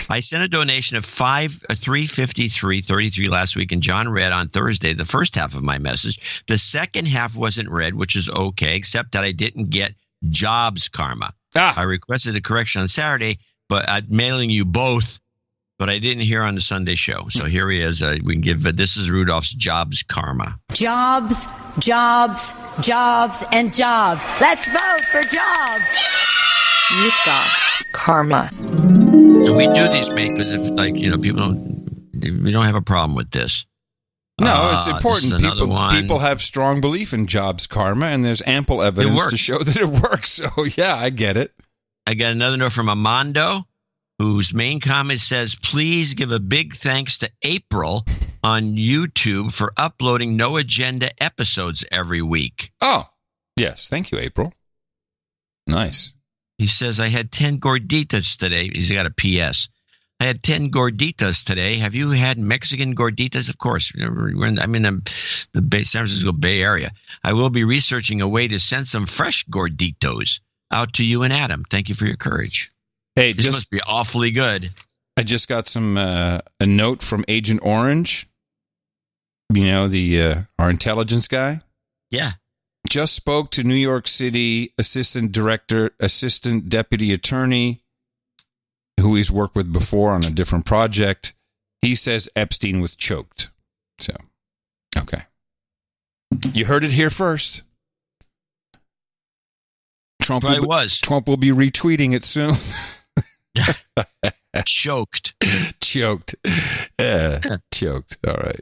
I sent a donation of $353.33 last week, and John read on Thursday the first half of my message. The second half wasn't read, which is okay, except that I didn't get jobs karma. I requested a correction on Saturday, but I'm mailing you both. But I didn't hear on the Sunday show. So here he is. We can give this is Rudolph's jobs karma. Jobs, jobs, jobs, and jobs. Let's vote for jobs. You've got karma. And we do these because if we don't have a problem with this. No, it's important. People have strong belief in jobs karma, and there's ample evidence to show that it works. So yeah, I get it. I got another note from Amando, whose main comment says, please give a big thanks to April on YouTube for uploading No Agenda episodes every week. Oh, yes. Thank you, April. Nice. He says, I had 10 gorditas today. He's got a PS. I had 10 gorditas today. Have you had Mexican gorditas? Of course. I'm in the San Francisco Bay Area. I will be researching a way to send some fresh gorditos out to you and Adam. Thank you for your courage. Hey, this must be awfully good. I just got some a note from Agent Orange. You know, our intelligence guy. Yeah. Just spoke to New York City assistant deputy attorney, who he's worked with before on a different project. He says Epstein was choked. So, okay. You heard it here first. Trump will be retweeting it soon. Choked. Yeah, choked. All right.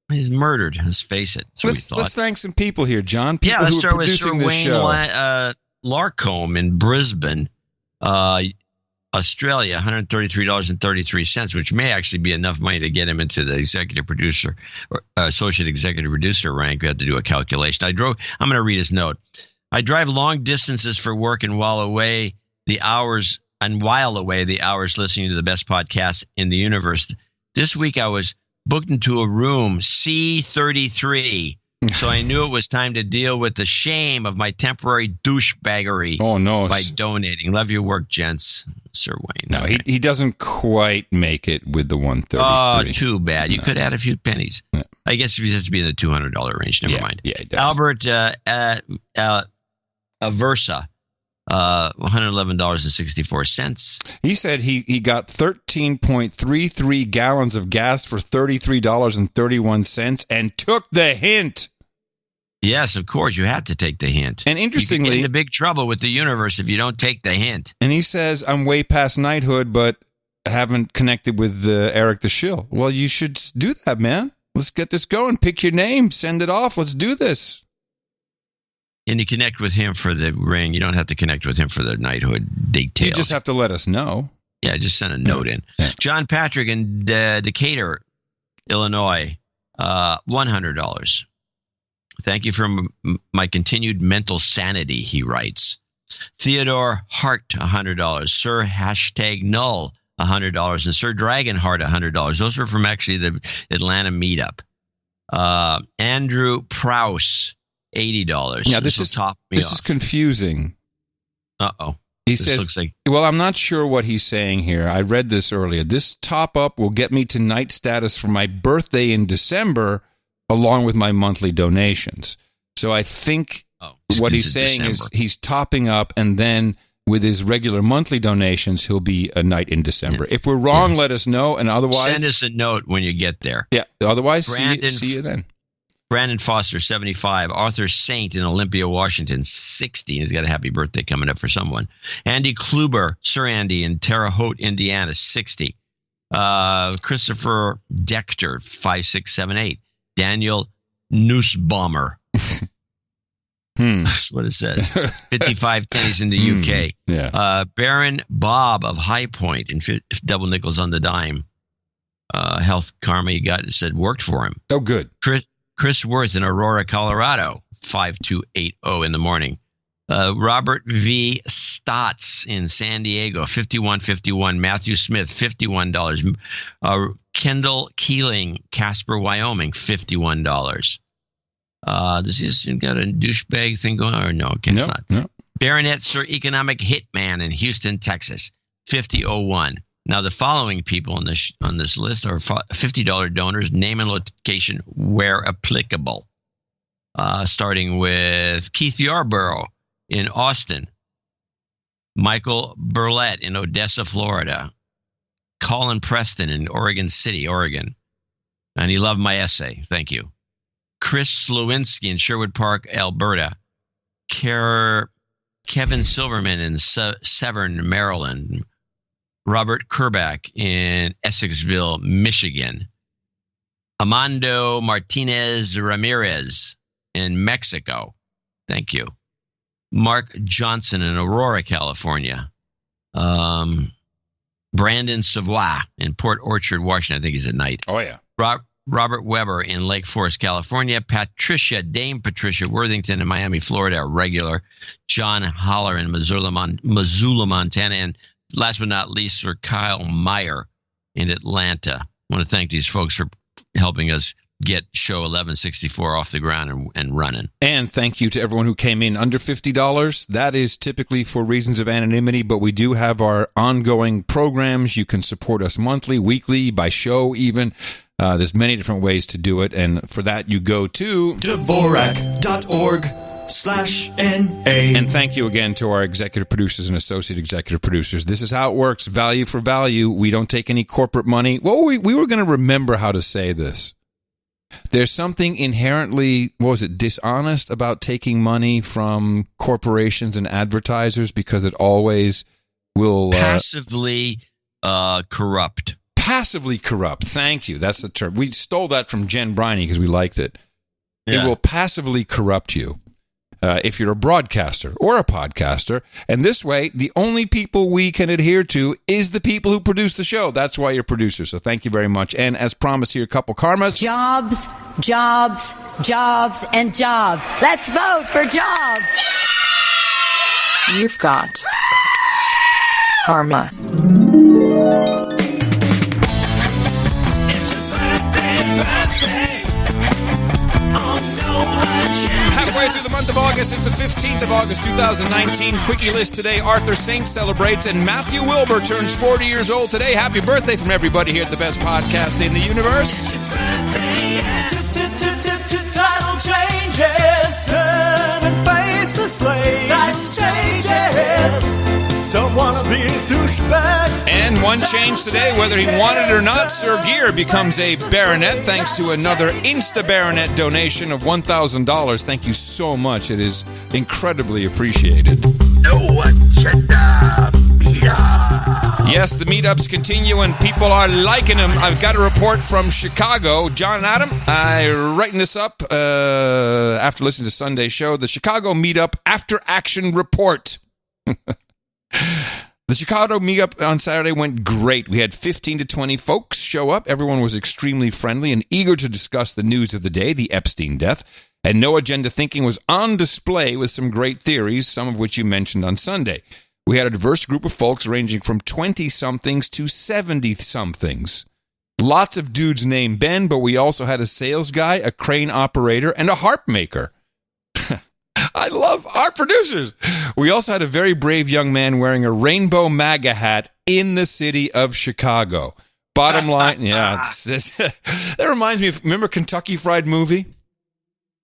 He's murdered. Let's face it. Let's thank some people here, John. People let's who start are producing with Sir this Wayne show. Larcombe in Brisbane, Australia, $133.33, which may actually be enough money to get him into the executive producer or associate executive producer rank. We have to do a calculation. I'm going to read his note. I drive long distances for work and while away the hours listening to the best podcast in the universe. This week I was booked into a room C33, so I knew it was time to deal with the shame of my temporary douchebaggery. Oh no! By donating. Love your work, gents. Sir Wayne. No, he doesn't quite make it with the 133. Oh, too bad. You could add a few pennies. Yeah. I guess he has to be in the $200 range. Never mind. Yeah, it does. Albert Aversa. $111.64. He said he got 13.33 gallons of gas for $33.31 and took the hint. Yes, of course, you have to take the hint. And interestingly, you get into big trouble with the universe if you don't take the hint. And he says, I'm way past knighthood, but haven't connected with Eric the Shill. Well, you should do that, man. Let's get this going. Pick your name. Send it off. Let's do this. And you connect with him for the ring. You don't have to connect with him for the knighthood details. You just have to let us know. Yeah, just send a note in. Yeah. John Patrick in Decatur, Illinois, $100. Thank you for my continued mental sanity, he writes. Theodore Hart, $100. Sir #Null, $100. And Sir Dragonheart, $100. Those were from actually the Atlanta meetup. Andrew Prouse, $80. Yeah, this is confusing. Uh-oh. He says, well, I'm not sure what he's saying here. I read this earlier. This top-up will get me to knight status for my birthday in December, along with my monthly donations. So I think what he's saying is he's topping up, and then with his regular monthly donations, he'll be a knight in December. Yeah. If we're wrong, let us know, and otherwise... Send us a note when you get there. Yeah, otherwise, see you then. Brandon Foster, 75. Arthur Saint in Olympia, Washington, 60. He's got a happy birthday coming up for someone. Andy Kluber, Sir Andy in Terre Haute, Indiana, 60. Christopher Dechter, 5678. Daniel Nussbaumer. That's what it says. 55 pennies in the UK. Yeah. Baron Bob of High Point in double nickels on the dime. Health karma he got, it said worked for him. Oh, good. Chris Worth in Aurora, Colorado, 5280 in the morning. Robert V. Stotts in San Diego, $51.51. Matthew Smith, $51. Kendall Keeling, Casper, Wyoming, $51. Does this got a douchebag thing going on? Or no, okay, it's not. No. Baronet Sir Economic Hitman in Houston, Texas, $50.01. Now, the following people on this list are $50 donors, name and location where applicable. Starting with Keith Yarborough in Austin, Michael Burlett in Odessa, Florida, Colin Preston in Oregon City, Oregon. And he loved my essay. Thank you. Chris Slewinski in Sherwood Park, Alberta. Kevin Silverman in Severn, Maryland. Robert Kerbach in Essexville, Michigan. Amando Martinez Ramirez in Mexico. Thank you. Mark Johnson in Aurora, California. Brandon Savoy in Port Orchard, Washington. I think he's at night. Oh, yeah. Robert Weber in Lake Forest, California. Dame Patricia Worthington in Miami, Florida, a regular. John Holler in Missoula, Montana. And last but not least, Sir Kyle Meyer in Atlanta. I want to thank these folks for helping us get show 1164 off the ground and running. And thank you to everyone who came in under $50. That is typically for reasons of anonymity, but we do have our ongoing programs. You can support us monthly, weekly, by show even. There's many different ways to do it, and for that you go to Dvorak.org/NA. And thank you again to our executive producers and associate executive producers. This is how it works, value for value. We don't take any corporate money. Well, we were going to remember how to say this. There's something inherently, dishonest about taking money from corporations and advertisers because it always will... Passively corrupt. Passively corrupt. Thank you. That's the term. We stole that from Jen Briney because we liked it. Yeah. It will passively corrupt you if you're a broadcaster or a podcaster. And this way, the only people we can adhere to is the people who produce the show. That's why you're producers. So thank you very much. And as promised here, a couple karmas. Jobs, jobs, jobs, and jobs. Let's vote for jobs. You've got karma. Halfway through the month of August, it's the 15th of August, 2019. Quickie list today, Arthur Saint celebrates, and Matthew Wilbur turns 40 years old today. Happy birthday from everybody here at the best podcast in the universe. Title changes, turn and face the slaves. Title changes, don't want to be a douchebag. And one change today, whether he wanted it or not, Sir Gear becomes a baronet thanks to another Insta-Baronet donation of $1,000. Thank you so much. It is incredibly appreciated. No agenda meetup. Yes, the meetups continue and people are liking them. I've got a report from Chicago. John and Adam, I'm writing this up after listening to Sunday's show. The Chicago Meetup After Action Report. The Chicago meetup on Saturday went great. We had 15 to 20 folks show up. Everyone was extremely friendly and eager to discuss the news of the day, the Epstein death. And no agenda thinking was on display with some great theories, some of which you mentioned on Sunday. We had a diverse group of folks ranging from 20-somethings to 70-somethings. Lots of dudes named Ben, but we also had a sales guy, a crane operator, and a harp maker. I love our producers. We also had a very brave young man wearing a rainbow MAGA hat in the city of Chicago. Bottom line, that reminds me of, remember Kentucky Fried Movie?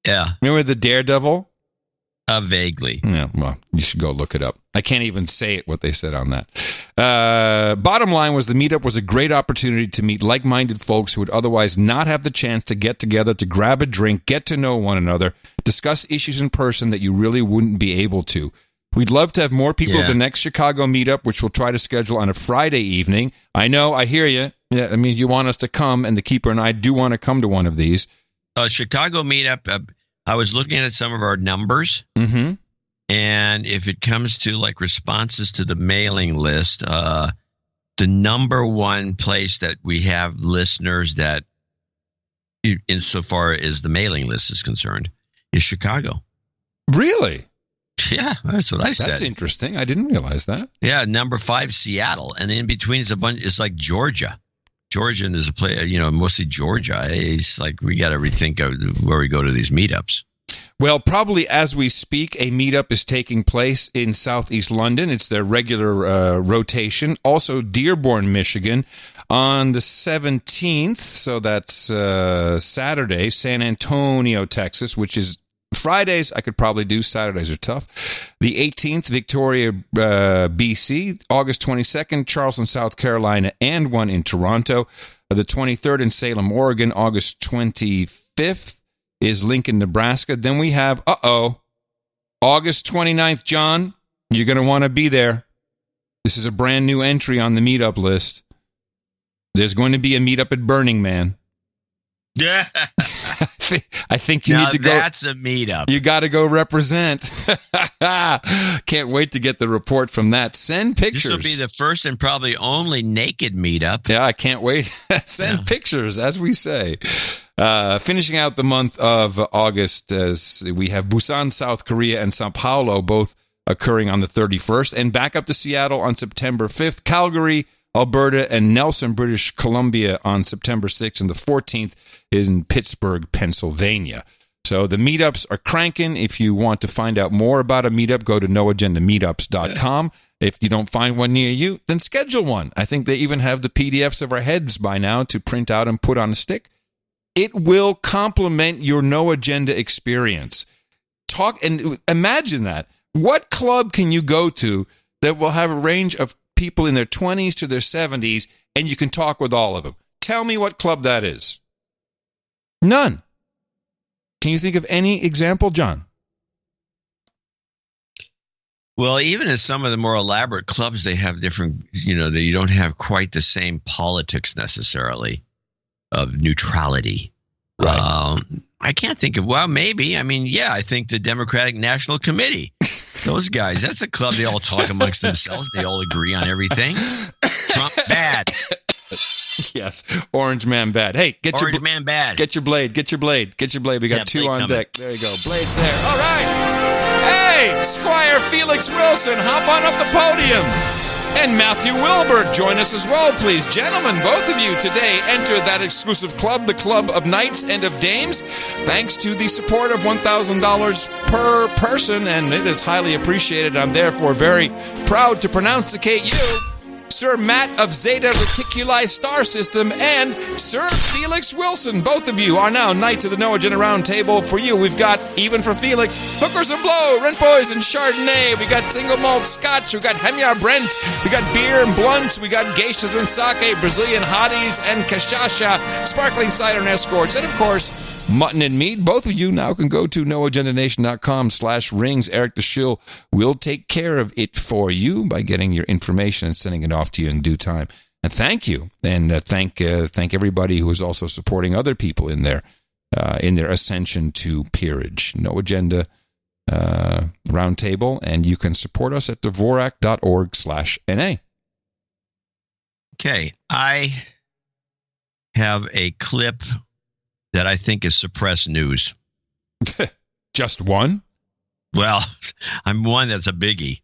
Yeah. Remember the Daredevil? Vaguely. Yeah, well, you should go look it up. I can't even say it, what they said on that. Bottom line was the meetup was a great opportunity to meet like-minded folks who would otherwise not have the chance to get together, to grab a drink, get to know one another, discuss issues in person that you really wouldn't be able to. We'd love to have more people at the next Chicago meetup, which we'll try to schedule on a Friday evening. I know, I hear you. Yeah, I mean, you want us to come, and the Keeper and I do want to come to one of these. Chicago meetup, I was looking at some of our numbers. Mm-hmm. And if it comes to like responses to the mailing list, the number one place that we have listeners that, insofar as the mailing list is concerned, is Chicago. Really? Yeah, that's what I said. That's interesting. I didn't realize that. Yeah, number 5, Seattle, and in between is a bunch. It's like Georgia. Georgia is a play. Mostly Georgia. It's like we got to rethink of where we go to these meetups. Well, probably as we speak, a meetup is taking place in Southeast London. It's their regular rotation. Also, Dearborn, Michigan, on the 17th. So that's Saturday. San Antonio, Texas, which is Fridays I could probably do. Saturdays are tough. The 18th, Victoria, BC. August 22nd, Charleston, South Carolina, and one in Toronto. The 23rd in Salem, Oregon. August 25th is Lincoln, Nebraska. Then we have, August 29th, John. You're going to want to be there. This is a brand new entry on the meetup list. There's going to be a meetup at Burning Man. Yeah. I think you need to go. That's a meetup. You got to go represent. Can't wait to get the report from that. Send pictures. This will be the first and probably only naked meetup. Yeah, I can't wait. Send pictures, as we say. Finishing out the month of August, as we have Busan, South Korea, and Sao Paulo both occurring on the 31st, and back up to Seattle on September 5th, Calgary, Alberta, and Nelson, British Columbia on September 6th, and the 14th is in Pittsburgh, Pennsylvania. So the meetups are cranking. If you want to find out more about a meetup, go to noagendameetups.com. If you don't find one near you, then schedule one. I think they even have the PDFs of our heads by now to print out and put on a stick. It will complement your No Agenda experience. Talk and imagine that. What club can you go to that will have a range of people in their 20s to their 70s, and you can talk with all of them? Tell me what club that is. None. Can you think of any example, John? Well, even in some of the more elaborate clubs, they have different, you don't have quite the same politics necessarily of neutrality. Right. I can't think of, maybe. I think the Democratic National Committee. Those guys, that's a club. They all talk amongst themselves. They all agree on everything. Trump bad. Yes. Orange man bad. Hey, Orange man bad. Get your blade. Get your blade. We got two on deck. There you go. Blade's there. All right. Hey, Squire Felix Wilson, hop on up the podium. And Matthew Wilbert, join us as well, please. Gentlemen, both of you today enter that exclusive club, the Club of Knights and of Dames, thanks to the support of $1,000 per person, and it is highly appreciated. I'm therefore very proud to pronounceate you, Sir Matt of Zeta Reticuli Star System, and Sir Felix Wilson. Both of you are now Knights of the No Agenda Round Table. For you, we've got, even for Felix, Hookers and Blow, Rent Boys and Chardonnay. We got single malt scotch. We got Hemyar Brent. We got beer and blunts. We got geishas and sake, Brazilian hotties and cachaça, sparkling cider and escorts, and of course, mutton and meat. Both of you now can go to noagendanation.com/rings. Eric the Shill will take care of it for you by getting your information and sending it off to you in due time. And thank you. And thank everybody who is also supporting other people in their ascension to peerage. No Agenda Roundtable, and you can support us at dvorak.org/NA. Okay. I have a clip that I think is suppressed news. Just one? Well, I'm one that's a biggie.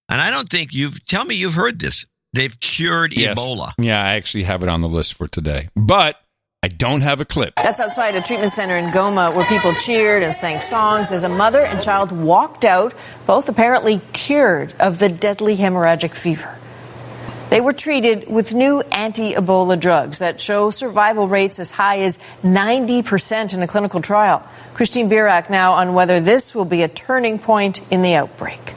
And I don't think tell me you've heard this. They've cured Ebola. Yeah, I actually have it on the list for today. But I don't have a clip. That's outside a treatment center in Goma where people cheered and sang songs as a mother and child walked out, both apparently cured of the deadly hemorrhagic fever. They were treated with new anti-Ebola drugs that show survival rates as high as 90% in a clinical trial. Christine Birak now on whether this will be a turning point in the outbreak.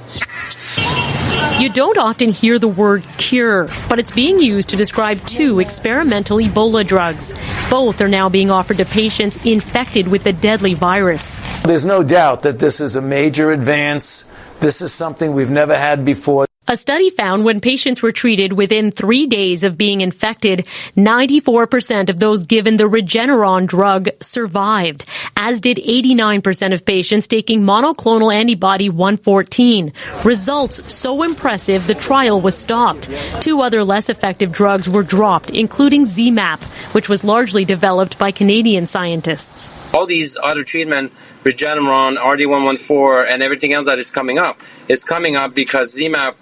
You don't often hear the word cure, but it's being used to describe two experimental Ebola drugs. Both are now being offered to patients infected with the deadly virus. There's no doubt that this is a major advance. This is something we've never had before. A study found when patients were treated within 3 days of being infected, 94% of those given the Regeneron drug survived, as did 89% of patients taking monoclonal antibody 114. Results so impressive, the trial was stopped. 2 other less effective drugs were dropped, including ZMapp, which was largely developed by Canadian scientists. All these other treatments Regeneron, RD114, and everything else that is coming up. It's coming up because ZMapp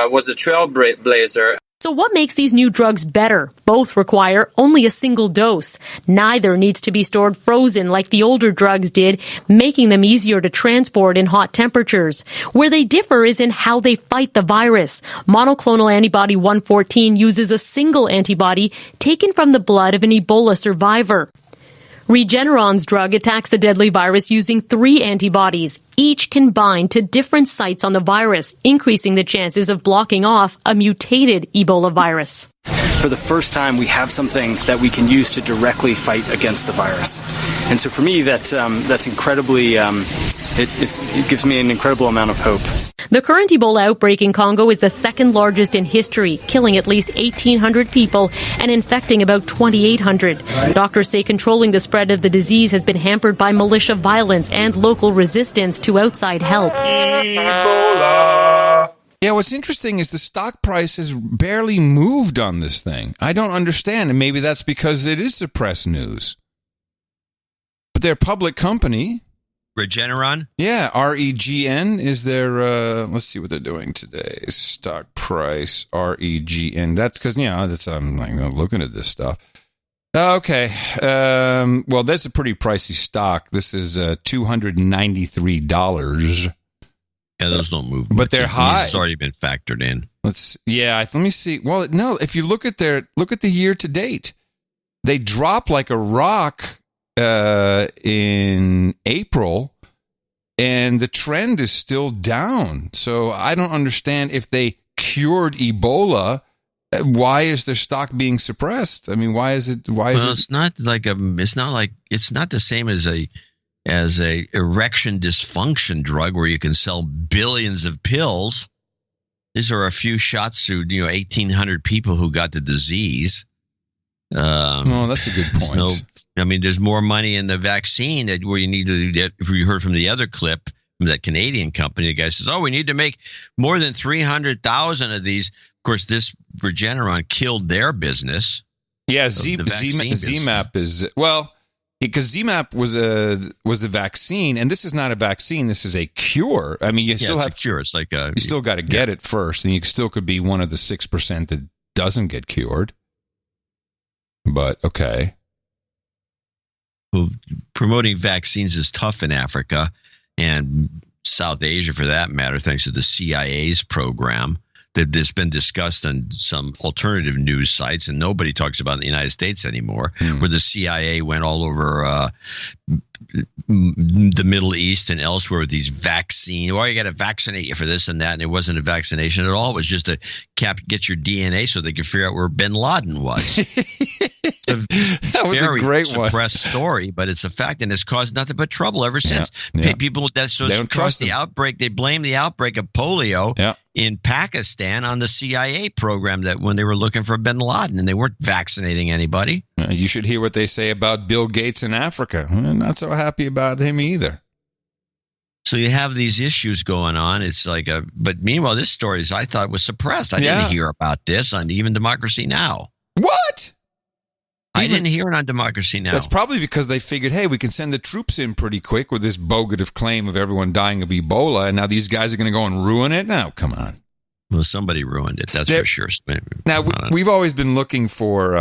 was a trailblazer. So what makes these new drugs better? Both require only a single dose. Neither needs to be stored frozen like the older drugs did, making them easier to transport in hot temperatures. Where they differ is in how they fight the virus. Monoclonal antibody 114 uses a single antibody taken from the blood of an Ebola survivor. Regeneron's drug attacks the deadly virus using 3 antibodies. Each can bind to different sites on the virus, increasing the chances of blocking off a mutated Ebola virus. For the first time, we have something that we can use to directly fight against the virus. And so for me, that's incredibly, it gives me an incredible amount of hope. The current Ebola outbreak in Congo is the second largest in history, killing at least 1,800 people and infecting about 2,800. Doctors say controlling the spread of the disease has been hampered by militia violence and local resistance to outside help. Ebola. Yeah, what's interesting is the stock price has barely moved on this thing. I don't understand, and maybe that's because it is suppressed news. But they're a public company. Regeneron? Yeah, REGN is their, let's see what they're doing today. Stock price, REGN. That's because, I'm like looking at this stuff. Okay. Well, that's a pretty pricey stock. This is $293. Yeah, those don't move. But they're high. It's already been factored in. Let me see. Well, no, if you look at the year to date, they drop like a rock in April, and the trend is still down. So I don't understand if they cured Ebola. Why is their stock being suppressed? I mean, why is it? It's not the same as a erection dysfunction drug where you can sell billions of pills. These are a few shots to 1,800 people who got the disease. That's a good point. There's more money in the vaccine where you need to get. If you heard from the other clip from that Canadian company, the guy says, "Oh, we need to make more than 300,000 of these." Of course, this Regeneron killed their business. Yeah, ZMapp is because ZMapp was the vaccine, and this is not a vaccine. This is a cure. I mean, it's a cure. It's like you still got to get it first, and you still could be one of the 6% that doesn't get cured. But okay. Well, promoting vaccines is tough in Africa and South Asia, for that matter, thanks to the CIA's program that's been discussed on some alternative news sites, and nobody talks about in the United States anymore, where the CIA went all over the Middle East and elsewhere with these vaccines. You got to vaccinate you for this and that, and it wasn't a vaccination at all. It was just to get your DNA so they could figure out where Bin Laden was. That was a great suppressed story, but it's a fact, and it's caused nothing but trouble ever since. People caused the outbreak. They blame the outbreak of polio in Pakistan on the CIA program that when they were looking for Bin Laden, and they weren't vaccinating anybody. You should hear what they say about Bill Gates in Africa. Not so happy about him either. So you have these issues going on. It's like but meanwhile, this story I thought was suppressed. I didn't hear about this on even Democracy Now. What? I didn't hear it on Democracy Now. That's probably because they figured, hey, we can send the troops in pretty quick with this bogative claim of everyone dying of Ebola, and now these guys are going to go and ruin it? No, come on. Well, somebody ruined it, that's for sure. Now, we've always been looking for...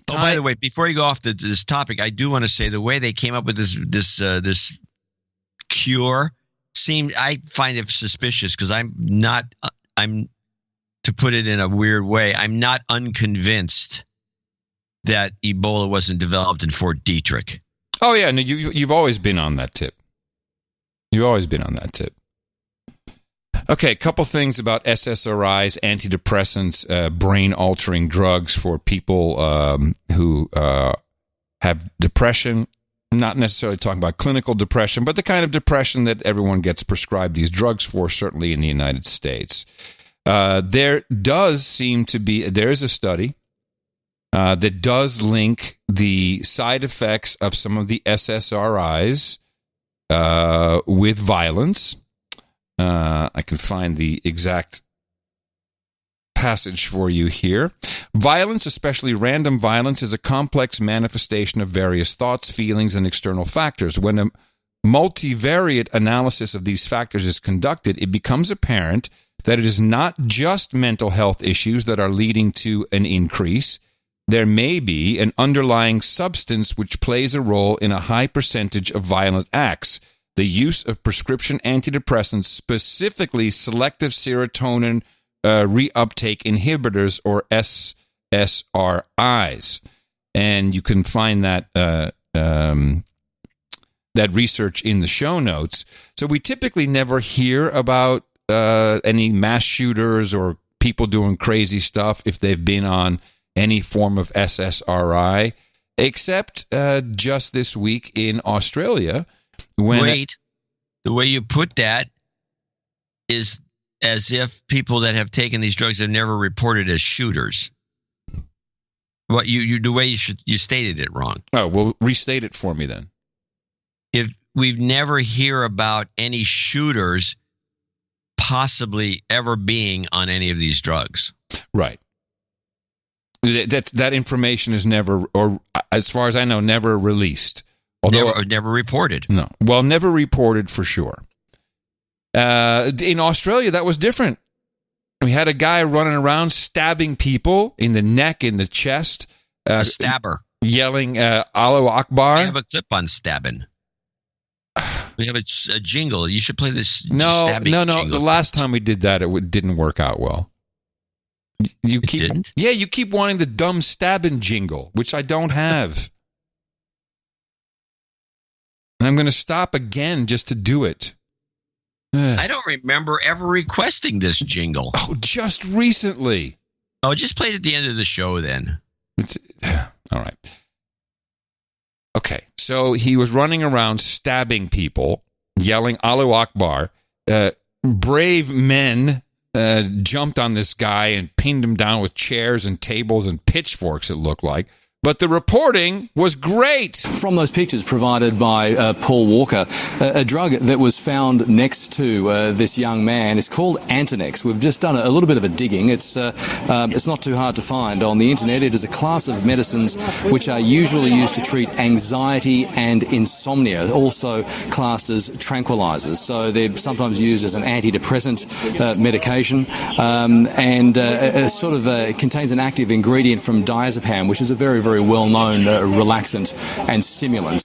by the way, before you go off this topic, I do want to say the way they came up with this cure I find it suspicious because to put it in a weird way, I'm not unconvinced that Ebola wasn't developed in Fort Detrick. Oh, yeah. No, you've always been on that tip. You've always been on that tip. Okay, a couple things about SSRIs, antidepressants, brain-altering drugs for people who have depression. Not necessarily talking about clinical depression, but the kind of depression that everyone gets prescribed these drugs for, certainly in the United States. There is a study that does link the side effects of some of the SSRIs with violence. I can find the exact passage for you here. Violence, especially random violence, is a complex manifestation of various thoughts, feelings, and external factors. When multivariate analysis of these factors is conducted, it becomes apparent that it is not just mental health issues that are leading to an increase. There may be an underlying substance which plays a role in a high percentage of violent acts. The use of prescription antidepressants, specifically selective serotonin reuptake inhibitors, or SSRIs. And you can find that that research in the show notes. So we typically never hear about any mass shooters or people doing crazy stuff if they've been on any form of SSRI, except just this week in Australia. Wait, the way you put that is as if people that have taken these drugs have never reported as shooters. What the way you stated it wrong. Oh, well, restate it for me then. If we've never hear about any shooters possibly ever being on any of these drugs. Right. That information is never, or as far as I know, never released. Although never reported. No. Well, never reported for sure. In Australia, that was different. We had a guy running around stabbing people in the neck, in the chest. A stabber. Yelling, Allahu Akbar. I have a clip on stabbing. We have a jingle. You should play this stabbing jingle. The last time we did that, it didn't work out well. You keep wanting the dumb stabbing jingle, which I don't have. And I'm going to stop again just to do it. I don't remember ever requesting this jingle. Oh, just recently. Oh, just play it at the end of the show then. All right. Okay, so he was running around stabbing people, yelling Allahu Akbar. Brave men jumped on this guy and pinned him down with chairs and tables and pitchforks, it looked like. But the reporting was great. From those pictures provided by Paul Walker, a drug that was found next to this young man is called Antonex. We've just done a little bit of a digging. It's not too hard to find on the internet. It is a class of medicines which are usually used to treat anxiety and insomnia, also classed as tranquilizers. So they're sometimes used as an antidepressant medication, and sort of contains an active ingredient from diazepam, which is a very, very well-known relaxant and stimulant.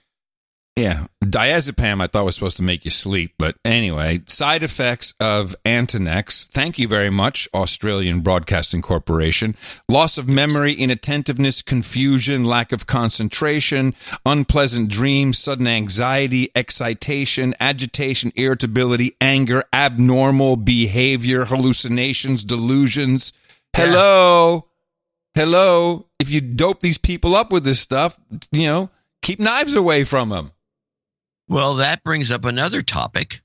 Yeah, diazepam I thought was supposed to make you sleep, but anyway, side effects of Antonex. Thank you very much, Australian Broadcasting Corporation. Loss of memory, inattentiveness, confusion, lack of concentration, unpleasant dreams, sudden anxiety, excitation, agitation, irritability, anger, abnormal behavior, hallucinations, delusions. Hello. If you dope these people up with this stuff, keep knives away from them. Well, that brings up another topic,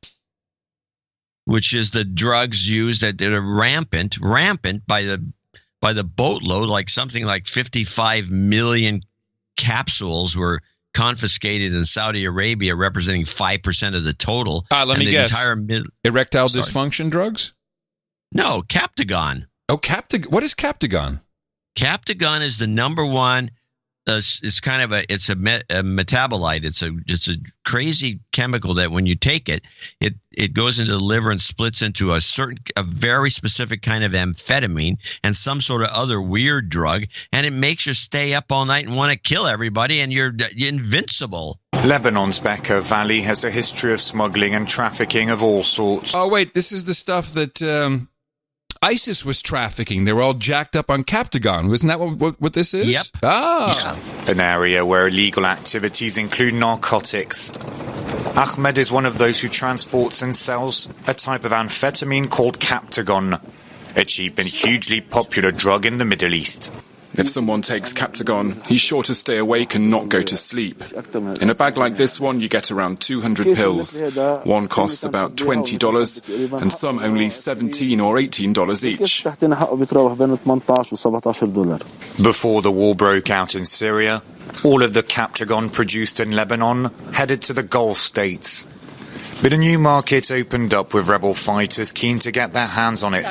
which is the drugs used that are rampant by the boatload. Like something like 55 million capsules were confiscated in Saudi Arabia, representing 5% of the total. Let me guess. Erectile dysfunction drugs? No, Captagon. Oh, what is Captagon? Captagon is the number one. It's kind of a metabolite. It's a crazy chemical that when you take it goes into the liver and splits into a very specific kind of amphetamine and some sort of other weird drug, and it makes you stay up all night and want to kill everybody, and you're invincible. Lebanon's Bekaa Valley has a history of smuggling and trafficking of all sorts. Oh wait, this is the stuff that ISIS was trafficking. They were all jacked up on Captagon. Wasn't that what this is? Yep. Ah. Yeah. An area where illegal activities include narcotics. Ahmed is one of those who transports and sells a type of amphetamine called Captagon, a cheap and hugely popular drug in the Middle East. If someone takes Captagon, he's sure to stay awake and not go to sleep. In a bag like this one, you get around 200 pills. One costs about $20, and some only $17 or $18 each. Before the war broke out in Syria, all of the Captagon produced in Lebanon headed to the Gulf states. But a new market opened up with rebel fighters keen to get their hands on it.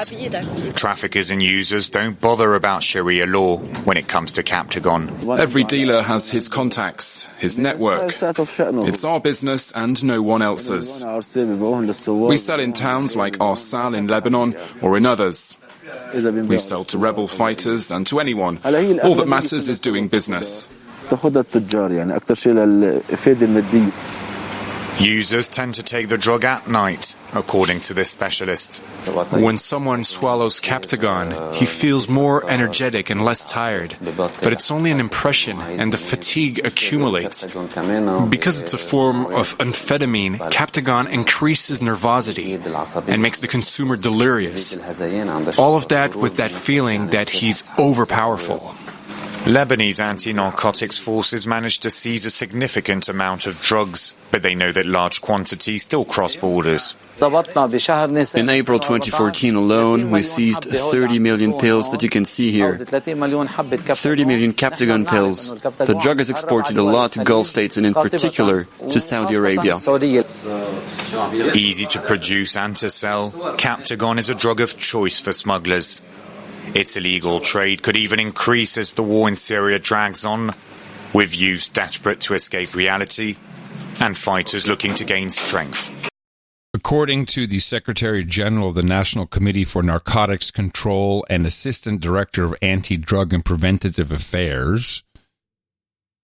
Traffickers and users don't bother about Sharia law when it comes to Captagon. Every dealer has his contacts, his network. It's our business and no one else's. We sell in towns like Arsal in Lebanon or in others. We sell to rebel fighters and to anyone. All that matters is doing business. Users tend to take the drug at night, according to this specialist. When someone swallows Captagon, he feels more energetic and less tired. But it's only an impression, and the fatigue accumulates. Because it's a form of amphetamine, Captagon increases nervosity and makes the consumer delirious. All of that with that feeling that he's overpowerful. Lebanese anti-narcotics forces managed to seize a significant amount of drugs, but they know that large quantities still cross borders. In April 2014 alone, we seized 30 million pills that you can see here. 30 million Captagon pills. The drug is exported a lot to Gulf states and in particular to Saudi Arabia. Easy to produce and to sell, Captagon is a drug of choice for smugglers. Its illegal trade could even increase as the war in Syria drags on, with youths desperate to escape reality and fighters looking to gain strength. According to the Secretary General of the National Committee for Narcotics Control and Assistant Director of Anti-Drug and Preventative Affairs,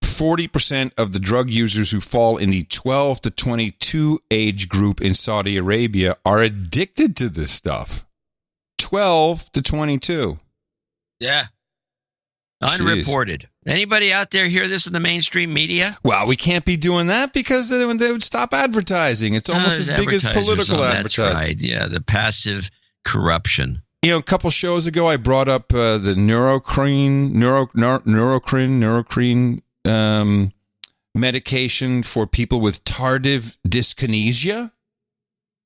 40% of the drug users who fall in the 12 to 22 age group in Saudi Arabia are addicted to this stuff. 12 to 22. Yeah. Unreported. Jeez. Anybody out there hear this in the mainstream media? Well, we can't be doing that because they would stop advertising. It's almost as big as political advertising. That's right. Yeah, the passive corruption. You know, a couple shows ago, I brought up the neurocrine medication for people with tardive dyskinesia.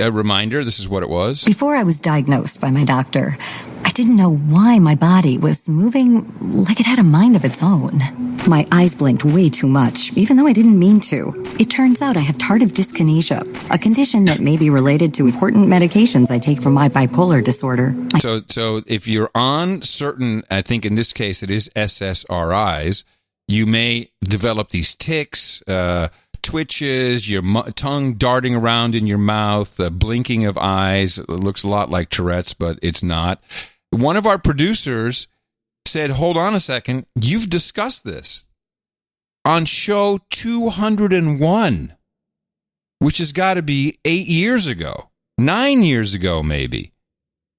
A reminder, this is what it was. Before I was diagnosed by my doctor, I didn't know why my body was moving like it had a mind of its own. My eyes blinked way too much, even though I didn't mean to. It turns out I have tardive dyskinesia, a condition that may be related to important medications I take for my bipolar disorder. So if you're on certain, I think in this case it is SSRIs, you may develop these tics, twitches, your tongue darting around in your mouth, the blinking of eyes. It looks a lot like Tourette's, but it's not. One of our producers said, hold on a second, you've discussed this on show 201, which has got to be 8 years ago, 9 years ago maybe.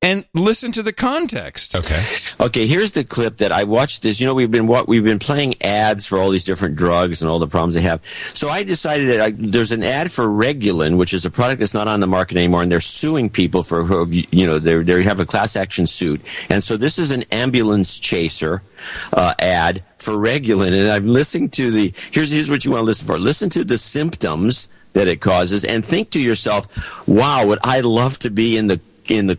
And listen to the context. Okay, here's the clip that I watched this. You know, we've been playing ads for all these different drugs and all the problems they have. So I decided that there's an ad for Regulin, which is a product that's not on the market anymore, and they're suing people for who, you know, they have a class action suit. And so this is an ambulance chaser ad for Regulin, and I'm listening to here's what you want to listen for. Listen to the symptoms that it causes, and think to yourself, wow, would I love to be in the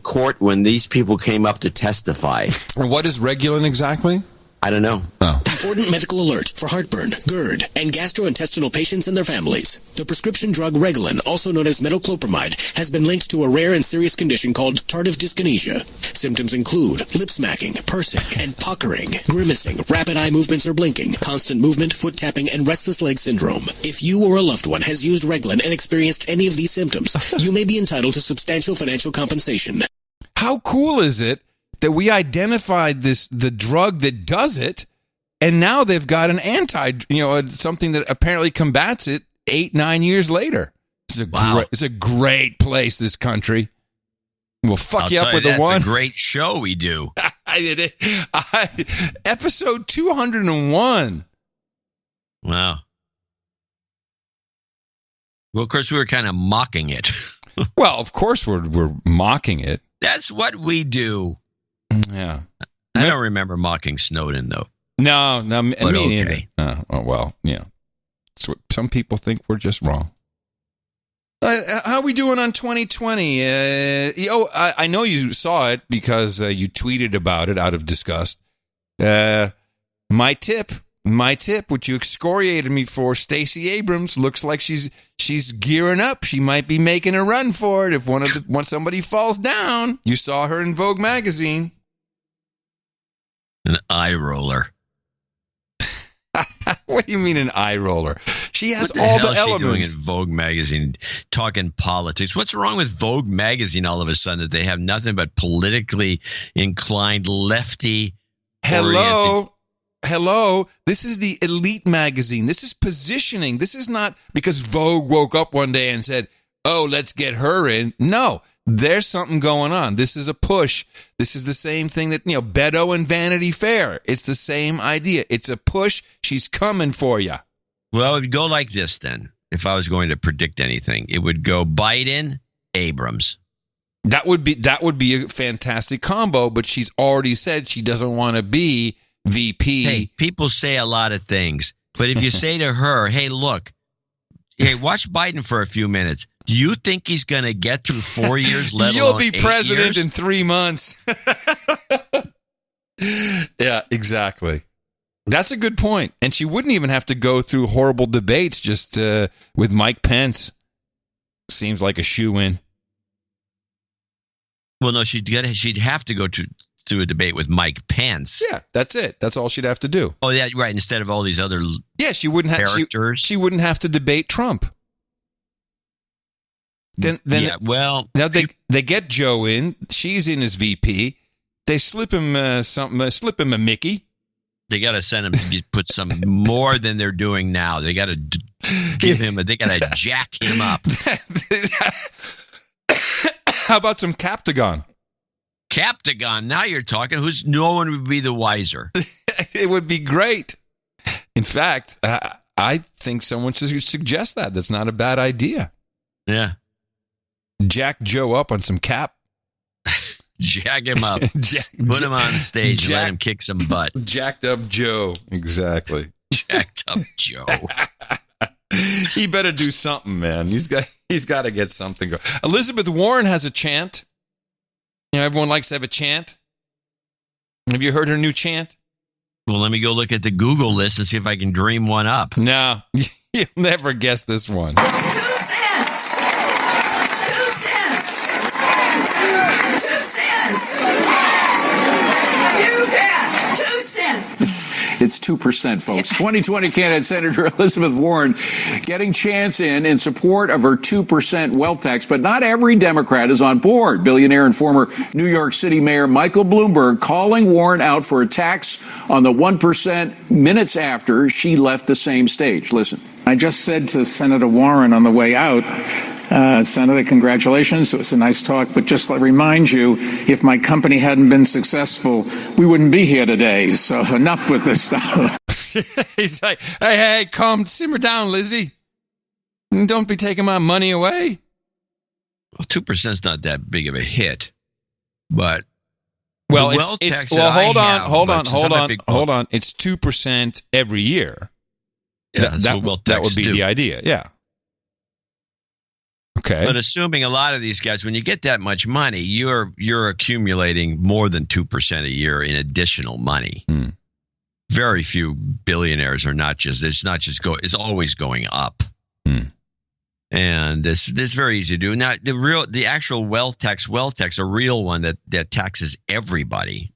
court when these people came up to testify. What is Regulin exactly? I don't know. Important medical alert for heartburn, GERD, and gastrointestinal patients and their families. The prescription drug Regulin, also known as metoclopramide, has been linked to a rare and serious condition called tardive dyskinesia. Symptoms include lip smacking, pursing, and puckering, grimacing, rapid eye movements or blinking, constant movement, foot tapping, and restless leg syndrome. If you or a loved one has used Regulin and experienced any of these symptoms, you may be entitled to substantial financial compensation. How cool is it that we identified the drug that does it, and now they've got an something that apparently combats it 8-9 years later. It's a great place, this country. We'll fuck you up with the one. That's a great show we do. Episode 201. Wow. Well, of course, we were kind of mocking it. Well, of course, we're mocking it. That's what we do. Yeah. I don't remember mocking Snowden, though. No, but me okay. Well, yeah. So some people think we're just wrong. How are we doing on 2020? I know you saw it because you tweeted about it out of disgust. My tip, My tip, which you excoriated me for, Stacey Abrams looks like she's gearing up. She might be making a run for it if once somebody falls down. You saw her in Vogue magazine. An eye roller. What do you mean an eye roller? She has all the elements. What doing in Vogue magazine talking politics? What's wrong with Vogue magazine all of a sudden that they have nothing but politically inclined lefty? Hello. This is the elite magazine. This is positioning. This is not because Vogue woke up one day and said, "Oh, let's get her in." No, there's something going on. This is a push. This is the same thing that, Beto and Vanity Fair. It's the same idea. It's a push. She's coming for you. Well, it would go like this then. If I was going to predict anything, it would go Biden, Abrams. That would be a fantastic combo, but she's already said she doesn't want to be VP. Hey, people say a lot of things, but if you say to her, "Hey, look, watch Biden for a few minutes. Do you think he's going to get through 4 years, let alone 8 years? You'll be president in 3 months." Yeah, exactly. That's a good point. And she wouldn't even have to go through horrible debates just with Mike Pence. Seems like a shoo-in. Well, no, she'd have to go through a debate with Mike Pence. Yeah, that's it. That's all she'd have to do. Oh, yeah, right. Instead of all these other she wouldn't have characters. She wouldn't have to debate Trump. Then well, now they get Joe in. She's in as VP. They slip him slip him a Mickey. They got to send him to put some more than they're doing now. They got to give him. They got to jack him up. How about some Captagon? Captagon. Now you're talking. No one would be the wiser. It would be great. In fact, I think someone should suggest that. That's not a bad idea. Yeah. Jack Joe up on some cap. Jack him up. Put him on stage and let him kick some butt. Jacked up Joe. Exactly. Jacked up Joe. He better do something, man. He's got to get something going. Elizabeth Warren has a chant. Everyone likes to have a chant. Have you heard her new chant? Well, let me go look at the Google list and see if I can dream one up. No, you'll never guess this one. 2 cents! 2 cents! 2 cents! You bet! 2 cents! It's 2%, folks. 2020 candidate Senator Elizabeth Warren getting chants in support of her 2% wealth tax, but not every Democrat is on board. Billionaire and former New York City Mayor Michael Bloomberg calling Warren out for a tax on the 1% minutes after she left the same stage. Listen. I just said to Senator Warren on the way out, Senator, congratulations. It was a nice talk, but just to remind you, if my company hadn't been successful, we wouldn't be here today. So enough with this stuff. He's like, hey, simmer down, Lizzie. Don't be taking my money away. Well, 2% is not that big of a hit, but hold on. It's 2% every year. Yeah, that would be the idea. Yeah. Okay. But assuming a lot of these guys, when you get that much money, you're accumulating more than 2% a year in additional money. Very few billionaires are it's always going up. And this is very easy to do. Now, the actual wealth tax, a real one that taxes everybody.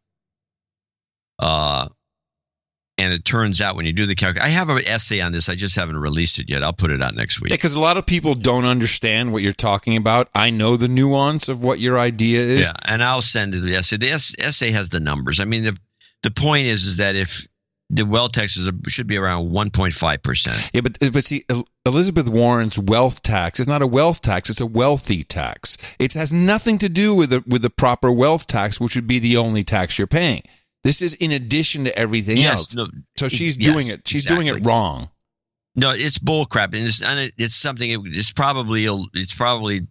And it turns out when you do the calculation, I have an essay on this. I just haven't released it yet. I'll put it out next week. Yeah, because a lot of people don't understand what you're talking about. I know the nuance of what your idea is. Yeah, and I'll send the essay. The essay has the numbers. I mean, the point is that if the wealth tax should be around 1.5%. Yeah, but see, Elizabeth Warren's wealth tax is not a wealth tax; it's a wealthy tax. It has nothing to do with the proper wealth tax, which would be the only tax you're paying. This is in addition to everything else. No, so she's doing it. She's doing it wrong. No, it's bullcrap, and it's something. It's probably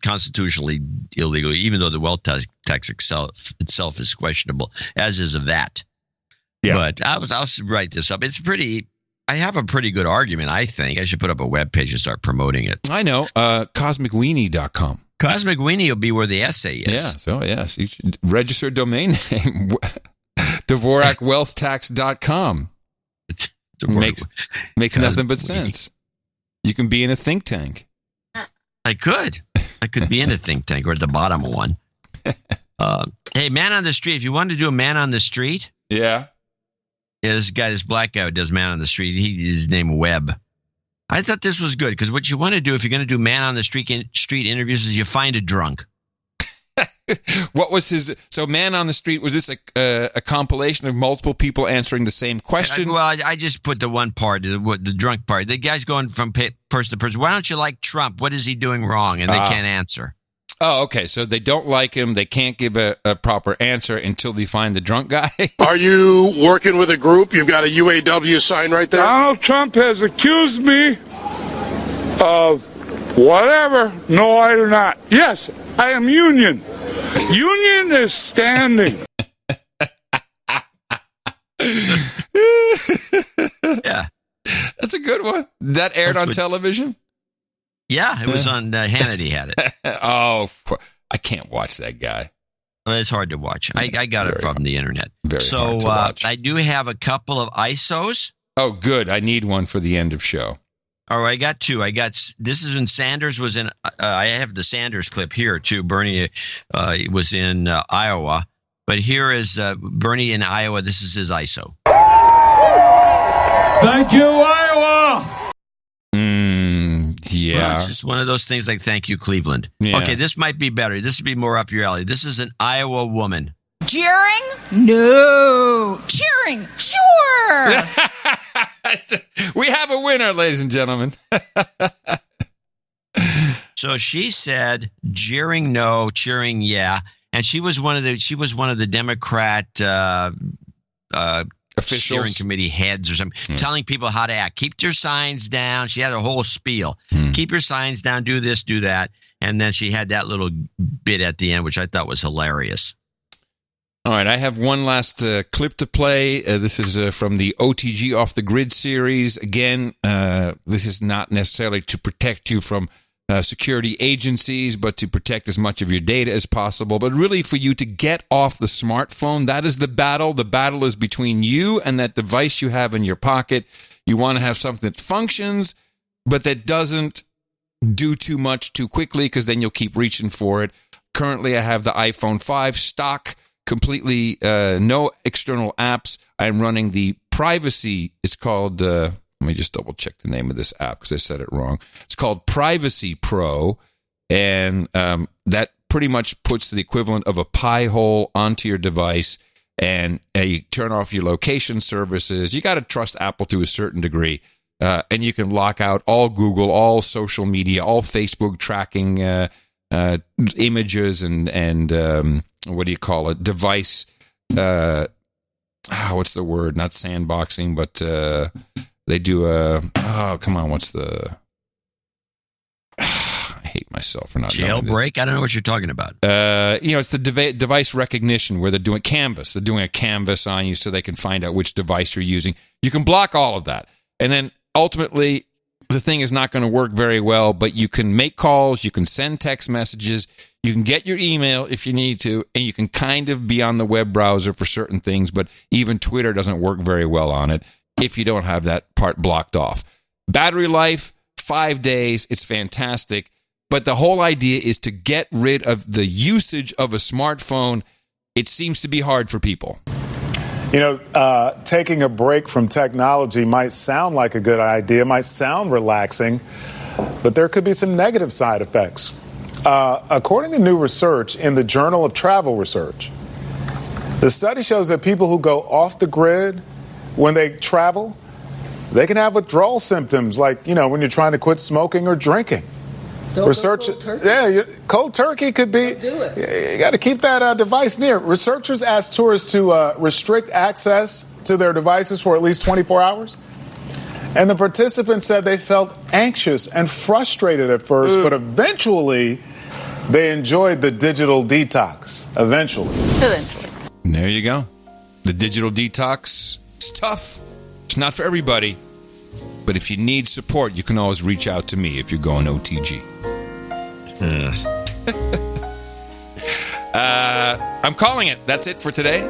constitutionally illegal, even though the wealth tax itself is questionable, as is a VAT. Yeah. But I'll write this up. I have a pretty good argument. I think I should put up a webpage and start promoting it. I know. CosmicWeenie.com. Cosmic Weenie will be where the essay is. Yeah. So yes, you should register domain name. DvorakWealthTax.com. Makes nothing but sense. You can be in a think tank. I could be in a think tank or at the bottom of one. Hey, man on the street. If you wanted to do a man on the street, yeah, this black guy who does man on the street. His name Webb. I thought this was good because what you want to do if you're going to do man on the street interviews is you find a drunk. What was his? So, man on the street, was this a compilation of multiple people answering the same question? I just put the one part, the drunk part. The guy's going from person to person. Why don't you like Trump? What is he doing wrong? And they can't answer. Oh, okay. So they don't like him. They can't give a proper answer until they find the drunk guy. Are you working with a group? You've got a UAW sign right there. Donald Trump has accused me of whatever. No, I do not. Yes, I am union. Union is standing. Yeah. That's a good one. That aired on television? Yeah, it was on Hannity had it. Oh, I can't watch that guy. It's hard to watch. I got it from the internet. Very hard to watch. I do have a couple of ISOs. Oh, good. I need one for the end of show. Oh, I got two. This is when Sanders was in. I have the Sanders clip here too. Bernie was in Iowa, but here is Bernie in Iowa. This is his ISO. Thank you, Iowa. Yeah, well, it's just one of those things like "Thank you, Cleveland." Yeah. Okay, this might be better. This would be more up your alley. This is an Iowa woman. Cheering? No. Cheering? Sure. We have a winner, ladies and gentlemen. So she said, "Jeering no, cheering yeah," and she was one of the Democrat officials, steering committee heads or something, telling people how to act. Keep your signs down. She had a whole spiel. Keep your signs down. Do this, do that, and then she had that little bit at the end, which I thought was hilarious. All right, I have one last clip to play. This is from the OTG Off the Grid series. Again, this is not necessarily to protect you from security agencies, but to protect as much of your data as possible. But really for you to get off the smartphone, that is the battle. The battle is between you and that device you have in your pocket. You want to have something that functions, but that doesn't do too much too quickly, because then you'll keep reaching for it. Currently, I have the iPhone 5 stock, completely no external apps. I'm running the privacy. It's called, let me just double check the name of this app because I said it wrong. It's called Privacy Pro. And that pretty much puts the equivalent of a pie hole onto your device. And you turn off your location services. You got to trust Apple to a certain degree. And you can lock out all Google, all social media, all Facebook tracking images and what do you call it? Device, what's the word? Not sandboxing, but they do come on, what's the... I hate myself for not knowing this. Jailbreak? I don't know what you're talking about. It's the device recognition where they're doing canvas. They're doing a canvas on you so they can find out which device you're using. You can block all of that. And then ultimately, the thing is not going to work very well, but you can make calls, you can send text messages, you can get your email if you need to, and you can kind of be on the web browser for certain things, but even Twitter doesn't work very well on it if you don't have that part blocked off. Battery life, 5 days, it's fantastic, but the whole idea is to get rid of the usage of a smartphone. It seems to be hard for people. You know, taking a break from technology might sound like a good idea, might sound relaxing, but there could be some negative side effects. According to new research in the Journal of Travel Research, the study shows that people who go off the grid when they travel, they can have withdrawal symptoms like, you know, when you're trying to quit smoking or drinking. Research, cold turkey could be. You got to keep that device near. Researchers asked tourists to restrict access to their devices for at least 24 hours. And the participants said they felt anxious and frustrated at first, but eventually they enjoyed the digital detox. Eventually. There you go. The digital detox is tough. It's not for everybody. But if you need support, you can always reach out to me if you're going OTG. I'm calling it. That's it for today.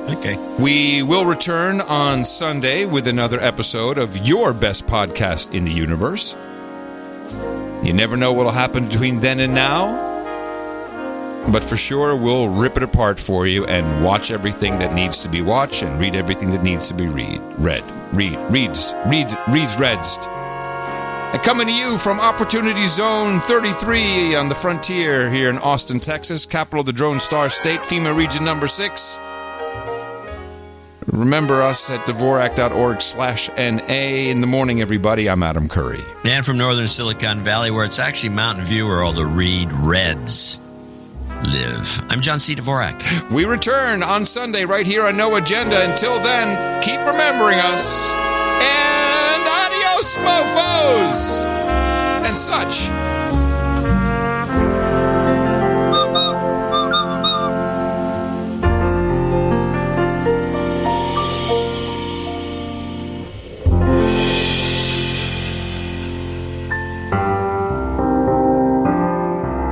Okay. We will return on Sunday with another episode of your best podcast in the universe. You never know what will happen between then and now. But for sure, we'll rip it apart for you and watch everything that needs to be watched and read everything that needs to be reads. And coming to you from Opportunity Zone 33 on the frontier here in Austin, Texas, capital of the Drone Star State, FEMA Region number 6. Remember us at Dvorak.org/NA. In the morning, everybody. I'm Adam Curry. And from northern Silicon Valley, where it's actually Mountain View, where all the Reed Reds live. I'm John C. Dvorak. We return on Sunday right here on No Agenda. Until then, keep remembering us. And adios, mofos! And such.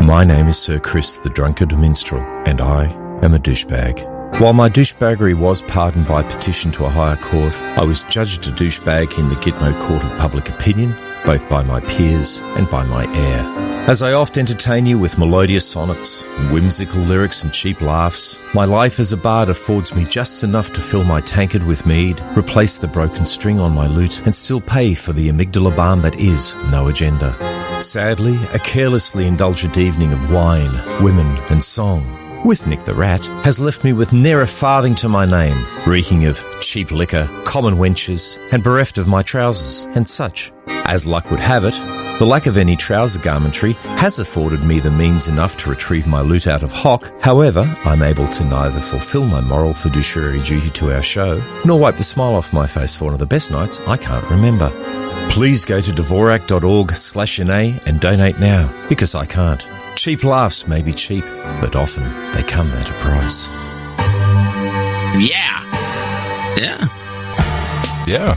My name is Sir Chris the Drunkard Minstrel, and I am a douchebag. While my douchebaggery was pardoned by petition to a higher court, I was judged a douchebag in the Gitmo Court of Public Opinion, both by my peers and by my heir. As I oft entertain you with melodious sonnets, whimsical lyrics and cheap laughs, my life as a bard affords me just enough to fill my tankard with mead, replace the broken string on my lute, and still pay for the amygdala balm that is No Agenda. Sadly, a carelessly indulgent evening of wine, women and song, with Nick the Rat, has left me with ne'er a farthing to my name, reeking of cheap liquor, common wenches, and bereft of my trousers, and such. As luck would have it, the lack of any trouser garmentry has afforded me the means enough to retrieve my loot out of hock. However, I'm able to neither fulfill my moral fiduciary duty to our show, nor wipe the smile off my face for one of the best nights I can't remember. Please go to Dvorak.org/NA and donate now, because I can't. Cheap laughs may be cheap, but often they come at a price. Yeah. Yeah. Yeah.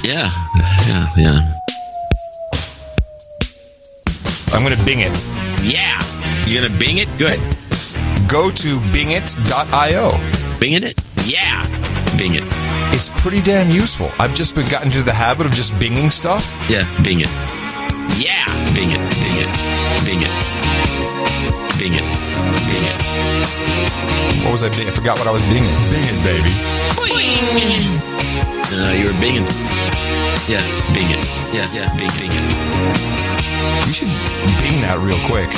Yeah. Yeah. Yeah. I'm going to Bing it. Yeah. You're going to Bing it? Good. Go to bingit.io. Binging it? Yeah. Bing it. It's pretty damn useful. I've just gotten into the habit of just binging stuff. Yeah, Bing it. Yeah. Bing it. Bing it. Bing it. Bing it. Bing it. What was I binging? I forgot what I was binging. Bing it, baby. You were binging. Yeah, Bing it. Yeah, Bing it. You should Bing that real quick.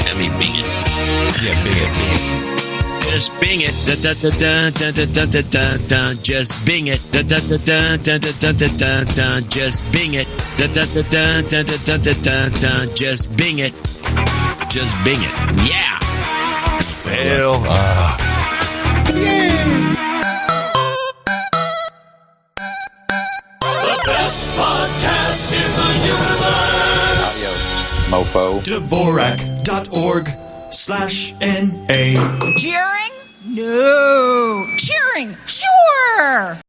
Let me Bing it. Yeah, Bing it. Just Bing it. Da, da, da, da, da, da, da, da, da. Just Bing it. Da, da, da, da, da, da, da, da, da. Just Bing it. Da, da, da, da, da, da, da, da, da. Just Bing it. Just Bing it. Yeah. Fail. The best podcast in the universe. Mofo. Dvorak.org/NA. Cheering? No. Cheering? Sure.